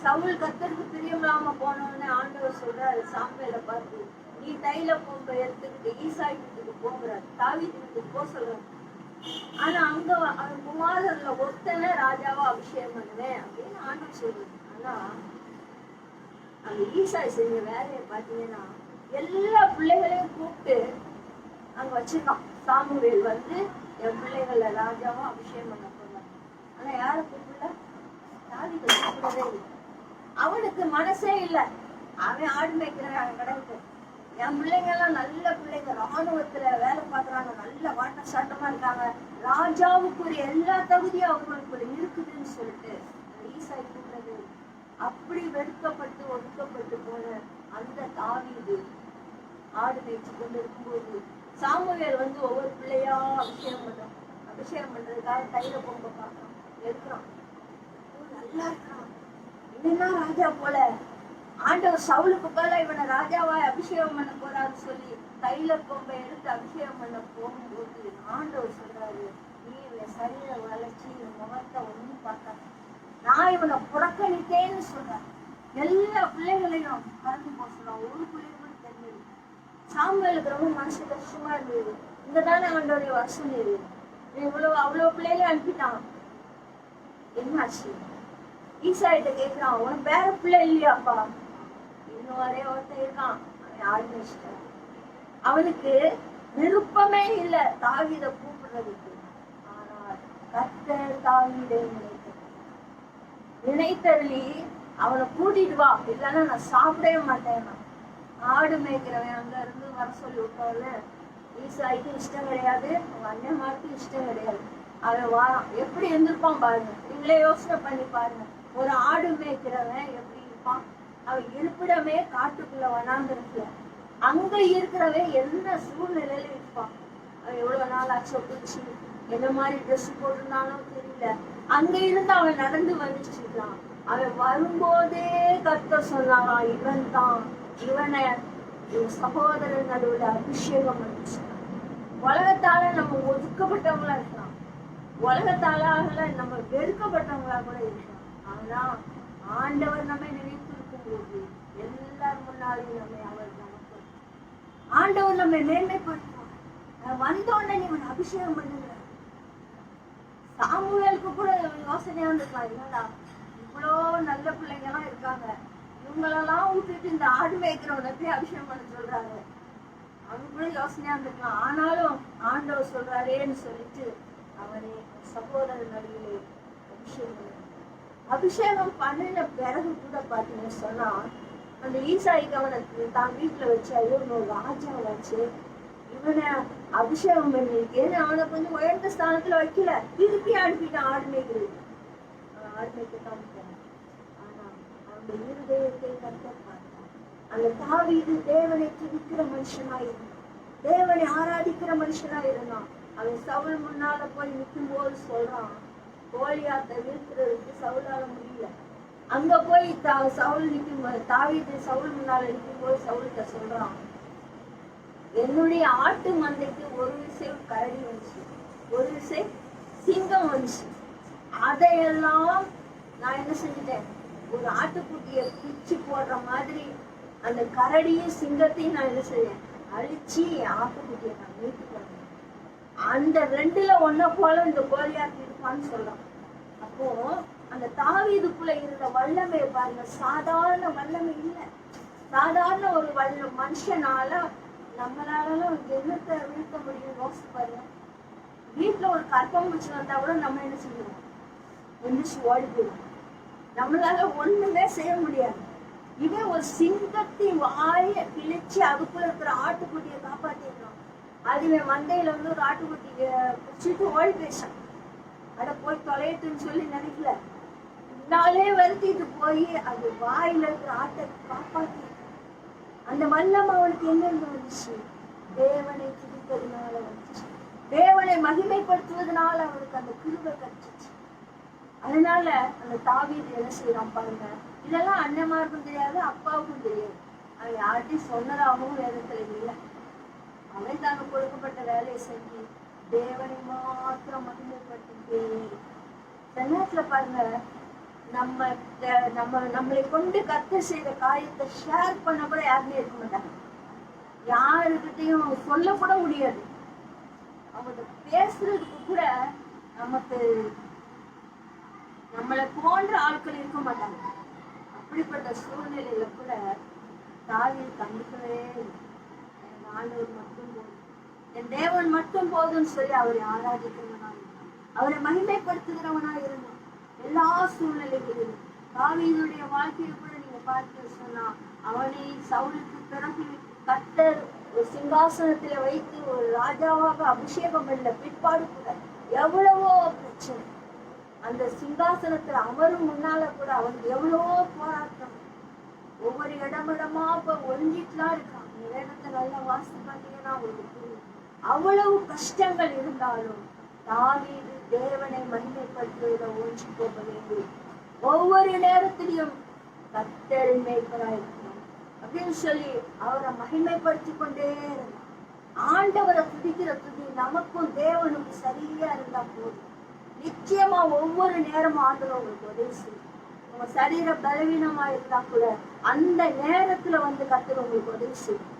Speaker 3: சவுல் கர்த்தருக்கு பிரியமில்லாம போனோன்னு ஆண்டவர் சொல்றாரு சாமுவேலை பார்த்து, நீ தைல பொம்பை எடுத்துக்கிட்டு ஈசாய் வீட்டுக்கு போகிறாரு, தாவீது வீட்டுக்கு போக சொல்றாரு. ஆனா அங்க அவன் குமாரர்ல ஒருத்தனை ராஜாவா அபிஷேகம் பண்ணுவேன் அப்படின்னு ஆண்டவர் சொல்றாரு. ஆனா அந்த ஈசாய் செஞ்ச வேலையை பாத்தீங்கன்னா எல்லா பிள்ளைகளையும் கூப்பிட்டு அங்க வச்சிருக்கான். சாமுவேல் வந்து என் பிள்ளைகளை ராஜாவா அபிஷேகம் பண்ண போறான். ஆனா யார கூப்பிடல, தாவீதை கூப்பிடவே இல்லை. அவனுக்கு மனசே இல்லை. அவன் ஆடு மேய்க்கிறான் கடவுளுக்கு. என் பிள்ளைங்க எல்லாம் நல்ல பிள்ளைங்க, ராணுவத்துல வேலை பார்க்கறாங்க, நல்ல வாட்ட சாட்டமா இருக்காங்க, ராஜாவுக்குரிய எல்லா தகுதியும் அவங்களுக்கு இருக்குதுன்னு சொல்லிட்டு ஈசாய் கூப்பிடுறது. அப்படி வெறுக்கப்பட்டு ஒடுக்கப்பட்டு போன அந்த தாவீது ஆடு மேய்ச்சி கொண்டு இருக்கும்போது சாமுவேல் வந்து ஒவ்வொரு பிள்ளையா அபிஷேகம் பண்றதுக்காக தைல பொங்க பார்க்கறான், எடுக்கிறான். நல்லா இருக்கிறான், என்னன்னா ராஜா போல. ஆண்டவர் சவுலுக்கு போல இவனை ராஜாவா அபிஷேகம் பண்ண போறான்னு சொல்லி தைல பொம்பை எடுத்து அபிஷேகம் பண்ண போகும்போது ஆண்டவர் சொல்றாரு, நீ இவன் சரீர வளர்ச்சி இவன் முகத்தை ஒண்ணும் பார்க்க, நான் இவனை புறக்கணித்தேன்னு சொல்றேன். எல்லா பிள்ளைகளையும் கலந்து போக சொல்றான். ஒரு பிள்ளைங்க கூட தெரிஞ்சது. சாமுவேலுக்கு ரொம்ப மனசு கஷ்டமா இருந்தது. இங்கதானே ஆண்டவரை வர சொல்லிடு, அவ்வளவு பிள்ளைகளையும் அனுப்பிட்டான். என்னாச்சு? ஈசாயிட்ட கேட்கிறான், உனக்கு வேற பிள்ளை இல்லையாப்பா? இன்னும் ஒரே ஒருத்தன் இருக்கான், அவன் ஆடு மேய்ச்சிட்டான். அவனுக்கு விருப்பமே இல்லை தாவீதை கூப்பிடுறதுக்கு. ஆனால் கர்த்தர் தாவீதை நினைத்தருளி அவனை கூட்டிட்டு வா, இல்லைன்னா நான் சாப்பிடவே மாட்டேன். ஆடு மேய்க்கிறவன் அங்க இருந்து வர சொல்லி விட்டவன ஈசாய்க்கும் இஷ்டம் கிடையாது, அவங்க அண்ணன்மாருக்கும் இஷ்டம் கிடையாது. அவன் வாரான், எப்படி இருந்திருப்பான் பாருங்க. நீங்களே யோசனை பண்ணி பாருங்க, ஒரு ஆடு மேய்க்கிறவன் எப்படி இருப்பான்? அவன் இருப்பிடமே காட்டுக்குள்ள வனாந்திரத்துல, அங்க இருக்கிறவன் என்ன சூழ்நிலையில இருப்பான்? அவன் எவ்வளவு நாள் ஆச்சோ குடிச்சு என்ன மாதிரி ட்ரெஸ் போட்டிருந்தாலும் தெரியல, அங்க இருந்து அவன் நடந்து வந்துட்டு இருக்கான். அவன் வரும்போதே கர்த்தர் சொன்னாராம், இவன் தான், இவனை இவன் சகோதரன் நடுவுல அபிஷேகம் பண்ணிச்சு. உலகத்தால நம்ம ஒதுக்கப்பட்டவங்களா இருக்கலாம், உலகத்தால நம்ம வெறுக்கப்பட்டவங்களா கூட இருக்கலாம். ஆனா ஆண்டவர் நம்மை நினைத்திருக்கும் போது எல்லார் முன்னாலையும் நம்மை அவர் நமக்கு ஆண்டவர் நம்மை மேன்மைப்படுத்துவார். வந்தோடனே இவன் அபிஷேகம் பண்ணுங்க. சாமுவேலுக்கு கூட யோசனையா இருந்திருக்கலாம், என்னடா இவ்வளோ நல்ல பிள்ளைங்க எல்லாம் இருக்காங்க, இவங்களெல்லாம் விட்டுட்டு இந்த ஆடு மேய்க்கிறவனை போய் அபிஷேகம் பண்ண சொல்றாங்க. அவங்க கூட யோசனையா இருந்திருக்கலாம். ஆனாலும் ஆண்டவர் சொல்றாரேன்னு சொல்லிட்டு அவனை சகோதரர் நடுவிலே அபிஷேகம் பண்ணின பிறகு கூட பாத்தீங்கன்னு சொன்னா அந்த ஈசாய்க்கு அவனை தான் வீட்டுல வச்சு, ஐயோ ஒரு ராஜா வச்சு இவனை அபிஷேகம் பண்ணிருக்கேன்னு அவனை கொஞ்சம் உயர்ந்த ஸ்தானத்துல வைக்கல, திருப்பி அனுப்பிட்டான் ஆடு மேய்க்கிறது. ஆடு மேய்க்கத்தான் போனான். ஆனா அவனுடைய இருதயத்தை கர்த்தர் பார்த்தான். அந்த தாவீது தேவனை துதிக்கிற மனுஷனா இருந்தான், தேவனை ஆராதிக்கிற மனுஷனா இருந்தான். அவன் சவுல் முன்னால போய் நிற்கும் போது சொல்றான், கோலியாத்தை வீழ்த்துறதுக்கு சவுலால முடியல. அங்க போய் சவுல் நிற்கும் போது, தாவீது சவுல் முன்னால நிற்கும் போது சவுல்கிட்ட சொல்றான், என்னுடைய ஆட்டு மந்தைக்கு ஒரு விசை கரடி வந்துச்சு, ஒரு விசை சிங்கம் வந்துச்சு, அதையெல்லாம் நான் என்ன செஞ்சுட்டேன், ஒரு ஆட்டுக்குட்டிய பிச்சு போடுற மாதிரி அந்த கரடியும் சிங்கத்தையும் நான் என்ன செய்யேன், அழிச்சு என் ஆட்டுக்குட்டியை நான் மீட்டு போடுறேன். அந்த ரெண்டுல ஒன்ன போல இந்த கோலியாத் இருப்பான்னு சொல்லலாம். அப்போ அந்த தாவீதுக்குள்ள இருந்த வல்லமை பாருங்க, சாதாரண வல்லமை இல்லை. சாதாரண ஒரு மனுஷனால நம்மளால என்னத்தை வீழ்த்த முடியும் யோசிச்சு பாருங்க. வீட்டுல ஒரு கற்பம்பூச்சி வந்தா கூட நம்ம என்ன செய்யணும், எந்திரிச்சு ஓடி போயிடும். நம்மளால ஒண்ணுமே செய்ய முடியாது. இவன் ஒரு சிங்கத்தின் வாயை கிழிச்சு அதுக்குள்ள இருக்கிற ஆட்டுக்குட்டியை காப்பாத்திடணும். அதுவே மந்தையில வந்து ஒரு ஆட்டுக்குட்டிய பிடிச்சிட்டு ஓடி போயிடுச்சான். அட போய் தொலையட்டுன்னு சொல்லி நினைக்கல, நாளே வருத்திட்டு போய் அது வாயில இருக்கிற ஆட்டை காப்பாத்தி. அந்த வல்லம் அவனுக்கு என்ன வந்துச்சு, தேவனை துதிப்பதுனால வந்துச்சு. தேவனை மகிமைப்படுத்துவதனால அவருக்கு அந்த கிருபை கிடைச்சிச்சு. அதனால அந்த தாவீது என்ன செய்யறான் பாருங்க. இதெல்லாம் அண்ணன்மாருக்கும் தெரியாது, அப்பாவுக்கும் தெரியாது. அவன் யார்கிட்டையும் சொன்னதாகவும் வேதத்துல இல்லை. அவன் தாங்க கொடுக்கப்பட்ட வேலையை செஞ்சு தேவனை மாத்திரம் மகிமைப்படுத்திட்டே. சில நேரத்துல பாருங்க, நம்மளை கொண்டு கர்த்தர் செய்த காரியத்தை ஷேர் பண்ண கூட யாருமே இருக்க மாட்டாங்க. யாருக்கிட்டையும் சொல்ல கூட முடியாது. அவங்க பேசுறதுக்கு கூட நமக்கு நம்மளை போன்ற ஆட்கள் இருக்க மாட்டாங்க. அப்படிப்பட்ட சூழ்நிலையில கூட தாவீது கண்டுக்கவே என் ஆண்டவர் மட்டும் போதும், என் தேவன் மட்டும் போதும்னு சொல்லி அவரை ஆராதிக்கிறவனா இருந்தான், அவரை மகிமைப்படுத்துகிறவனா இருந்தான். எல்லா சூழ்நிலைகளிலும் தாவீதுடைய வாழ்க்கையை கூட நீங்க பார்த்து சொன்னா, அவனை சவுலுக்கு பிறகு கர்த்தர் ஒரு சிங்காசனத்துல வைத்து ஒரு ராஜாவாக அபிஷேகம் பண்ண பிற்பாடு கூட எவ்வளவோ பிரச்சனை. அந்த சிங்காசனத்துல அமரும் முன்னால கூட அவனுக்கு எவ்வளவோ போராட்டம். ஒவ்வொரு இடமிடமா இப்ப ஒழிஞ்சிட்டுலாம் இருக்கான். வேதத்தை நல்லா வாசித்து பார்த்தீங்கன்னா அவங்களுக்கு புரியும். அவ்வளவு கஷ்டங்கள் இருந்தாலும் தாவீது தேவனை மகிமைப்படுத்துவதை ஒழிச்சு போகவே ஒவ்வொரு நேரத்திலையும் கர்த்தரின் மேய்ப்பராயிருக்கணும் அப்படின்னு சொல்லி அவரை மகிமைப்படுத்தி கொண்டே இருந்தான். ஆண்டவரை துதிக்கிற துதி நமக்கும் தேவனுக்கும் சரியா இருந்தா போதும். நிச்சயமா ஒவ்வொரு நேரமும் ஆண்டவர் உங்களுக்கு உதவி செய்யும். உங்க சரீர பலவீனமா இருந்தா கூட அந்த நேரத்துல வந்து கர்த்தர் உங்களுக்கு உதவி செய்யும்.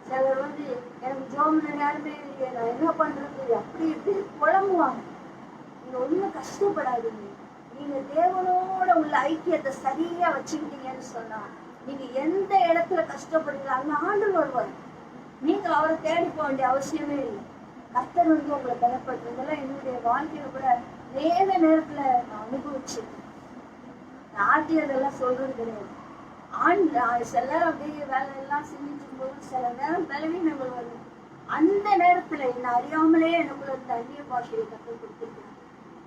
Speaker 3: சிலர் வந்து எனக்கு ஜோம்ல நேரமே இல்லையே, நான் என்ன பண்றது அப்படி இப்படி புலம்புவாங்க. நீங்க ஒண்ணும் கஷ்டப்படாதீங்க. நீங்க தேவனோட உள்ள ஐக்கியத்தை சரியா வச்சுக்கிட்டீங்கன்னு சொன்னா நீங்க எந்த இடத்துல கஷ்டப்படுறீங்களோ அங்க ஆண்டவர் வருவார். நீங்க அவரை தேடி போக வேண்டிய அவசியமே இல்லை. கர்த்தர் வந்து உங்களை பலப்படுறதெல்லாம் என்னுடைய வாழ்க்கையில கூட நேர நேரத்துல நான் அனுபவிச்சிருக்கேன். நாட்டியதெல்லாம் சொல்றது கிடையாது. சில நேரம் அப்படியே வேலை எல்லாம் செஞ்சுட்டு போது சில நேரம் பலவீனங்கள் வரும். அந்த நேரத்துல என்ன அறியாமலே எனக்குள்ள இந்த அந்நிய பாஷையை கற்றுக் கொடுத்துருக்கேன்.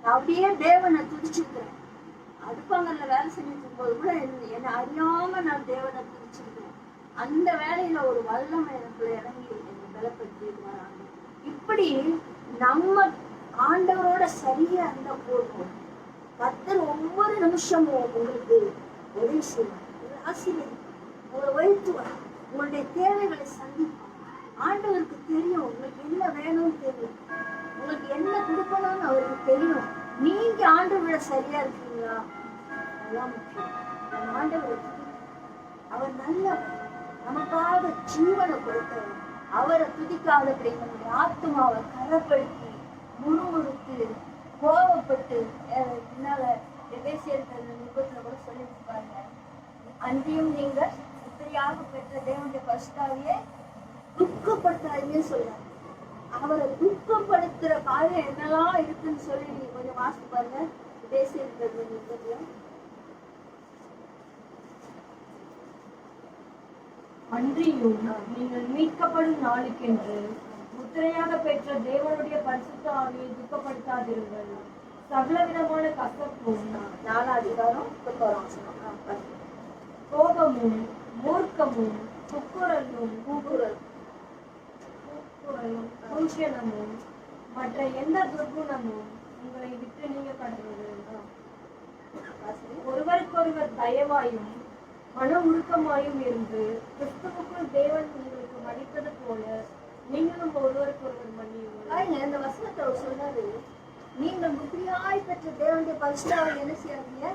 Speaker 3: நான் அப்படியே தேவனை துதிச்சிருக்கிறேன். அடுப்பாங்கல்ல வேலை செஞ்சுட்டு போது கூட என்னை அறியாம நான் தேவனை துதிச்சிருக்கிறேன். அந்த வேலையில ஒரு வல்லமை எனக்குள்ள இறங்கி என்னை பலப்படுத்திட்டு வராங்க. இப்படி நம்ம ஆண்டவரோட சரியா இருந்த போதும் கர்த்தர் ஒவ்வொரு நிமிஷமும் உங்களுக்கு உதவி செய்வார், ஆசீர்வதிப்பார், உங்களை உயர்த்துவார், உங்களுடைய தேவைகளை சந்திப்பார். ஆண்டவருக்கு தெரியும் உங்களுக்கு என்ன வேணும்னு தெரியும், உங்களுக்கு என்ன கொடுக்கணும்னு அவருக்கு தெரியும். நீங்க ஆண்டவரோட சரியா இருக்கீங்களா? அதான் முக்கியம். ஆண்டவர் அவர் நல்லவர், நமக்காக ஜீவனை கொடுத்தவர். அவரை துதிக்காதபடி நம்முடைய ஆத்மாவை கரப்படுத்தி முறுமுறுத்து கோபப்பட்டு பின்னால எபேசியர்கள் நிருபத்துல கூட சொல்லியிருப்பாங்க, அன்றியும் நீங்க இப்படியாக பெற்ற தேவனுடைய பரிசுத்தாவியை துக்கப்படுத்தாதீங்கன்னு சொல்றாங்க. அவரை துக்கப்படுத்துற காரியம் என்னெல்லாம் இருக்குன்னு சொல்லி நீங்க கொஞ்சம் வாசித்து பாருங்க. எபேசியர்கள் நிருபத்துல
Speaker 4: அன்றியும் நீங்கள் மீட்கப்படும் நாளுக்கென்று முத்திரையாக பெற்ற தேவனுடைய பரிசுத்த ஆவியை துக்கப்படுத்தாதிருங்கள். சகலவிதமான கசப்பும்
Speaker 3: 4 அதிகாரம் 11
Speaker 4: கோபமும் மூர்க்கமும் கூக்குரலும் தூஷணமும் மற்ற எந்த துர்குணமும் உங்களை விட்டு நீங்க கடவுது. ஒருவருக்கொருவர் தயவாயும் மன உருக்கமாயும் இருந்து கிறிஸ்துவுக்குள் தேவன் உங்களுக்கு மன்னிப்பது போல நீங்களும் ஒருவருக்கொருவர் மன்னியுங்கள்.
Speaker 3: இந்த வசனத்தை அவர் சொல்றாரு, நீங்கள் முத்திரையாய் பெற்ற தேவனுடைய பரிசுத்தாவை என்ன செய்யாதீங்க,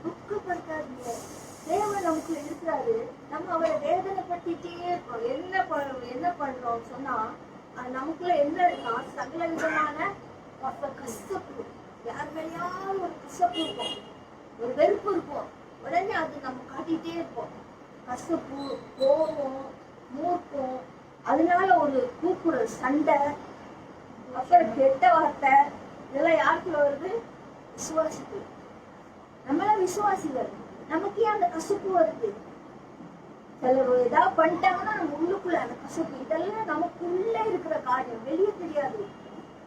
Speaker 3: துக்கப்படுத்தாதீங்க. தேவன் நமக்கு இருக்கிறாரு, நம்ம அவரை வேதனைப்படுத்திட்டே இருக்கோம். என்ன பண்றோம் சொன்னா நமக்குள்ள என்ன இருக்கா, சகல விதமான கசப்பு, யார் மேலேயாவது ஒரு கசப்பு இருக்கும், ஒரு வெறுப்பு இருக்கும், உடனே அது நம்ம காட்டிட்டே இருப்போம். கசப்பு, கோபம், மூர்க்கம், அதனால ஒரு கூக்குரல், சண்டை, அப்புறம் கெட்ட வார்த்தை, இதெல்லாம் யாருக்குள்ள வருது? விசுவாசிகள். நம்மளாம் விசுவாசிகள், நமக்கு ஏன் அந்த கசப்பு வருது? சிலர் ஏதாவது பண்ணிட்டாங்கன்னா நம்ம உள்ளுக்குள்ள அந்த கசப்பு, இதெல்லாம் நமக்குள்ள இருக்கிற காரியம், வெளியே தெரியாது.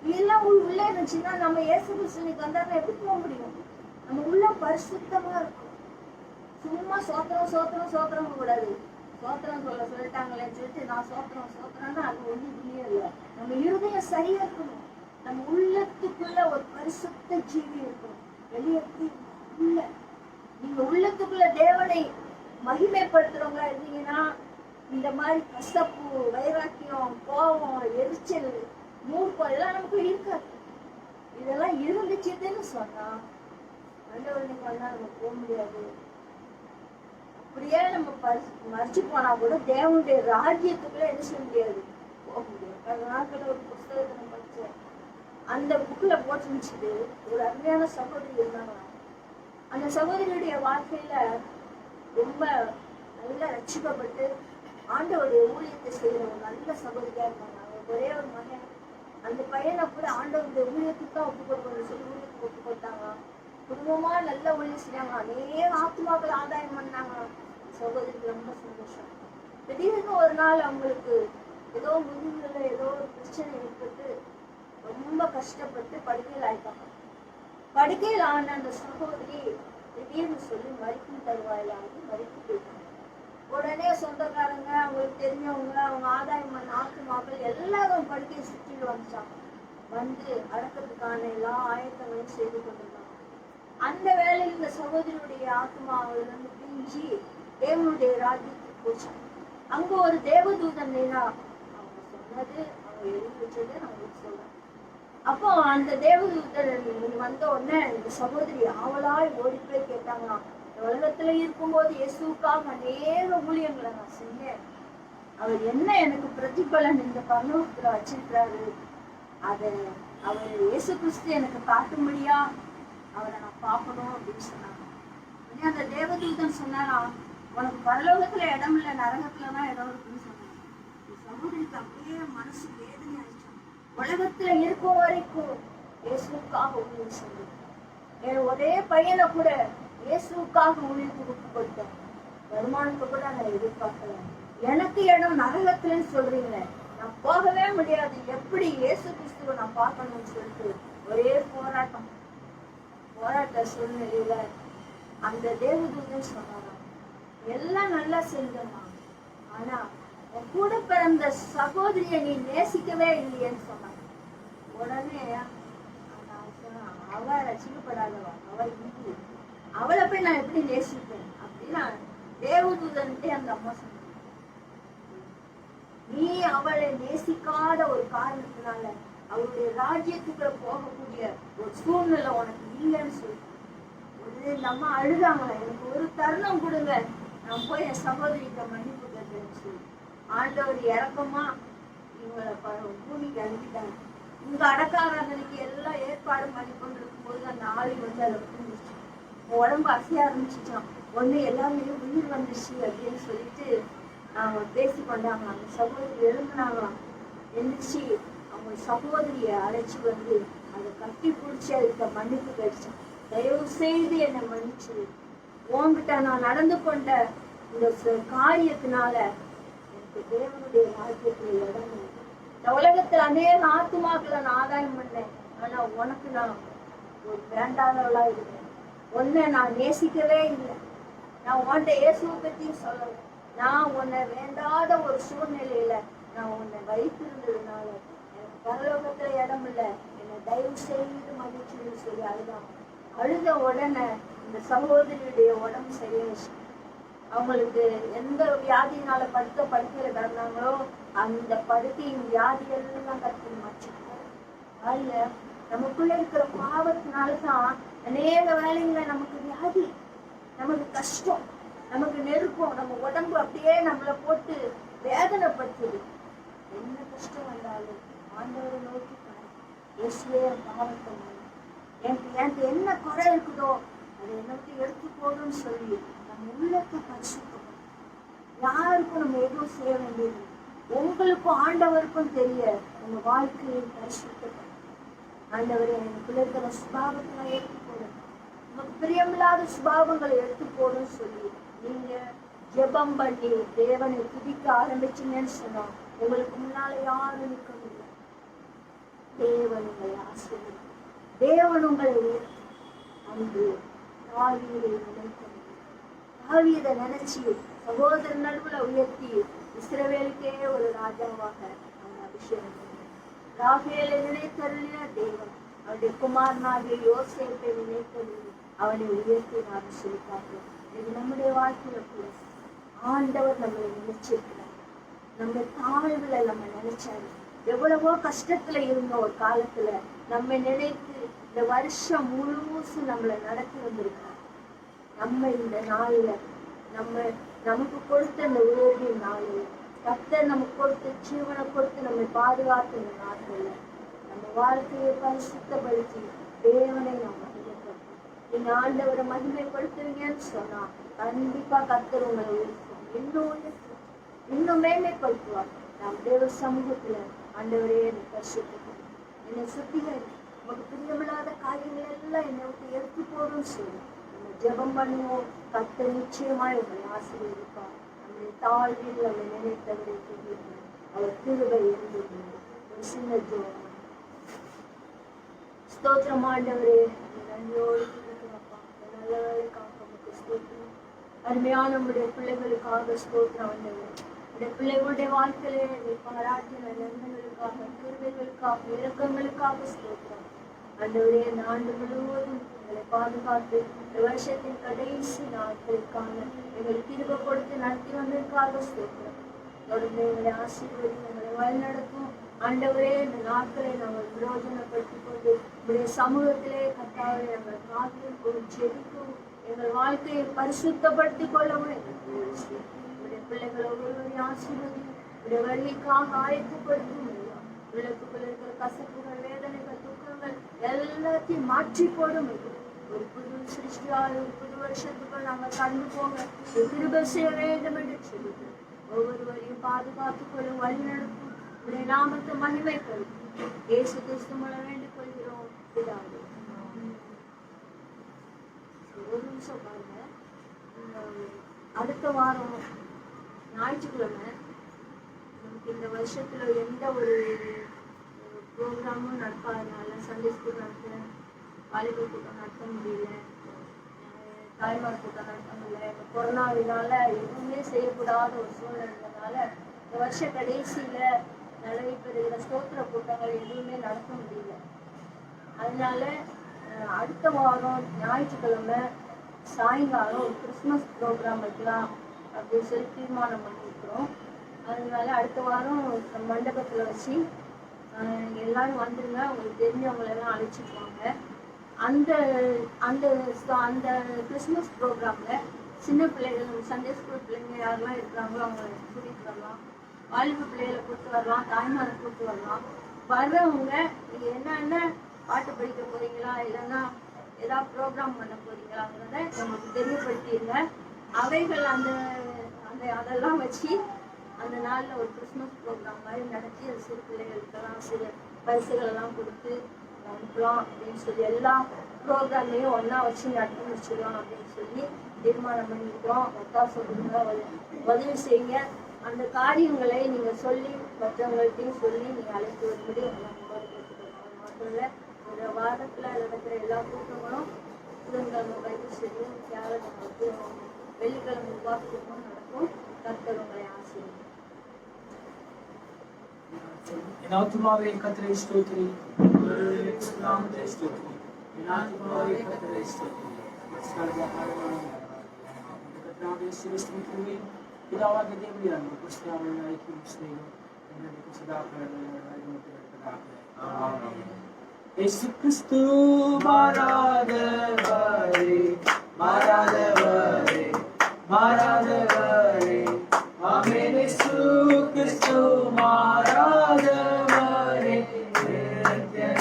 Speaker 3: இதெல்லாம் உள்ளே இருந்துச்சுன்னா நம்ம இயேசு கிறிஸ்துவுக்கு வந்தாலும் எப்படி போக முடியும்? நம்ம உள்ள பரிசுத்தமா இருக்கும். சும்மா சோத்திரம் கூடாது. சோத்திரம் சொல்லிட்டாங்களேன்னு சொல்லிட்டு நான் சோத்திரம்னா அது ஒண்ணும் இல்லையே இல்லை. நம்ம இருதயம் சரியா இருக்கணும். நம்ம உள்ளத்துக்குள்ள ஒரு பரிசுத்த ஜீவி இருக்கும். வெளியே உள்ள நீங்க உள்ளத்துக்குள்ள தேவனை மகிமைப்படுத்துறவங்களா இருந்தீங்கன்னா இந்த மாதிரி கசப்பு, வைராக்கியம், கோபம், எரிச்சல், மூர்க்கம் எல்லாம் நமக்கு இருக்காது. இதெல்லாம் இருந்துச்சுன்னு சொன்னா ஆண்டவனுக்கு வந்தா நம்ம போக முடியாது. அப்படியே நம்ம மறைச்சு போனா கூட தேவனுடைய ராஜ்யத்துக்குள்ள என்ன செய்ய முடியாது, போக முடியாது. அதனால ஒரு புஸ்தகத்தை நான் படிச்சேன். அந்த புக்ல போட்டுருந்துச்சு ஒரு அருமையான சகோதரி இருந்தாங்க. அந்த சகோதரியுடைய வாழ்க்கையில ரொம்ப நல்லா ரட்சிக்கப்பட்டு ஆண்டவருடைய ஊழியத்தை செய்யற ஒரு நல்ல சகோதரியா இருந்தாங்க. அவங்க ஒரே ஒரு மகன். அந்த பையனை கூட ஆண்டவருடைய ஊழியத்துக்கு தான் ஒப்பு கொடுக்கணும்னு சொல்லி ஊழியத்துக்கு ஒப்பு கொடுத்தாங்க. குடும்பமா நல்ல ஊழியம் செய்யாங்க. அநேக ஆத்மாக்கள் ஆதாயம் பண்ணாங்க. சகோதரிக்கு ரொம்ப சந்தோஷம். திடீர்னு ஒரு நாள் அவங்களுக்கு ஏதோ முதுகுல ஏதோ ஒரு பிரச்சனை ஏற்பட்டு ரொம்ப கஷ்டப்பட்டு படுக்கையில் ஆயிட்டாங்க. படுக்கையில் ஆன அந்த சகோதரி திடீர்னு சொல்லி மறிக்கும் தருவாயிலாவது மறித்து போயிட்டாங்க. உடனே சொந்தக்காரங்க, அவங்களுக்கு தெரிஞ்சவங்க, அவங்க ஆதாயம் பண்ண ஆத்மாக்கள் எல்லாரும் படுக்கையை சுற்றிட்டு வந்துட்டாங்க. வந்து அடக்கத்துக்கான எல்லா ஆயத்தங்களையும் செய்து கொண்டிருந்தாங்க. அந்த வேளையில் இந்த சகோதரியுடைய ஆத்மா அவர்களிருந்து பிரிஞ்சு தேவனுடைய ராஜ்யத்துக்கு போச்சு. அங்க ஒரு தேவதூதன் நேரா அவங்க சொன்னது, அவங்க எழுதி வச்சது நான் உங்களுக்கு சொல்றேன். அப்போ அந்த தேவதூதன் வந்த உடனே இந்த சகோதரி ஆவலாய் ஓடி போய் கேட்டாங்களாம், உலகத்துல இருக்கும்போது இயேசுக்காக அநேக ஊழியங்களை நான் செஞ்சேன். அவர் என்ன எனக்கு பிரதிபலன் இந்த பரலோகத்துல வச்சிருக்கிறாரு, அதை அவர் இயேசு கிறிஸ்து எனக்கு காட்டும்படியா அவரை நான் பார்க்கணும் அப்படின்னு சொன்னாங்க. அந்த தேவதூதன் சொன்னாரா, உனக்கு பரலோகத்துல இடம் இல்லை, நரகத்துலதான் இடம் இருக்குன்னு சொன்னாங்க. சகோதரிக்கு அப்படியே மனசு வேதனை ஆயிடுச்சு. உலகத்துல இருக்கும் வரைக்கும் இயேசுக்காக ஊழியம் செஞ்சேன். ஒரே பையனை கூட இயேசுக்காக ஊழியத்துக்கு ஒப்பு கொடுத்தேன். வருமானத்தை கூட நான் எதிர்பார்க்கல. எனக்கு இடம் நரகத்துலன்னு சொல்றீங்களே, நான் போகவே முடியாது. எப்படி இயேசு கிறிஸ்துவை நான் பார்க்கணும்னு சொல்லிட்டு ஒரே போராட்ட சூழ்நிலையில அந்த தேவதூதன் சொன்னாராம், எல்லாம் நல்லா செஞ்சோமா, ஆனா உன் கூட பிறந்த சகோதரியை நீ நேசிக்கவே இல்லையேன்னு சொன்னாங்க. உடனே அவ ரசிக்கப்படாதவா, அவ இந்தி, அவளை போய் நான் எப்படி நேசிப்பேன் அப்படின்னா தேவதூதன்ட்டே அந்த அம்மா சொன்னாங்க. நீ அவளை நேசிக்காத ஒரு காரணத்தினால அவருடைய ராஜ்யத்துக்குள்ள போகக்கூடிய ஒரு சூழ்நிலை உனக்கு இல்லைன்னு சொல்லி இந்த அம்மா அழுதாங்க. எனக்கு ஒரு தருணம் கொடுங்க, நான் போய் என் சகோதரிக்க மன்னிப்பு கேட்டேன்னு சொல்லி ஆண்டவர் இறக்கமா இவங்களை பூமிக்கு அனுப்பிட்டாங்க. இங்க அடக்காரங்களுக்கு எல்லாம் ஏற்பாடு பண்ணி கொண்டு இருக்கும் போது அந்த ஆளி வந்து அதை புரிஞ்சிச்சு. உடம்பு அசைய ஆரம்பிச்சுட்டான். ஒண்ணு எல்லாமே உயிர் வந்துச்சு அப்படின்னு சொல்லிட்டு அவங்க பேசி கொண்டாங்க. அந்த சகோதரி எழுந்துனாங்களாம். எழுந்துச்சு அவங்க சகோதரிய அழைச்சி வந்து அதை கட்டி பிடிச்சி அதுக்கு மன்னிப்பு கிடைச்சு, தயவு செய்து என்னை மன்னிச்சு, உன்கிட்ட நான் நடந்து கொண்ட இந்த காரியத்தினால எனக்கு தேவனுடைய ராஜ்யத்துல இடம் இல்லை. இந்த உலகத்துல அநேக ஆத்துமாக்களை நான் ஆதாயம் பண்ணேன். ஆனா உனக்கு நான் ஒரு வேண்டாதவளா இருக்கேன். உன்னை நான் நேசிக்கவே இல்லை. நான் உன்கிட்ட இயேசுவை பத்தியும் சொல்லல. நான் உன்னை வேண்டாத ஒரு சூழ்நிலையில நான் உன்னை வைத்திருந்ததுனால எனக்கு பரலோகத்துல இடம் இல்லை, என்னை தயவு செய்து மன்னிச்சுன்னு சொல்லி அழுதான். அழுத உடனே இந்த சகோதரியுடைய உடம்பு சரியாயிடுச்சு. அவங்களுக்கு எந்த வியாதியினால படுக்கையில கிடந்தாங்களோ அந்த படுக்கையின் வியாதியெல்லாம் கட்டி மாற்றிருக்கோம். அதுல நமக்குள்ள இருக்கிற பாவத்தினாலதான் அநேக வேலைங்களை நமக்கு வியாதி, நமக்கு கஷ்டம், நமக்கு நெருக்கம், நம்ம உடம்பு அப்படியே நம்மளை போட்டு வேதனைப்படுத்துது. என்ன கஷ்டம் வந்தாலும் ஆண்டவரை நோக்கி இயேசுவே பாவத்தை எனக்கு என்ன குறை இருக்குதோ அதை என்னத்தை எடுத்து போடுன்னு சொல்லி நம்ம உள்ளத்தை பரிசுத்தம். யாருக்கும் நம்ம எதுவும் செய்ய வேண்டியது, உங்களுக்கும் ஆண்டவருக்கும் தெரிய உங்க வாழ்க்கையை பரிசுத்தம். ஆண்டவரை எனக்குள்ள இருக்கிற சுபாவத்தை நான் எடுத்து போடுறேன், நமக்கு பிரியமில்லாத சுபாவங்களை எடுத்து போடுன்னு சொல்லி நீங்க ஜெபம் பண்ணி தேவனை துதிக்க ஆரம்பிச்சீங்கன்னு சொன்னா உங்களுக்கு முன்னால யாரும் நிற்க முடியாது. தேவன் உங்களை ஆசீர்வதிப்பார். தேவன் உங்களை உயர்த்தி அன்று தாவீதை நினைச்சு சகோதரர் நடுவுல உயர்த்தி இஸ்ரவேலுக்கே ஒரு ராஜாவாக அவன் அபிஷேகம். ராகேலை நினைத்தருளின தேவன் அவருடைய குமாரனாகிய யோசேப்பை நினைத்தருளி அவனை உயர்த்தினார் சொல்லி பார்க்கிறோம். இது நம்முடைய வாழ்க்கையில கூட ஆண்டவர் நம்மளை நினைச்சிருக்கிறார். நம்ம தாழ்வுல நம்ம நினைச்சாரு. எவ்வளவோ கஷ்டத்துல இருந்த ஒரு காலத்துல நம்ம நினைத்து இந்த வருஷம் முழுசும் நம்மளை நடத்தி வந்திருக்கிறார். நம்ம இந்த நாள்ல நமக்கு கொடுத்த இந்த உயர்வின் நாளில் கர்த்தர் நமக்கு கொடுத்த ஜீவனை கொடுத்து நம்மை பாதுகாத்த இந்த நாட்கள்ல நம்ம வாழ்க்கையை பரிசுத்தப்படுத்தி தேவனை நம்ம மகிமைப்படுத்தோம். நீங்க ஆண்டவரை மகிமைப்படுத்துவீங்கன்னு சொன்னா கண்டிப்பா கர்த்தர் உங்களை உயர்த்துவார், இன்னும் மேன்மைப்படுத்துவார். நாம் தேவ சமூகத்துல ஆண்டவரே என்னை பரிசுத்தப்படுத்தும், என்னை சுத்திகரி, நமக்கு பிரியமில்லாத காரியங்கள் எல்லாம் என்னை விட்டு எடுத்து போடும் சொல்லி நம்ம ஜெபம் பண்ணுவோம். கர்த்தர் நிச்சயமாய் உங்களை ஆசீர்வதிப்பார். நம்முடைய தாழ்வில் நம்மை நினைத்தவரை துதிப்போம். அவர் கிருபை இருந்தது. ஒரு சின்ன ஜெபம். ஸ்தோத்திரம் ஆண்டவரே, நன்றியோடு இருக்கிறப்பா, நல்ல வேலைக்காக நமக்கு ஸ்தோத்திரம். அருமையான நம்முடைய பிள்ளைகளுக்காக ஸ்தோத்திரம் ஆண்டவரே. இந்த பிள்ளைகளுடைய வாழ்க்கையிலே நீ பாராட்டின நன்மைகளுக்காக, கிருபைகளுக்காக, இரக்கங்களுக்காக ஸ்தோத்திரம் ஆண்டவரே. இந்த ஆண்டு முழுவதும் எங்களை பாதுகாத்து இந்த வருஷத்தின் கடைசி நாட்களுக்கான எங்களுக்கு கிருபை கொடுத்து நடத்தி வந்ததற்காக ஸ்தோத்திரம். தொடர்ந்து எங்களை ஆசீர்வதி, எங்களை வழிநடத்தும் ஆண்டவரே. இந்த நாட்களை நாங்கள் பிரயோஜனப்படுத்திக் கொண்டு உடைய சமூகத்திலே கர்த்தாவே நாங்கள் காத்து ஜெபிக்கவும் எங்கள் வாழ்க்கையை பரிசுத்தப்படுத்திக் கொள்ளவும் எங்களுடைய பிள்ளைகளை ஒவ்வொருவரையும் ஆசீர்வதி, உடைய வருகைக்காக ஆயத்தப்படுத்தும். உள்ளத்துக்குள்ள இருக்கிற கசப்புகள், வேதனைகள், துக்கங்கள் எல்லாத்தையும் மாற்றி போடும். ஒரு புது சிருஷ்டியால் ஒரு புது வருஷத்துக்குள் நாங்கள் கடந்து போக கிருபை செய்ய வேண்டும் என்று சொல்லுங்கள். ஒவ்வொருவரையும் பாதுகாத்துக் கொள்ளும், வழி நடத்தும். உடைய நாமத்தை மகிமைப்படுத்தும். இயேசு கிறிஸ்து மூலம் வேண்டிக் கொள்கிறோம் பிதாவே. ஒரு நிமிஷம் பாருங்க. அடுத்த வாரம் ஞாயிற்றுக்கிழமை நமக்கு இந்த வருஷத்துல எந்த ஒரு ப்ரோக்ராமும் நடக்காதனால சண்டே ஸ்கூல் நடத்துகிறேன், வாலிபர் கூட்டம் நடத்த முடியல, தாய்மார் கூட்டம் நடத்த முடியல. இந்த கொரோனாவினால எதுவுமே செய்யக்கூடாத ஒரு சூழ்நிலைனால இந்த வருஷ கடைசியில நடைபெறுகிற ஸ்தோத்திர கூட்டங்கள் எதுவுமே நடத்த முடியல. அதனால அடுத்த வாரம் ஞாயிற்றுக்கிழமை சாயங்காலம் ஒரு கிறிஸ்மஸ் ப்ரோக்ராம் வைக்கலாம் அப்படின்னு சொல்லி தீர்மானம் பண்ணியிருக்கிறோம். அதனால அடுத்த வாரம் மண்டபத்தில் வச்சு எல்லாரும் வந்துருங்க, உங்களுக்கு தெரிஞ்சவங்களெல்லாம் அழைச்சிக்குவாங்க. அந்த அந்த அந்த கிறிஸ்மஸ் ப்ரோக்ராமில் சின்ன பிள்ளைகள், சண்டே ஸ்கூல் பிள்ளைங்க யாரெல்லாம் இருக்கிறாங்களோ அவங்கள கூட்டிகிட்டு வரலாம், வாலிப பிள்ளைகளை கூப்பிட்டு வரலாம், தாய்மாரை கூப்பிட்டு வரலாம். வர்றவங்க நீங்கள் என்னென்ன பாட்டு படிக்க போகிறீங்களா, இல்லைன்னா ஏதாவது ப்ரோக்ராம் பண்ண போகிறீங்களாங்கிறத நமக்கு தெரியப்படுத்திடுங்க. அவைகள் அந்த அந்த அதெல்லாம் வச்சு அந்த நாளில் ஒரு கிறிஸ்மஸ் ப்ரோக்ராம் மாதிரி நடத்தி அது சிறு பிள்ளைகளுக்கெல்லாம் சில பரிசுகள் எல்லாம் கொடுத்து அனுப்பலாம் அப்படின்னு சொல்லி எல்லா ப்ரோக்ராமையும் ஒன்றா வச்சு நடத்தி முடிச்சிடலாம் அப்படின்னு சொல்லி தீர்மானம் பண்ணிக்கிறோம். ஒத்தாசை கொடுங்க, உதவி செய்யுங்க. அந்த காரியங்களை நீங்கள் சொல்லி மற்றவங்கள்ட்டையும் சொல்லி நீங்கள் அழைத்து வரும்படி உங்களை கேட்டுக்கணும். மட்டும் இல்லை, ஒரு வாரத்தில் நடக்கிற எல்லா கூட்டங்களும் புதன்கிழமை பைபிள் ஸ்டடியும் தியாகத்துக்கு வெள்ளிக்கிழமை உபாசமும் நடக்கும். கர்த்தர் உங்களை ஆசீர்வதிப்பார்.
Speaker 2: என் ஆத்துமாவே கர்த்தரை ஸ்தோத்திரி, நாமத்தை ஸ்தோத்திரி. என் ஆத்துமாவே கர்த்தரை ஸ்தோத்திரி. கர்த்தருடைய சிறுஸ்திரிக்குமே பிதாவாகிய தேவனுடைய அன்பு, கிறிஸ்துவின் ஐக்கியம், ஸ்நேகம் என்றைக்கும் சதாகாலம் இருப்பதாக. ஆமென். இயேசு கிறிஸ்து மாறாதவரே, மாறாதவரே, மாறாதவரே. ஆமென். இயேசு கிறிஸ்து மாறாதவரே,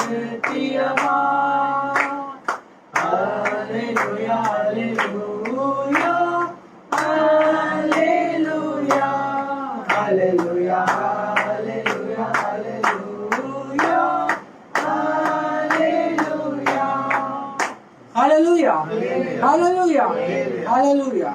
Speaker 2: நித்தியமாய். ஹல்லேலூயா, ஹல்லேலூயா, ஹல்லேலூயா, ஹல்லேலூயா, ஹல்லேலூயா, ஹல்லேலூயா, ஹல்லேலூயா, ஹல்லேலூயா, ஹல்லேலூயா, ஹல்லேலூயா.